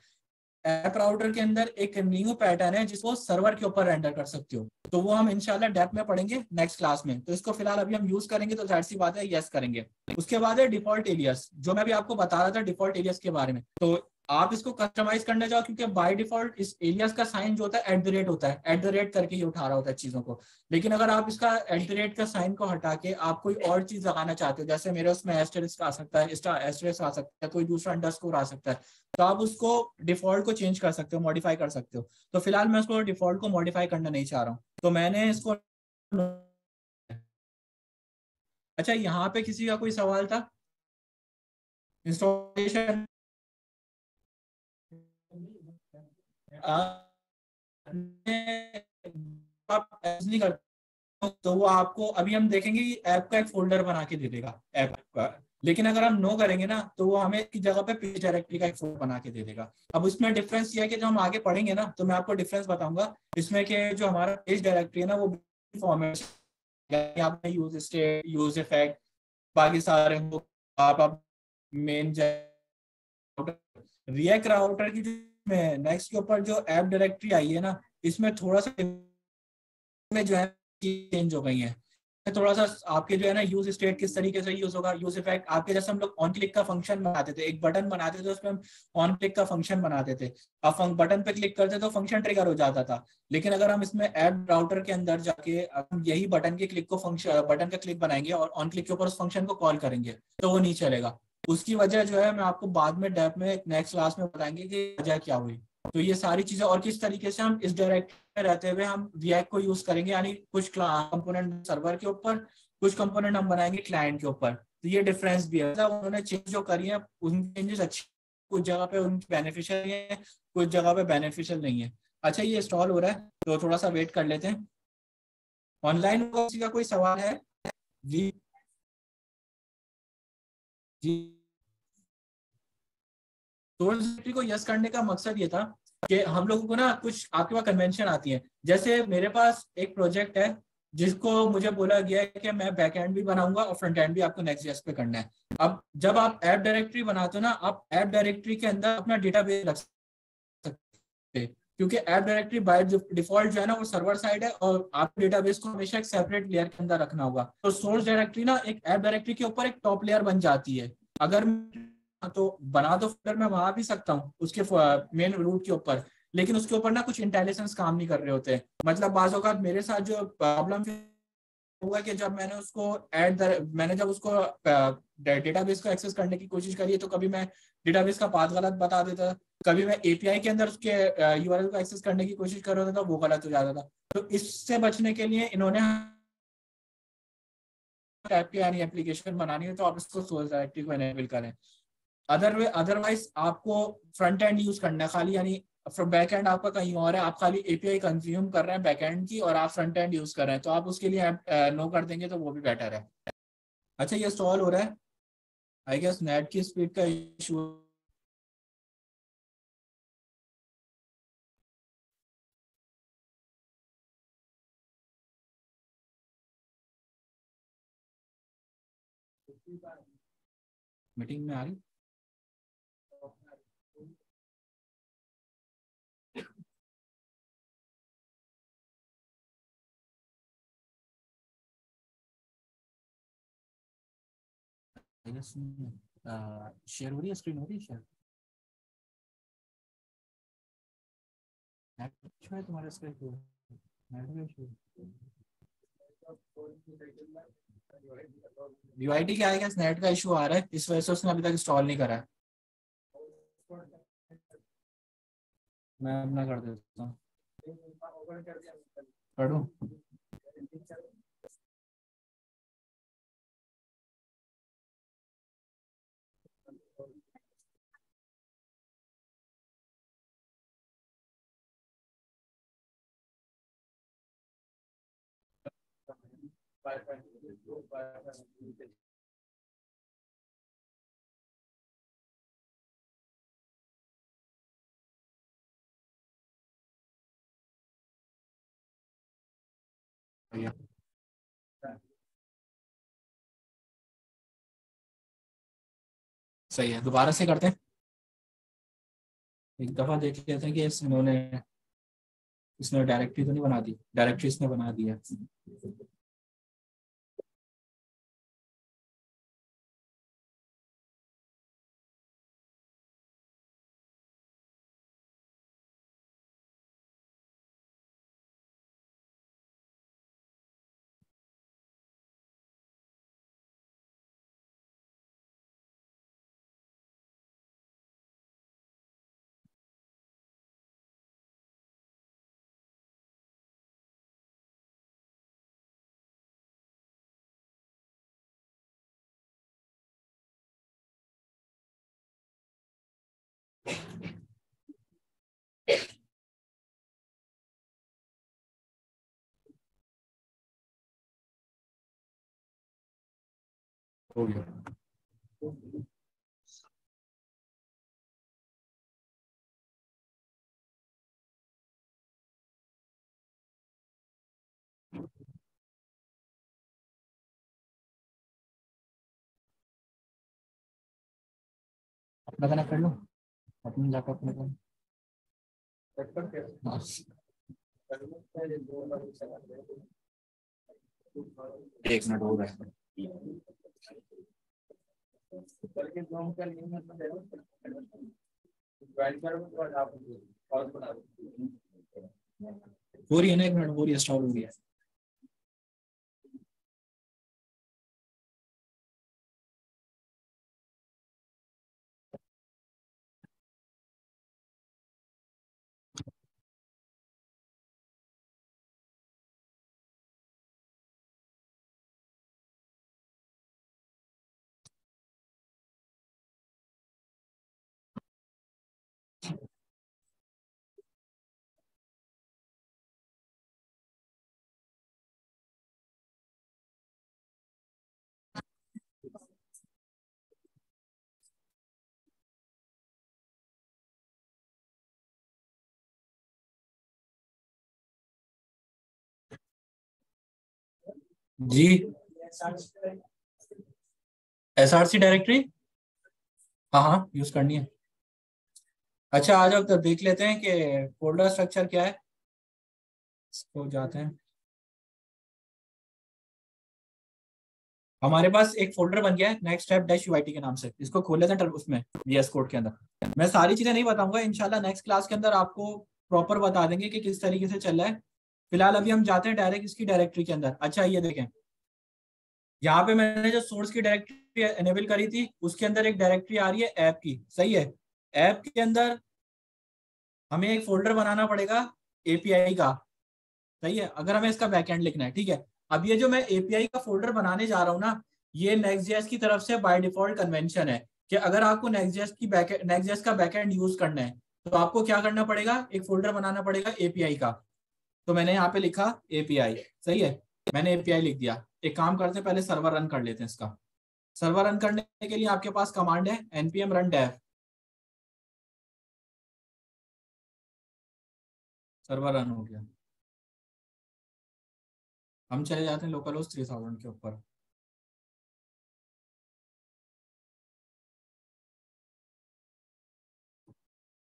ऐप राउटर के अंदर एक न्यू पैटर्न है जिसको सर्वर के ऊपर रेंडर कर सकते हो, तो वो हम इंशाल्लाह डेप्थ में पढ़ेंगे नेक्स्ट क्लास में। तो इसको फिलहाल अभी हम यूज करेंगे, तो जाहिर सी बात है यस करेंगे। उसके बाद है डिफॉल्ट एलियस, जो मैं भी आपको बता रहा था डिफॉल्ट एलियस के बारे में। तो आप इसको कस्टमाइज करने जाओ, क्योंकि बाय डिफॉल्ट इस एलियस का साइन जो होता है @ होता है, @ करके ही उठा रहा होता है चीजों को। लेकिन अगर आप इसका @ का साइन को हटा के आप कोई और चीज लगाना चाहते हो, जैसे मेरे उसमें एस्टेरिस्क आ सकता है, एस्टेरिस्क आ सकता है, कोई दूसरा अंडरस्कोर आ सकता है, तो आप उसको डिफॉल्ट को चेंज कर सकते हो, मॉडिफाई कर सकते हो। तो फिलहाल मैं उसको डिफॉल्ट को मॉडिफाई करना नहीं चाह रहा हूँ, तो मैंने इसको। अच्छा, यहाँ पे किसी का कोई सवाल था? इंस्टॉलेशन आप नहीं करते तो वो आपको अभी हम देखेंगे कि ऐप का एक फोल्डर बना के दे देगा ऐप का। लेकिन अगर हम नो करेंगे ना, तो वो हमें की जगह पे पेज डायरेक्टरी का एक फोल्डर बना के दे देगा। अब उसमें डिफरेंस ये है कि जो हम आगे पढ़ेंगे ना, तो मैं आपको डिफरेंस बताऊंगा इसमें कि जो हमारा पेज डायरेक्टरी है ना, वो फॉर्मेट आपने यूज स्टेट, यूज इफेक्ट, बाकी सारे आप मेन रिएक्ट राउटर की जो नेक्स्ट के ऊपर जो ऐप डायरेक्टरी आई है ना, इसमें थोड़ा सा में जो है चेंज हो गई है। थोड़ा सा आपके जो है ना यूज स्टेट किस तरीके से यूज होगा, यूज इफेक्ट आपके जैसे हम लोग ऑन क्लिक का फंक्शन बनाते थे, एक बटन बनाते थे उसमें हम ऑन क्लिक का फंक्शन बनाते थे। अब बटन पे क्लिक करते तो फंक्शन ट्रिगर हो जाता था। लेकिन अगर हम इसमें ऐप राउटर के अंदर जाके हम यही बटन के क्लिक को फंक्शन बटन का क्लिक बनाएंगे और ऑन क्लिक के ऊपर उस फंक्शन को कॉल करेंगे, तो वो नहीं चलेगा। उसकी वजह जो है मैं आपको बाद में डेप में नेक्स्ट क्लास में बताएंगे कि वजह क्या हुई। तो ये सारी चीजें और किस तरीके से हम इस डायरेक्ट में रहते हुए हम रिएक्ट को यूज करेंगे, यानी कुछ कंपोनेंट सर्वर के ऊपर, कुछ कंपोनेंट हम बनाएंगे क्लाइंट के ऊपर। तो ये डिफरेंस भी है, मतलब उन्होंने चेंज जो करी है उन चेंजेस अच्छी, कुछ जगह पे उनकी बेनिफिशियल है, कुछ जगह पे बेनिफिशियल नहीं है। अच्छा, ये इंस्टॉल हो रहा है तो थोड़ा सा वेट कर लेते हैं। ऑनलाइन किसी का कोई सवाल है? जी जी। सोर्स डायरेक्टरी को यस करने का मकसद ये था कि हम लोगों को ना कुछ आपके पास कन्वेंशन आती है। जैसे मेरे पास एक प्रोजेक्ट है जिसको मुझे बोला गया है कि मैं बैक एंड भी बनाऊंगा और फ्रंट एंड भी आपको नेक्स्ट.जेएस पे करना है। अब जब आप ऐप डायरेक्टरी बनाते हो ना, आप ऐप डायरेक्टरी के अंदर अपना डेटाबेस रख सकते हैं, क्योंकि ऐप डायरेक्टरी बाय डिफॉल्ट जो है ना वो सर्वर साइड है और आप डेटाबेस को हमेशा एक सेपरेट लेयर के अंदर रखना होगा। तो सोर्स डायरेक्टरी ना एक ऐप डायरेक्टरी के ऊपर एक टॉप लेयर बन जाती है। अगर तो बना तो फोल्डर मैं वहां भी सकता हूँ उसके मेन रूट के ऊपर, लेकिन उसके ऊपर ना कुछ इंटेलिजेंस काम नहीं कर रहे होते। मतलब बाज़ औक़ात मेरे साथ जो प्रॉब्लम हुआ कि जब मैंने उसको मैंने जब उसको डेटाबेस को एक्सेस करने की कोशिश करी है, तो कभी मैं डेटाबेस का पाथ गलत बता देता, कभी मैं एपीआई के अंदर उसके यूआरएल को एक्सेस करने की कोशिश कर रहा था, वो गलत हो जाता था। तो इससे बचने के लिए इन्होंने टाइप की यानी एप्लीकेशन बनानी है तो आप इसको सोर्स डायरेक्टरी को एनेबल करें। अदरवाइज आपको फ्रंट एंड यूज करना है खाली, यानी बैक एंड आपका कहीं और है, आप खाली एपीआई कंज्यूम कर रहे हैं बैक एंड की और आप फ्रंट एंड यूज कर रहे हैं, तो आप उसके लिए नो कर देंगे तो वो भी बेटर है। अच्छा, ये इंस्टॉल हो रहा है, आई गेस नेट की स्पीड का इशू। मीटिंग में आ रही शेयर हो रही है, स्क्रीन हो रही है शेयर? नेट है तुम्हारे स्क्रीन यूआईटी क्या है, नेट का इशू आ रहा है, इस वजह से उसने अभी तक इंस्टॉल नहीं करा है। मैं अपना कर देता हूँ, कर दूँ। सही है, दोबारा से करते हैं, एक दफा देख लेते हैं कि इसने डायरेक्टरी तो नहीं बना दी, डायरेक्टरी इसने बना दी है। हो गया। अपना कनेक्ट कर लो, अपनी लैपटॉप में हाँ। एक मिनट हो रहा है। हो रही है ना, एक मिनट हो रही है, स्टॉल हो रही है। जी SRC डायरेक्टरी, हाँ हाँ यूज करनी है। अच्छा आ जाओ, तो देख लेते हैं कि फोल्डर स्ट्रक्चर क्या है, इसको जाते हैं। हमारे पास एक फोल्डर बन गया है नेक्स्ट स्टेप डैश UIT के नाम से, इसको खोल लेते हैं उसमें VS कोड के अंदर। मैं सारी चीजें नहीं बताऊंगा, इंशाल्लाह नेक्स्ट क्लास के अंदर आपको प्रॉपर बता देंगे कि किस तरीके से चल रहा है। फिलहाल अभी हम जाते हैं डायरेक्ट इसकी डायरेक्टरी के अंदर। अच्छा ये देखें, यहाँ पे मैंने जो सोर्स की डायरेक्टरी एनेबल करी थी उसके अंदर एक डायरेक्टरी आ रही है ऐप की, सही है। ऐप के अंदर हमें एक फोल्डर बनाना पड़ेगा API का, सही है, अगर हमें इसका बैकएंड लिखना है, ठीक है। अब ये जो मैं API का फोल्डर बनाने जा रहा हूँ ना, ये Next.js की तरफ से बाय डिफॉल्ट कन्वेंशन है कि अगर आपको Next.js का बैकएंड यूज करना है तो आपको क्या करना पड़ेगा, एक फोल्डर बनाना पड़ेगा API का। तो मैंने यहाँ पे लिखा API, सही है, मैंने API लिख दिया। एक काम करते हैं, पहले सर्वर रन कर लेते हैं इसका। सर्वर रन करने के लिए आपके पास कमांड है npm run dev। Server run हो गया, हम चले जाते हैं लोकल होस्ट 3000 के ऊपर।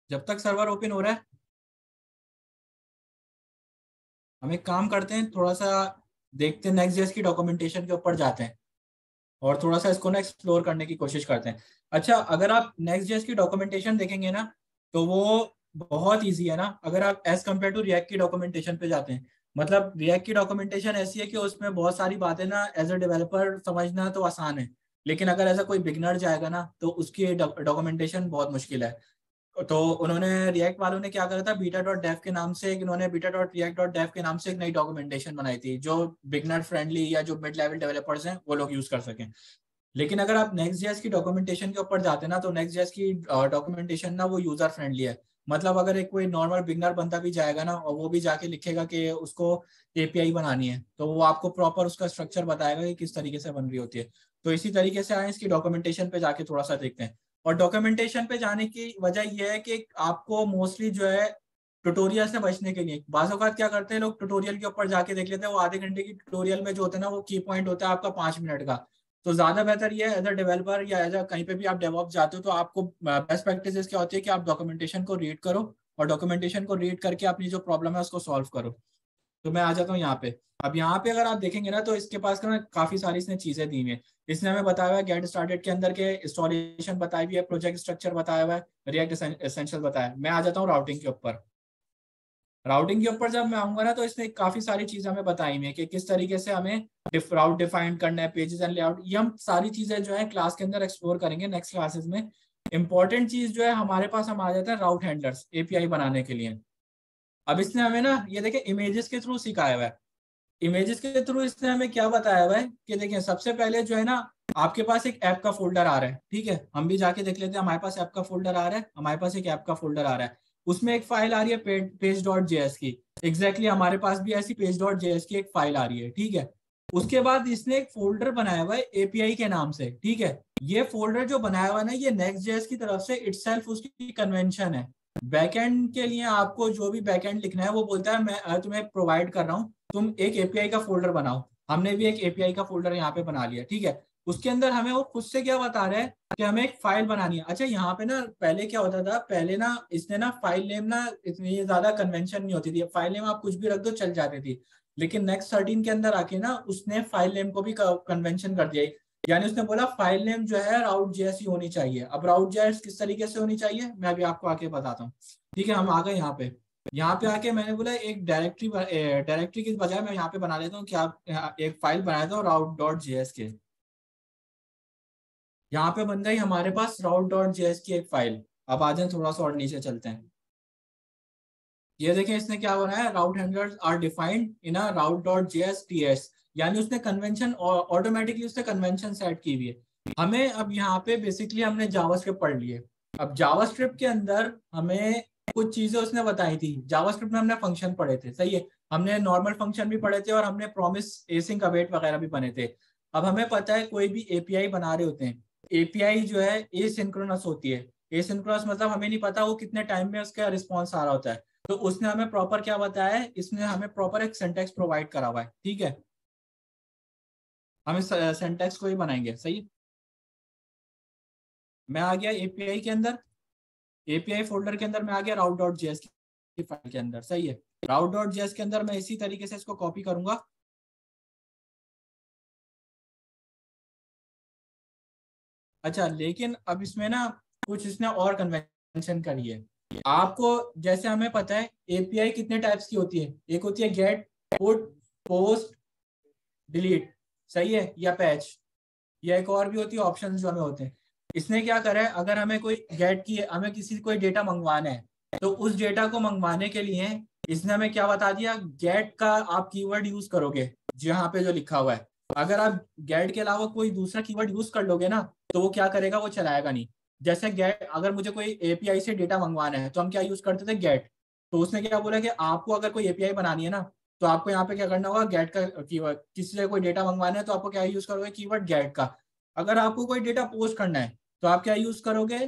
जब तक सर्वर ओपन हो रहा है हम एक काम करते हैं, थोड़ा सा देखते हैं Next.js की डॉक्यूमेंटेशन के ऊपर जाते हैं और थोड़ा सा इसको ना एक्सप्लोर करने की कोशिश करते हैं। अच्छा अगर आप Next.js की डॉक्यूमेंटेशन देखेंगे ना तो वो बहुत इजी है ना, अगर आप एज कम्पेयर टू रिएक्ट की डॉक्यूमेंटेशन पे जाते हैं। मतलब रिएक्ट की डॉक्यूमेंटेशन ऐसी है कि उसमें बहुत सारी बातें ना एज अ डेवलपर समझना तो आसान है, लेकिन अगर ऐसा कोई बिगनर जाएगा ना तो उसकी डॉक्यूमेंटेशन बहुत मुश्किल है। तो उन्होंने रिएक्ट वालों ने क्या करा था, beta.dev के नाम से इन्होंने beta.react.dev के नाम से एक नई डॉक्यूमेंटेशन बनाई थी जो बिगनर फ्रेंडली या जो मिड लेवल डेवलपर्स हैं वो लोग यूज कर सकें। लेकिन अगर आप Next.js की डॉक्यूमेंटेशन के ऊपर जाते हैं ना, तो Next.js की डॉक्यूमेंटेशन ना वो यूजर फ्रेंडली है। मतलब अगर एक कोई नॉर्मल बिगनर बंदा भी जाएगा ना और वो भी जाके लिखेगा कि उसको एपीआई बनानी है, तो वो आपको प्रॉपर उसका स्ट्रक्चर बताएगा कि किस तरीके से बन रही होती है। तो इसी तरीके से आए इसकी डॉक्यूमेंटेशन पे जाके थोड़ा सा देखते हैं। और डॉक्यूमेंटेशन पे जाने की वजह यह है कि आपको मोस्टली जो है ट्यूटोरियल से बचने के लिए बाज़ औक़ात क्या करते हैं लोग, ट्यूटोरियल के ऊपर जाके देख लेते हैं। वो आधे घंटे की ट्यूटोरियल में जो होता है ना वो की पॉइंट होता है आपका 5 मिनट का। तो ज्यादा बेहतर ये है एज अ डेवलपर या एज अ कहीं पे भी आप डेवऑप्स जाते हो तो आपको बेस्ट प्रैक्टिसेस क्या होती है कि आप डॉक्यूमेंटेशन को रीड करो और डॉक्यूमेंटेशन को रीड करके अपनी जो प्रॉब्लम है उसको सॉल्व करो। तो मैं आ जाता हूँ यहाँ पे। अब यहाँ पे अगर आप देखेंगे ना तो इसके पास ना काफी सारी इसने चीजें दी हुई है। इसने हमें बताया हुआ है गेट स्टार्टेड के अंदर के इंस्टॉलेशन बताई हुई है, प्रोजेक्ट स्ट्रक्चर बताया हुआ है, रिएक्ट एसेंशियल बताया है। मैं आ जाता हूँ राउटिंग के ऊपर। राउटिंग के ऊपर जब मैं आऊंगा ना तो इसने काफी सारी चीजें हमें बताई हुई है कि किस तरीके से हमें राउट डिफाइन करना है, पेजेस एंड लेआउट। ये हम सारी चीजें जो है क्लास के अंदर एक्सप्लोर करेंगे नेक्स्ट क्लासेस में। इंपॉर्टेंट चीज जो है हमारे पास हम आ जाता है राउट हैंडलर्स एपीआई बनाने के लिए। अब इसने हमें ना ये देखिए इमेजेस के थ्रू सिखाया हुआ है। इमेजेस के थ्रू इसने हमें क्या बताया हुआ है कि देखिए सबसे पहले जो है ना आपके पास एक ऐप का फोल्डर आ रहा है, ठीक है। हम भी जाके देख लेते हैं, हमारे पास ऐप का फोल्डर आ रहा है, हमारे पास एक ऐप का फोल्डर आ रहा है, उसमें एक फाइल आ रही है page.js की। एग्जैक्टली हमारे पास भी ऐसी page.js की एक फाइल आ रही है, ठीक है। उसके बाद इसने एक फोल्डर बनाया हुआ है एपीआई के नाम से, ठीक है। ये फोल्डर जो बनाया हुआ है ना ये Next.js की तरफ से इटसेल्फ उसकी कन्वेंशन है। बैकएंड के लिए आपको जो भी बैकएंड लिखना है वो बोलता है मैं तुम्हें प्रोवाइड कर रहा हूँ, तुम एक एपीआई का फोल्डर बनाओ। हमने भी एक एपीआई का फोल्डर यहाँ पे बना लिया, ठीक है। उसके अंदर हमें वो खुद से क्या बता रहा है कि हमें एक फाइल बनानी है। अच्छा यहाँ पे ना पहले क्या होता था, पहले ना इसने ना फाइल नेम ना इतनी ज्यादा कन्वेंशन नहीं होती थी, फाइल नेम आप कुछ भी रख दो चल जाती थी। लेकिन नेक्स्ट 13 के अंदर आके ना उसने फाइल नेम को भी कन्वेंशन कर दिया। यानी उसने बोला फाइल नेम जो है राउट जेएस ही होनी चाहिए। अब राउट जेएस किस तरीके से होनी चाहिए मैं अभी आपको आके बताता हूँ, ठीक है। हम आ गए यहाँ पे। यहाँ पे आके मैंने बोला एक डायरेक्टरी की बजाय मैं यहाँ पे बना लेता हूँ कि आप एक फाइल बनाया था route.js के। यहाँ पे बन गई हमारे पास route.js की एक फाइल। अब आ जाए थोड़ा सा और नीचे चलते हैं। ये देखें इसने क्या बनाया, route handlers are defined in a route.js ts। यानी उसने कन्वेंशन ऑटोमेटिकली उसने कन्वेंशन सेट की हुई है। हमें अब यहाँ पे बेसिकली हमने जावास्क्रिप्ट पढ़ ली है। अब जावास्क्रिप्ट के अंदर हमें कुछ चीजें उसने बताई थी। जावास्क्रिप्ट में हमने फंक्शन पढ़े थे, सही है। हमने नॉर्मल फंक्शन भी पढ़े थे और हमने प्रॉमिस एसिंक अवेट वगैरह भी बने थे। अब हमें पता है कोई भी एपीआई बना रहे होते हैं, एपीआई जो है एसिंक्रोनस होती है। एसिंक्रोनस मतलब हमें नहीं पता वो कितने टाइम में उसका रिस्पॉन्स आ रहा होता है। तो उसने हमें प्रॉपर क्या बताया है, इसने हमें प्रॉपर एक सिंटैक्स प्रोवाइड करा हुआ है, ठीक है। हम इस सिंटैक्स को ही बनाएंगे, सही। मैं आ गया एपीआई के अंदर, एपीआई फोल्डर के अंदर मैं आ गया route.js की फाइल के अंदर, सही है। route.js के अंदर मैं इसी तरीके से इसको कॉपी करूंगा। अच्छा लेकिन अब इसमें ना कुछ इसने और कन्वेंशन करी है। आपको जैसे हमें पता है एपीआई कितने टाइप्स की होती है, एक होती है गेट, पुट, पोस्ट, डिलीट, सही है, या पैच, या एक और भी होती है ऑप्शंस जो हमें होते हैं। इसने क्या करा है, अगर हमें कोई गेट की हमें किसी कोई डेटा मंगवाना है तो उस डेटा को मंगवाने के लिए इसने हमें क्या बता दिया, गेट का आप कीवर्ड यूज करोगे जहाँ पे जो लिखा हुआ है। अगर आप गेट के अलावा कोई दूसरा कीवर्ड यूज कर लोगे ना तो वो क्या करेगा, वो चलाएगा नहीं। जैसे गेट, अगर मुझे कोई एपीआई से डेटा मंगवाना है तो हम क्या यूज करते थे, गेट। तो उसने क्या बोला कि आपको अगर कोई एपीआई बनानी है ना तो आपको यहाँ पे क्या करना होगा, गेट का कीवर्ड। किसी से कोई डेटा मंगवाना है तो आपको क्या यूज करोगे, कीवर्ड गेट का। अगर आपको कोई डेटा पोस्ट करना है तो आप क्या यूज करोगे,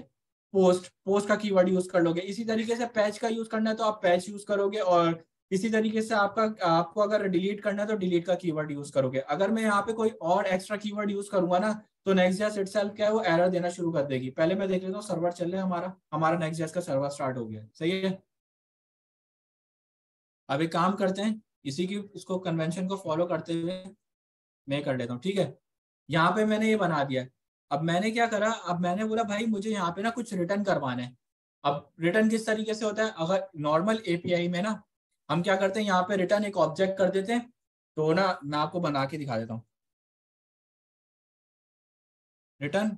पोस्ट, पोस्ट का कीवर्ड यूज कर लोगे। इसी तरीके से पैच का यूज करना है तो आप पैच यूज करोगे, और इसी तरीके से आपको अगर डिलीट करना है तो डिलीट का कीवर्ड यूज करोगे। अगर मैं यहाँ पे कोई और एक्स्ट्रा कीवर्ड यूज करूंगा ना तो Next.js इटसेल्फ क्या है, वो एरर देना शुरू कर देगी। पहले मैं देख लेता हूँ सर्वर चल रहा है, हमारा Next.js का सर्वर स्टार्ट हो गया, सही है। अब एक काम करते हैं, इसी की इसको कन्वेंशन को फॉलो करते हुए मैं कर लेता हूँ, ठीक है। यहाँ पे मैंने ये बना दिया। अब मैंने क्या करा, अब मैंने बोला भाई मुझे यहाँ पे ना कुछ रिटर्न करवाना है। अब रिटर्न किस तरीके से होता है, अगर नॉर्मल एपीआई में ना हम क्या करते हैं, यहाँ पे रिटर्न एक ऑब्जेक्ट कर देते हैं। तो ना मैं आपको बना के दिखा देता हूँ। रिटर्न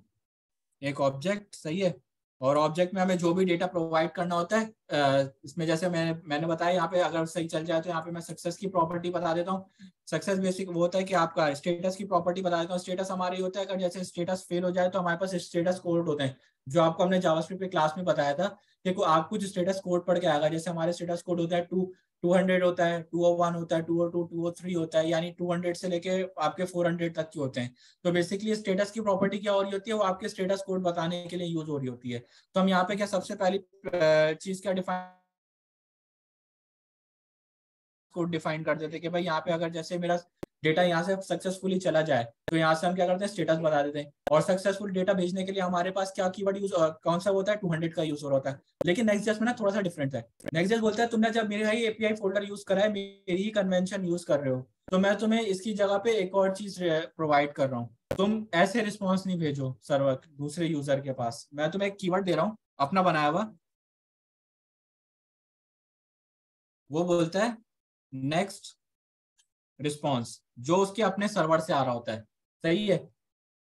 एक ऑब्जेक्ट, सही है। और ऑब्जेक्ट में हमें जो भी डेटा प्रोवाइड करना होता है, इसमें जैसे मैंने बताया यहाँ पे अगर सही चल जाए तो यहाँ पे मैं सक्सेस की प्रॉपर्टी बता देता हूँ। सक्सेस बेसिक वो होता है कि आपका स्टेटस की प्रॉपर्टी बता देता हूँ। स्टेटस हमारी होता है अगर जैसे स्टेटस फेल हो जाए तो हमारे पास स्टेटस कोड होते हैं, जो आपको हमने जावास्क्रिप्ट के क्लास में बताया था कि आप कुछ स्टेटस कोड पढ़ के आएगा। जैसे हमारे स्टेटस कोड होता है 200 होता है, 201 होता है, 202, 203 होता है, यानी 200 से लेके आपके 400 तक के होते हैं। तो बेसिकली स्टेटस की प्रॉपर्टी क्या हो रही होती है, वो आपके स्टेटस कोड बताने के लिए यूज हो रही होती है। तो हम यहाँ पे क्या सबसे पहली चीज क्या कोड डिफाइन कर देते हैं कि भाई यहाँ पे अगर जैसे मेरा डेटा यहाँ से सक्सेसफुली चला जाए तो यहाँ से हम क्या करते हैं, स्टेटस बता देते हैं। और सक्सेसफुल डेटा भेजने के लिए हमारे पास क्या कीवर्ड यूज कौन सा होता है, 200 का यूज हो रहा होता है। लेकिन नेक्स्ट.जेएस में ना थोड़ा सा डिफरेंट है। नेक्स्ट.जेएस बोलता है तुमने जब मेरे एपीआई फोल्डर यूज करा है, मेरी ही कन्वेंशन यूज कर रहे हो, तो मैं तुम्हें इसकी जगह पे एक और चीज प्रोवाइड कर रहा हूँ। तुम ऐसे रिस्पॉन्स नहीं भेजो सर्वर दूसरे यूजर के पास, मैं तुम्हें एक कीवर्ड दे रहा हूँ अपना बनाया हुआ। वो बोलता है नेक्स्ट रिस्पॉन्स, जो उसके अपने सर्वर से आ रहा होता है। सही है।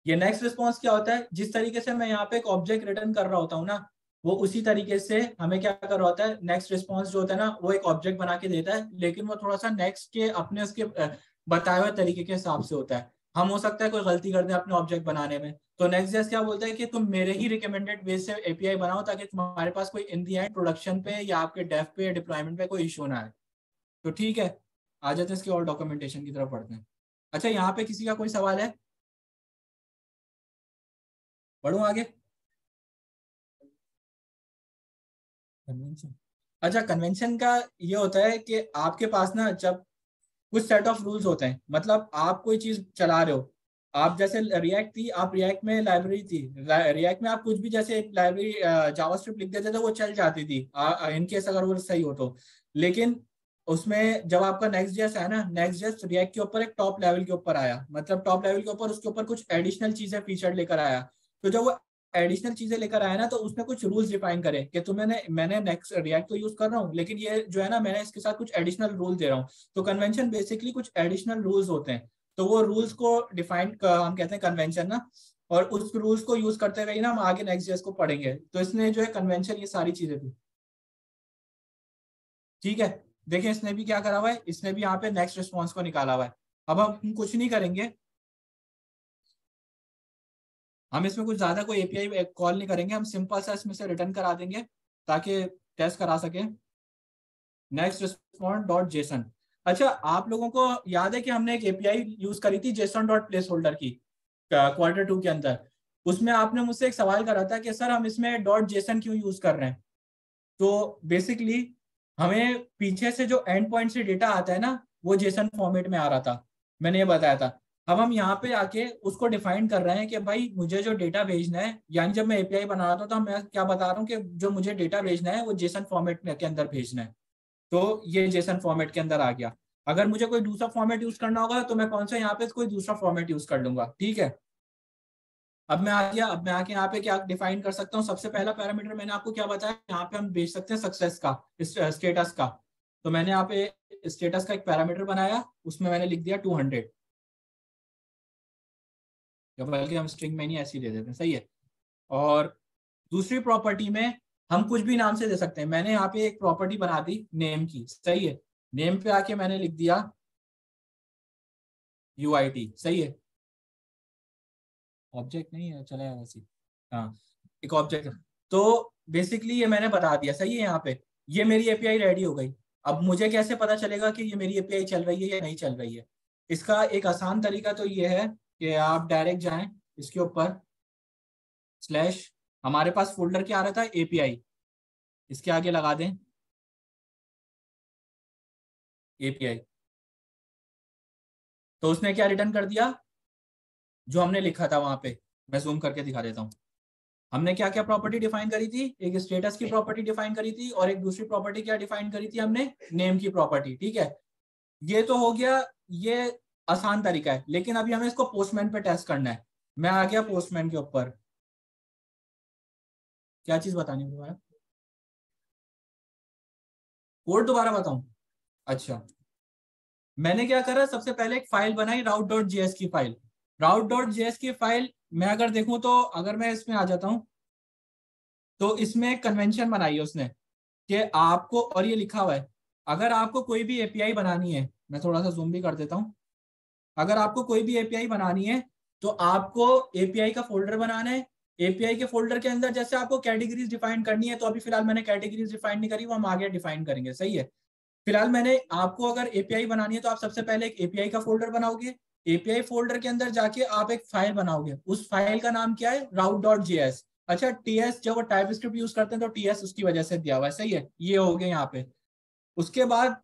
ये नेक्स्ट रिस्पॉन्स क्या होता है, जिस तरीके से मैं यहाँ पे एक ऑब्जेक्ट रिटर्न कर रहा होता हूँ ना, वो उसी तरीके से हमें क्या कर रहा होता है, नेक्स्ट रिस्पॉन्स जो होता है ना, वो एक ऑब्जेक्ट बना के देता है, लेकिन वो थोड़ा सा नेक्स्ट के अपने उसके बताए हुए तरीके के हिसाब से होता है। हम हो सकता है कोई गलती कर दें अपने ऑब्जेक्ट बनाने में, तो नेक्स्ट.जेएस क्या बोलता है कि तुम मेरे ही रिकमेंडेड वे से एपीआई बनाओ, ताकि तुम्हारे पास कोई इन दी एंड प्रोडक्शन पे या आपके डेव पे या डिप्लॉयमेंट पे कोई इशू ना आए। तो ठीक है, आ जाते हैं इसके और डॉक्यूमेंटेशन की तरफ पढ़ते हैं। अच्छा, यहाँ पे किसी का कोई सवाल है? पढ़ूं आगे? कन्वेंशन। अच्छा, कन्वेंशन का ये होता है कि आपके पास ना जब कुछ सेट ऑफ रूल्स होते हैं, मतलब आप कोई चीज चला रहे हो, आप जैसे रिएक्ट थी, आप रिएक्ट में लाइब्रेरी थी, रिएक्ट में आप कुछ भी जैसे लाइब्रेरी जावास्क्रिप्ट लिख देते थे, वो चल जाती थी इनकेस अगर वो सही हो तो। लेकिन उसमें जब आपका नेक्स्ट.जेएस है ना, नेक्स्ट.जेएस रिएक्ट के ऊपर एक टॉप लेवल के ऊपर आया, मतलब टॉप लेवल के ऊपर उसके ऊपर कुछ एडिशनल चीजें फीचर लेकर आया। तो जब वो एडिशनल चीजें लेकर आया ना, तो उसने कुछ रूल्स डिफाइन करे कि मैंने नेक्स्ट रिएक्ट तो यूज कर रहा हूँ, लेकिन ये जो है ना, मैंने इसके साथ कुछ एडिशनल रूल दे रहा हूँ। तो कन्वेंशन बेसिकली कुछ एडिशनल रूल्स होते हैं, तो वो रूल्स को डिफाइन हम कहते हैं कन्वेंशन ना, और उस रूल्स को यूज करते हुए ना हम आगे नेक्स्ट.जेएस को पढ़ेंगे। तो इसने जो है कन्वेंशन ये सारी चीजें थी। ठीक है, देखिए इसने भी क्या करा हुआ है, इसने भी यहाँ पे नेक्स्ट रिस्पॉन्स को निकाला हुआ है। अब हम कुछ नहीं करेंगे, हम इसमें कुछ ज्यादा कोई एपीआई कॉल नहीं करेंगे, हम सिंपल सा इसमें से रिटर्न करा देंगे ताकि टेस्ट करा सके। Next response dot JSON. अच्छा, आप लोगों को याद है कि हमने एक एपीआई यूज करी थी जेसन डॉट प्लेस होल्डर की Q2 के अंदर। उसमें आपने मुझसे एक सवाल करा था कि सर हम इसमें डॉट जेसन क्यों यूज कर रहे हैं। तो बेसिकली हमें पीछे से जो एंड पॉइंट से डेटा आता है ना, वो जेसन फॉर्मेट में आ रहा था, मैंने ये बताया था। अब हम यहाँ पे आके उसको डिफाइन कर रहे हैं कि भाई मुझे जो डेटा भेजना है, यानी जब मैं एपीआई बना रहा था तो मैं क्या बता रहा हूँ कि जो मुझे डेटा भेजना है वो जेसन फॉर्मेट के अंदर भेजना है। तो ये जेसन फॉर्मेट के अंदर आ गया। अगर मुझे कोई दूसरा फॉर्मेट यूज करना होगा तो मैं कौन सा यहाँ पे कोई दूसरा फॉर्मेट यूज कर लूंगा। ठीक है, अब मैं आ गया, अब मैं आके यहाँ पे क्या डिफाइन कर सकता हूँ। सबसे पहला पैरामीटर मैंने आपको क्या बताया, यहाँ पे हम भेज सकते हैं सक्सेस का, स्टेटस का। तो मैंने यहाँ पे स्टेटस का एक पैरामीटर बनाया, उसमें मैंने लिख दिया 200, या बल्कि हम स्ट्रिंग में नहीं ऐसे ही दे देते हैं। सही है। और दूसरी प्रॉपर्टी में हम कुछ भी नाम से दे सकते हैं। मैंने यहाँ पे एक प्रॉपर्टी बना दी नेम की। सही है, नेम पे आके मैंने लिख दिया UIT। सही है, ऑब्जेक्ट नहीं है, चलेगा वैसे। हाँ, एक ऑब्जेक्ट। तो बेसिकली ये मैंने बता दिया। सही है, यहाँ पे ये मेरी एपीआई रेडी हो गई। अब मुझे कैसे पता चलेगा कि ये मेरी एपीआई चल रही है या नहीं चल रही है। इसका एक आसान तरीका तो ये है कि आप डायरेक्ट जाएं इसके ऊपर स्लैश, हमारे पास फोल्डर क्या आ रहा था, एपीआई, इसके आगे लगा दें एपीआई। तो उसने क्या रिटर्न कर दिया, जो हमने लिखा था वहां पे। मैं जूम करके दिखा देता हूँ। हमने क्या क्या प्रॉपर्टी डिफाइन करी थी, एक स्टेटस की प्रॉपर्टी डिफाइन करी थी, और एक दूसरी प्रॉपर्टी क्या डिफाइन करी थी हमने, नेम की प्रॉपर्टी। ठीक है, ये तो हो गया, ये आसान तरीका है। लेकिन अभी हमें इसको पोस्टमैन पे टेस्ट करना है। मैं आ गया पोस्टमैन के ऊपर। क्या चीज बतानी है, कोड दोबारा बताऊं? अच्छा, मैंने क्या करा, सबसे पहले एक फाइल बनाई route.js की फाइल। route.js की फाइल मैं अगर देखूं तो, अगर मैं इसमें आ जाता हूं तो इसमें कन्वेंशन बनाई है उसने कि आपको, और ये लिखा हुआ है, अगर आपको कोई भी एपीआई बनानी है, मैं थोड़ा सा जूम भी कर देता हूँ, अगर आपको कोई भी एपीआई बनानी है तो आपको एपीआई का फोल्डर बनाना है। एपीआई के फोल्डर के अंदर जैसे आपको कैटेगरीज डिफाइन करनी है, तो अभी फिलहाल मैंने कैटेगरीज डिफाइन नहीं करी, वो हम आगे डिफाइन करेंगे, सही है। फिलहाल मैंने आपको अगर एपीआई बनानी है तो आप सबसे पहले एक एपीआई का फोल्डर बनाओगे। एपीआई फोल्डर के अंदर जाके आप एक फाइल बनाओगे, उस फाइल का नाम क्या है, route.js। अच्छा, टीएस जब वो टाइपस्क्रिप्ट यूज करते हैं तो टीएस उसकी वजह से दिया हुआ है, सही है, ये हो गया यहाँ पे। उसके बाद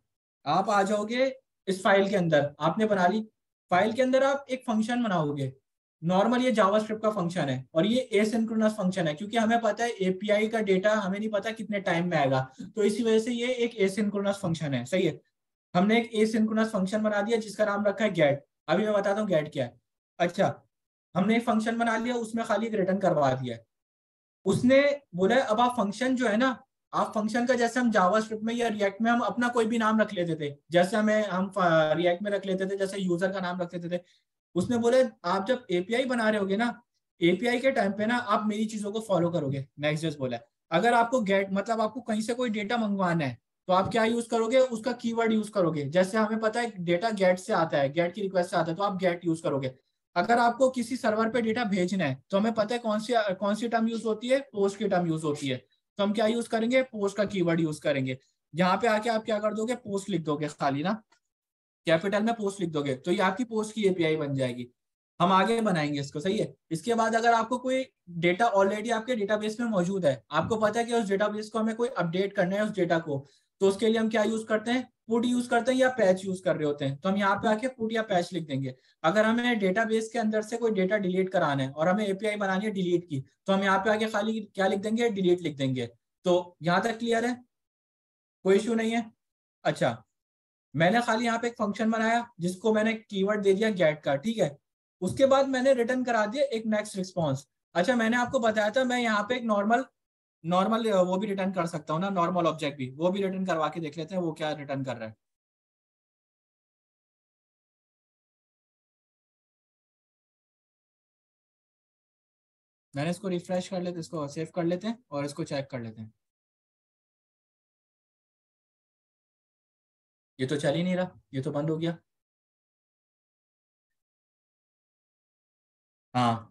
आप आ जाओगे इस फाइल के अंदर, आपने बना ली। फाइल के अंदर आप एक फंक्शन बनाओगे, नॉर्मल ये जावास्क्रिप्ट का फंक्शन है और ये एसिंक्रोनस फंक्शन है, क्योंकि हमें पता है एपीआई का डेटा हमें नहीं पता कितने टाइम में आएगा, तो इसी वजह से ये एक एसिंक्रोनस फंक्शन है, सही है। हमने एक एसिंक्रोनस फंक्शन बना दिया जिसका नाम रखा है गेट। अभी मैं बताता हूँ गेट क्या है। अच्छा, हमने एक फंक्शन बना लिया, उसमें खाली एक रिटर्न करवा दिया है। उसने बोला है अब आप फंक्शन जो है ना, आप फंक्शन का जैसे हम जावास्क्रिप्ट में या रिएक्ट में हम अपना कोई भी नाम रख लेते थे, जैसे हम रिएक्ट में रख लेते थे, जैसे यूजर का नाम रख लेते थे। उसने बोले आप जब एपीआई बना रहे होगे ना, एपीआई के टाइम पे ना आप मेरी चीजों को फॉलो करोगे। नेक्स्ट बोला है अगर आपको गेट मतलब आपको कहीं से कोई डेटा मंगवाना है तो आप क्या यूज करोगे, उसका कीवर्ड यूज करोगे। जैसे हमें पता है डेटा गेट से आता है, गेट की रिक्वेस्ट से आता है, तो आप गेट यूज करोगे। अगर आपको किसी सर्वर पे डेटा भेजना है तो हमें पता है कौन सी टर्म यूज होती है, पोस्ट की टर्म यूज होती है, तो हम क्या यूज करेंगे, पोस्ट का कीवर्ड यूज करेंगे। यहाँ पे आके आप क्या कर दोगे, पोस्ट लिख दोगे खाली ना, कैपिटल में पोस्ट लिख दोगे, तो ये आपकी पोस्ट की एपीआई बन जाएगी। हम आगे बनाएंगे इसको, सही है। इसके बाद अगर आपको कोई डेटा ऑलरेडी आपके डेटाबेस में मौजूद है, आपको पता है कि उस डेटाबेस को हमें कोई अपडेट करना है उस डेटा को, तो उसके लिए हम क्या यूज करते हैं, पुट यूज करते हैं या पैच यूज कर रहे होते हैं, तो हम यहाँ पे आके पुट या पैच लिख देंगे। अगर हमें डेटाबेस के अंदर से कोई डेटा डिलीट कराना है और हमें एपीआई बनानी है डिलीट की, तो हम यहाँ पे आके खाली क्या लिख देंगे, डिलीट लिख देंगे। तो यहाँ तक क्लियर है, कोई इशू नहीं है। अच्छा, मैंने खाली यहाँ पे एक फंक्शन बनाया जिसको मैंने कीवर्ड दे दिया गेट का, ठीक है। उसके बाद मैंने रिटर्न करा दिया एक नेक्स्ट रिस्पॉन्स। अच्छा, मैंने आपको बताया था मैं यहाँ पे एक नॉर्मल नॉर्मल वो भी रिटर्न कर सकता हूँ ना, नॉर्मल ऑब्जेक्ट भी, वो भी रिटर्न करवा के देख लेते हैं वो क्या रिटर्न कर रहा है। मैंने इसको रिफ्रेश कर लेते, इसको सेव कर लेते हैं और इसको चेक कर लेते हैं। ये तो चल ही नहीं रहा, ये तो बंद हो गया। हाँ,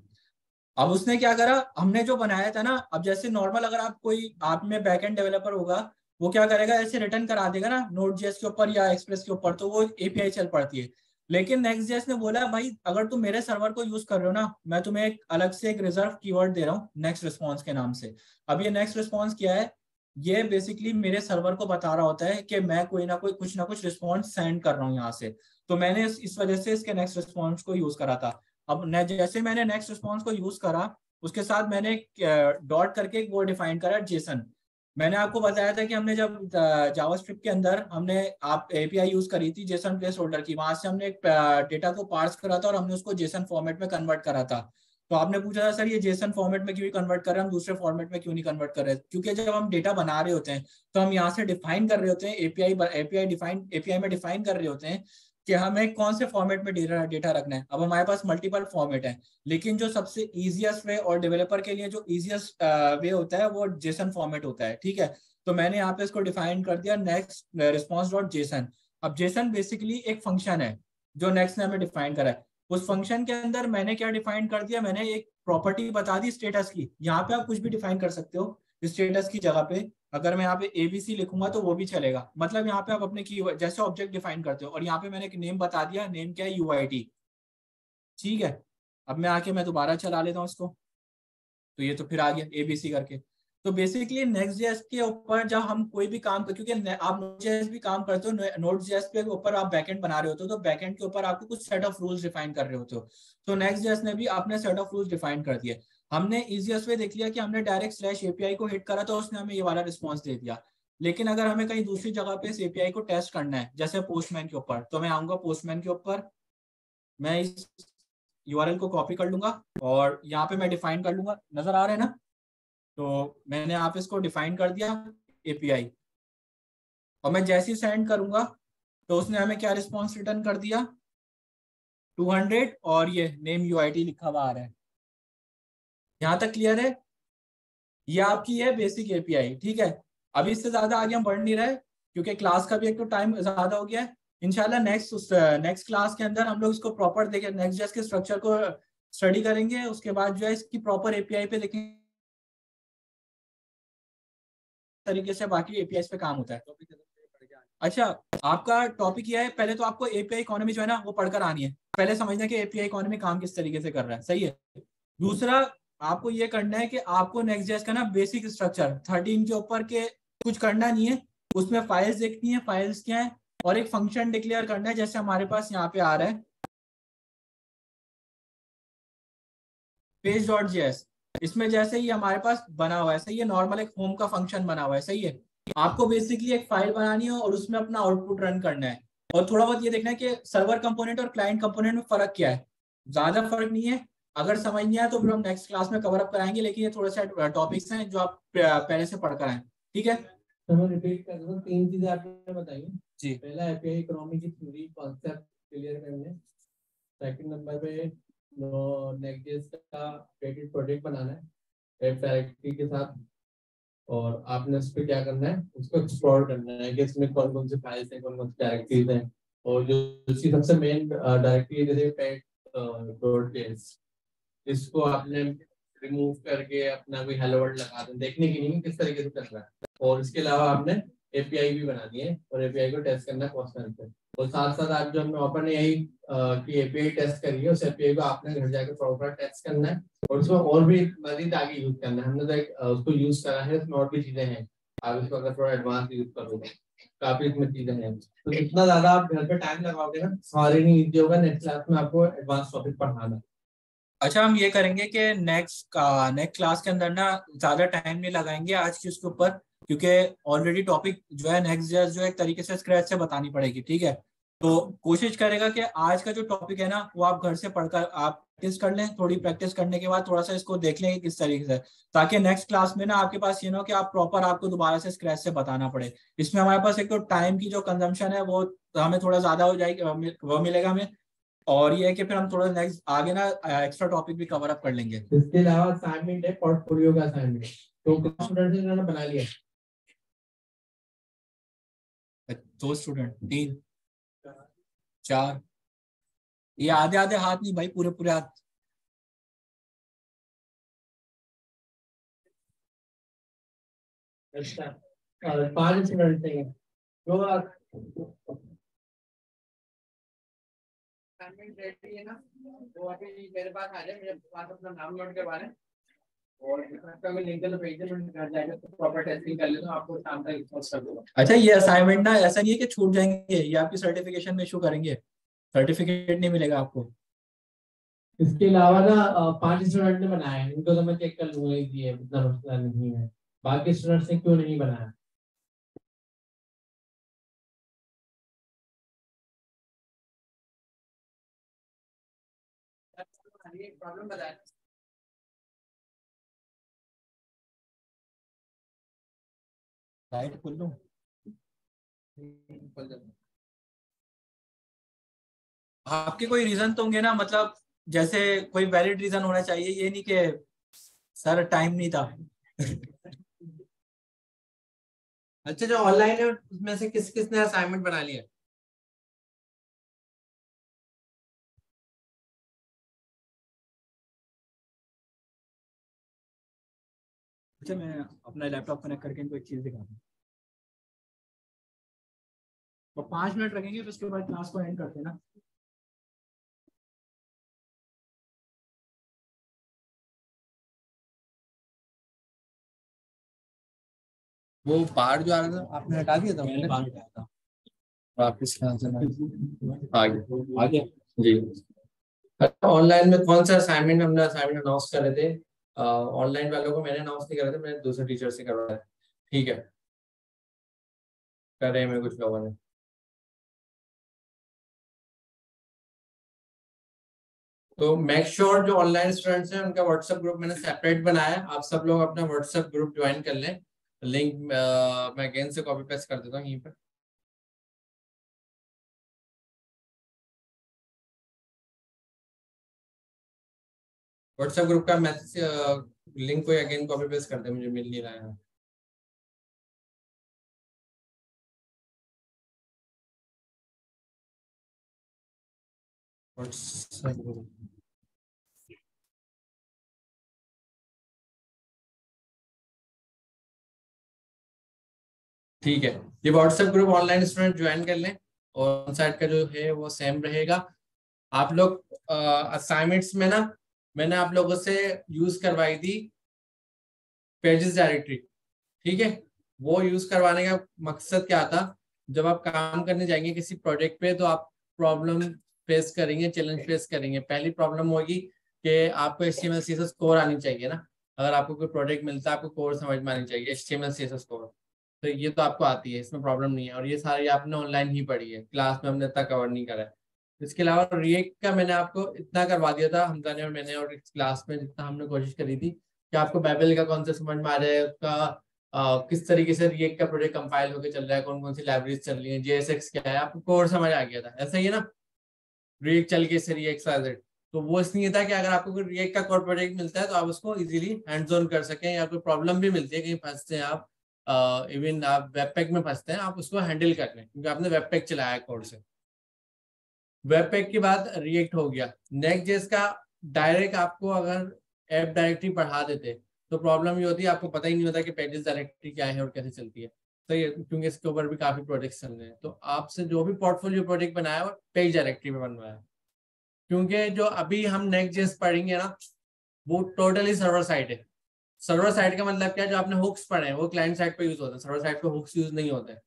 अब उसने क्या करा, हमने जो बनाया था ना, अब जैसे नॉर्मल अगर आप में बैकएंड डेवलपर होगा, वो क्या करेगा, ऐसे रिटर्न करा देगा ना नोड जेएस के ऊपर या एक्सप्रेस के ऊपर, तो वो एपीआई चल पड़ती है। लेकिन नेक्स्ट जेएस ने बोला भाई अगर तुम मेरे सर्वर को यूज कर रहे हो ना, मैं तुम्हें एक अलग से एक रिजर्व कीवर्ड दे रहा हूँ नेक्स्ट रिस्पॉन्स के नाम से। अब ये नेक्स्ट रिस्पॉन्स क्या है, ये बेसिकली मेरे सर्वर को बता रहा होता है कि मैं कोई ना कुछ रिस्पॉन्स सेंड कर रहा हूँ यहाँ से। तो मैंने इस वजह से इसके नेक्स्ट रिस्पॉन्स को यूज करा था। अब जैसे मैंने नेक्स्ट रिस्पॉन्स को यूज करा, उसके साथ मैंने डॉट करके वो डिफाइन करा जेसन। मैंने आपको बताया था कि हमने जब जावास्क्रिप्ट के अंदर हमने आप एपीआई यूज करी थी जेसन प्लेस होल्डर की, वहां से हमने एक डेटा को पार्स करा था और हमने उसको जेसन फॉर्मेट में कन्वर्ट करा था। तो आपने पूछा था सर ये जेसन फॉर्मेट में क्यों कन्वर्ट कर रहे हैं, हम दूसरे फॉर्मेट में क्यों नहीं कन्वर्ट कर रहे हैं, क्योंकि जब हम डेटा बना रहे होते हैं तो हम यहाँ से डिफाइन कर रहे होते हैं, एपीआई में डिफाइन कर रहे होते हैं कि हमें कौन से फॉर्मेट में डेटा रखना है। अब हमारे पास मल्टीपल फॉर्मेट है, लेकिन जो सबसे इजीएस्ट वे और डेवलपर के लिए जो इजीएस्ट वे होता है वो जेसन फॉर्मेट होता है, ठीक है। तो मैंने यहाँ पे इसको डिफाइन कर दिया नेक्स्ट रिस्पॉन्स डॉट जेसन। अब जेसन बेसिकली एक फंक्शन है जो नेक्स्ट ने हमें डिफाइन करा है। उस फंक्शन के अंदर मैंने क्या डिफाइन कर दिया, मैंने एक प्रॉपर्टी बता दी स्टेटस की। यहाँ पे आप कुछ भी डिफाइन कर सकते हो स्टेटस की जगह पे। अगर मैं यहाँ पे एबीसी लिखूंगा तो वो भी चलेगा, मतलब यहाँ पे आप अपने की जैसे ऑब्जेक्ट डिफाइन करते हो। और यहाँ पे मैंने एक नेम बता दिया, नेम क्या है, यूआईटी, ठीक है। अब मैं दोबारा चला लेता हूँ इसको, तो ये तो फिर आ गया एबीसी करके। तो बेसिकली नेक्स्ट जेएस के ऊपर जब हम कोई भी काम कर, क्योंकि आप नोड जेएस भी काम करते हो, नोड जेएस के ऊपर आप बैकएंड बना रहे होते हो, तो बैकएंड के ऊपर आपको कुछ सेट ऑफ रूल्स डिफाइन कर रहे होते हो। तो नेक्स्ट जेएस ने भी अपने सेट ऑफ रूल्स डिफाइन कर दिए। हमने इजीएस्ट वे देख लिया कि हमने डायरेक्ट स्लैश एपीआई को हिट करा तो उसने हमें ये वाला रिस्पॉन्स दे दिया। लेकिन अगर हमें कहीं दूसरी जगह पे इस एपीआई को टेस्ट करना है, जैसे पोस्टमैन के ऊपर, तो मैं आऊंगा पोस्टमैन के ऊपर, मैं इस यूआरएल को कॉपी कर लूंगा और यहाँ पे मैं डिफाइन कर लूंगा, नजर आ रहा है ना। तो मैंने आप इसको डिफाइन कर दिया एपीआई, और मैं जैसे ही सेंड करूंगा तो उसने हमें क्या रिस्पॉन्स रिटर्न कर दिया, 200, और ये नेम यूआईटी लिखा हुआ आ रहा है। यहाँ तक क्लियर है, ये आपकी है बेसिक एपीआई, ठीक है। अभी इससे ज्यादा आगे हम बढ़ नहीं रहे क्योंकि क्लास का भी एक तो टाइम ज्यादा हो गया है। इंशाल्लाह नेक्स्ट क्लास के अंदर हम लोग इसको प्रॉपर देखें, नेक्स्ट जेएस के स्ट्रक्चर को स्टडी करेंगे, उसके बाद जो है इसकी प्रॉपर एपीआई पे देखेंगे तरीके से बाकी एपीआई पे काम होता है। अच्छा, आपका टॉपिक ये है, पहले तो आपको एपीआई इकोनॉमी जो है ना वो पढ़कर आनी है, पहले समझना कि एपीआई इकोनॉमी काम किस तरीके से कर रहा है, सही है। दूसरा आपको ये करना है कि आपको नेक्स्ट जेएस का ना बेसिक स्ट्रक्चर 13 के ऊपर के कुछ करना नहीं है, उसमें फाइल्स देखनी है, फाइल्स क्या है, और एक फंक्शन डिक्लेयर करना है, जैसे हमारे पास यहाँ पे आ रहा है page.js। इसमें जैसे ही हमारे पास बना हुआ है, सही है, नॉर्मल एक होम का फंक्शन बना हुआ है, सही है। आपको बेसिकली एक फाइल बनानी है और उसमें अपना आउटपुट रन करना है, और थोड़ा बहुत ये देखना है कि सर्वर कंपोनेंट और क्लाइंट कंपोनेंट में फर्क क्या है। ज्यादा फर्क नहीं है, अगर समझ नहीं आया तो फिर हम नेक्स्ट क्लास में कवर अप कराएंगे, लेकिन ये थोड़े से टॉपिक्स हैं जो आप पहले से पढ़ कर आए, ठीक है। तो मैं रिपीट कर दूं, 3 चीजें आपने बताई जी। पहला एपीआई इकोनॉमी की थ्योरी कॉन्सेप्ट क्लियर करने, सेकंड नंबर पे नेक्स्ट का क्रेडिट प्रोजेक्ट बनाना है वेब डायरेक्टरी के साथ, और आपने उस पर क्या करना है, उसको एक्सप्लोर करना है कि इसमें कौन कौन से फाइल्स हैं, कौन कौन सी डायरेक्टरीज हैं, और जो उसकी सबसे मेन डायरेक्टरी जैसे pet.js, इसको आपने रिमूव करके अपना कोई हेलो वर्ल्ड लगा दें, देखने की नहीं किस तरीके से चल रहा है। और इसके अलावा आपने एपीआई भी बनानी है और एपीआई को टेस्ट करना है कॉन्स्टेंट पे, और साथ साथ आप जो हमने ओपन एआई की एपीआई टेस्ट करी है, उस एपीआई को आपने घर जाकर प्रॉपर टेस्ट करना है, और उसमें और भी मजीद आगे यूज करना है। हमने तो उसको यूज करा है, उसमें और भी चीजें हैं, आप इसको अगर थोड़ा एडवांस यूज करोगे काफी इसमें चीजें हैं। तो जितना ज्यादा आप घर पे टाइम लगाओगे ना, सारे नहीं इजी होगा, नेक्स्ट क्लास में आपको एडवांस टॉपिक पढ़ाना। अच्छा, हम ये करेंगे कि नेक्स्ट क्लास के अंदर ना ज्यादा टाइम नहीं लगाएंगे आज की उसके ऊपर, क्योंकि ऑलरेडी टॉपिक जो है नेक्स्ट जेएस जो एक तरीके से स्क्रैच से बतानी पड़ेगी, ठीक है। तो कोशिश करेगा कि आज का जो टॉपिक है ना वो आप घर से पढ़कर आप प्रैक्टिस कर लें, थोड़ी प्रैक्टिस करने के बाद थोड़ा सा इसको देख लेंगे किस तरीके से, ताकि नेक्स्ट क्लास में ना आपके पास ये ना हो कि आप प्रॉपर आपको दोबारा से स्क्रैच से बताना पड़े। इसमें हमारे पास एक तो टाइम की जो कंजम्पशन है वो हमें थोड़ा ज्यादा हो जाएगी, वो मिलेगा हमें, और ये है कि फिर हम थोड़ा नेक्स्ट आगे ना एक्स्ट्रा टॉपिक भी कवर अप कर लेंगे। इसके अलावा असाइनमेंट है, पोर्टफोलियो का असाइनमेंट, तो स्टूडेंट्स ने इन्होंने बना लिया। 2 स्टूडेंट, 3, 4, ये आधे आधे हाथ नहीं भाई, पूरे पूरे हाथ। अच्छा, और 5 स्टूडेंट थे जो असाइनमेंट रेडी है ना, तो अभी मेरे पास आ जाए, मेरे पास अपना नाम नोट करवा लें, और इसका मैं लिंक तो भेज दें, मैं घर जाकर प्रॉपर टेस्टिंग कर लेता हूं, आपको शाम तक रिस्पॉन्स कर दूंगा। अच्छा, ये असाइनमेंट ना ऐसा नहीं है कि छूट जाएंगे, ये आपकी सर्टिफिकेशन में इशू करेंगे, सर्टिफिकेट नहीं मिलेगा आपको। इसके अलावा ना 5 स्टूडेंट ने बनाया है, इनको तो मैं चेक कर लूंगा, ये इतना मसला नहीं है, बाकी स्टूडेंट्स ने क्यों नहीं बनाया। प्रॉब्लम बताया राइट, खोल लो। आपके कोई रीजन तो होंगे ना, मतलब जैसे कोई वैलिड रीजन होना चाहिए, ये नहीं कि सर टाइम नहीं था। अच्छा, जो ऑनलाइन है उसमें से किस किसने असाइनमेंट बना लिया? अच्छा, मैं अपना लैपटॉप कनेक्ट करके इनको एक चीज दिखा दूँ, तो 5 मिनट लगेंगे, फिर उसके बाद क्लास को एंड करते हैं ना। वो बाहर जो आ रहा था आपने हटा दिया था? मैंने बाहर उठाया था। वापिस ख्याल से आगे आगे जी। ऑनलाइन में कौन सा असाइनमेंट हमने असाइनमेंट अनाउंस कर रहे थे, ऑनलाइन वालों को मैंने अनाउंस नहीं कर रहे थे, मैंने दूसरे टीचर से करवाया। ठीक है, कर रहे हैं कुछ लोगों ने। तो मेक श्योर जो ऑनलाइन स्टूडेंट्स हैं उनका व्हाट्सएप ग्रुप मैंने सेपरेट बनाया है, आप सब लोग अपना व्हाट्सएप ग्रुप ज्वाइन कर लें। लिंक मैं अगेन से कॉपी पेस्ट कर देता हूँ यहीं पर। व्हाट्सएप ग्रुप का मैसेज लिंक कोई अगेन कॉपी पेस्ट करते, मुझे मिल नहीं रहा है। व्हाट्सएप ग्रुप ठीक है, ये WhatsApp group online student join कर लें और ऑन साइट का जो है वो सेम रहेगा। आप लोग असाइनमेंट्स में ना मैंने आप लोगों से यूज करवाई थी पेजेस डायरेक्टरी, ठीक है। वो यूज करवाने का मकसद क्या था, जब आप काम करने जाएंगे किसी प्रोजेक्ट पे तो आप प्रॉब्लम फेस करेंगे, चैलेंज फेस करेंगे। पहली प्रॉब्लम होगी कि आपको HTML CSS कोर आनी चाहिए ना। अगर आपको कोई प्रोजेक्ट मिलता है आपको कोर समझ में आनी चाहिए, HTML CSS कोर। तो ये तो आपको आती है, इसमें प्रॉब्लम नहीं है। और ये सारी आपने ऑनलाइन ही पढ़ी है, क्लास में हमने इतना कवर नहीं करा है। इसके अलावा रिएक्ट का मैंने आपको इतना करवा दिया था हमजा ने और मैंने, और इस क्लास में जितना हमने कोशिश करी थी कि आपको बेबल का कॉन्सेप्ट समझ में आ जाए, उसका किस तरीके से रिएक्ट का प्रोजेक्ट कंपाइल होकर चल रहा है, कौन कौन सी लाइब्रेरीज चल रही है, JSX क्या है, आपको कोर समझ आ गया था। ऐसा ही है ना, रिएक्ट चल के से रिएक्ट साइड। तो वो इसलिए था कि अगर आपको कोई रिएक्ट का कोर प्रोजेक्ट मिलता है तो आप उसको इजीली हैंड्स ऑन कर सकें, या कोई प्रॉब्लम भी मिलती है कहीं फंसते हैं आप, इवन आप वेब पैक में फंसते हैं, आप उसको हैंडल कर लें क्योंकि आपने वेब पैक चलाया कोड से। वेब पैक के बाद रिएक्ट हो गया। नेक्स्ट जेस का डायरेक्ट आपको अगर ऐप डायरेक्टरी पढ़ा देते तो प्रॉब्लम ये होती है, आपको पता ही नहीं होता कि पेजेस डायरेक्टरी क्या है और कैसे चलती है। तो ये क्योंकि इसके ऊपर भी काफी प्रोजेक्ट्स चल रहे हैं, तो आपसे जो भी पोर्टफोलियो प्रोजेक्ट बनाया वो पेज डायरेक्टरी में बनवाया। क्योंकि जो अभी हम नेक्स्ट जेस पढ़ेंगे ना वो टोटली सर्वर साइड है। सर्वर साइड का मतलब क्या है, जो आपने हुक्स पढ़े हैं वो क्लाइंट साइड पे यूज होते हैं, सर्वर साइड पे हुक्स यूज नहीं होते हैं।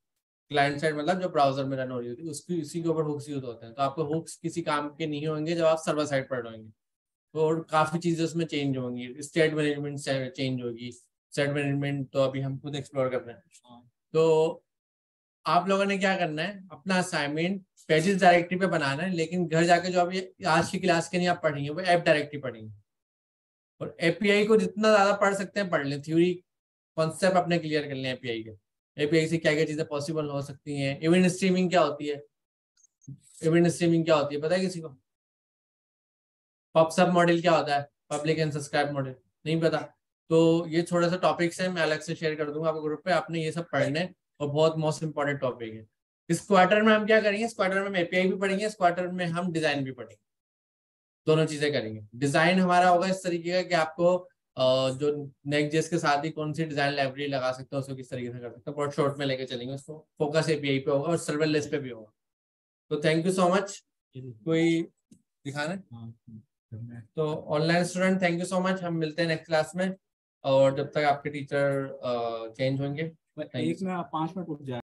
क्लाइंट साइड मतलब जो ब्राउजर में रन हो रही होती है उसकी उसी के ऊपर हुक्स यूज होते हैं। तो आपको हुक्स किसी काम के नहीं होंगे जब आप सर्वर साइड पढ़ रहे होंगे। और काफी चीजें उसमें चेंज होंगी, स्टेट मैनेजमेंट चेंज होगी। स्टेट मैनेजमेंट तो अभी हम खुद एक्सप्लोर कर रहे हैं। तो आप लोगों ने क्या करना है, अपना असाइनमेंट पेजेस डायरेक्टरी पे बनाना है, लेकिन घर जाके जो अभी आज की क्लास के नहीं आप पढ़ेंगे वो ऐप डायरेक्टरी पढ़ेंगे। और API को जितना ज्यादा पढ़ सकते हैं पढ़ लें, थ्योरी कॉन्सेप्ट अपने क्लियर कर लें API के। API से क्या क्या चीजें पॉसिबल हो सकती हैं। इवेंट स्ट्रीमिंग क्या होती है, इवेंट स्ट्रीमिंग क्या होती है पता है किसी को? पब सब मॉडल क्या होता है, पब्लिक एंड सब्सक्राइब मॉडल नहीं पता? तो ये थोड़ा सा टॉपिक्स है, मैं अलग से शेयर कर दूंगा आपको ग्रुप पे, आपने ये सब पढ़ने और बहुत मोस्ट इंपॉर्टेंट टॉपिक है। इस क्वार्टर में हम क्या करेंगे, इस क्वार्टर में हम API भी पढ़ेंगे, इस क्वार्टर में हम डिजाइन भी पढ़ेंगे, दोनों चीजें करेंगे। डिजाइन हमारा होगा इस तरीके का कि आपको जो नेक्स्ट जेस के साथ ही कौन सी डिजाइन लाइब्रेरी लगा सकते हो उसको किस तरीके से कर सकते हो, बहुत शॉर्ट में लेके चलेंगे उसको। फोकस API पे होगा और सर्वरलेस पे भी होगा। तो थैंक यू सो मच। कोई दिखाना है तो online student thank you so much, हम मिलते हैं नेक्स्ट क्लास में। और जब तक आपके टीचर चेंज होंगे, एक में 5 मिनट रुक जाए।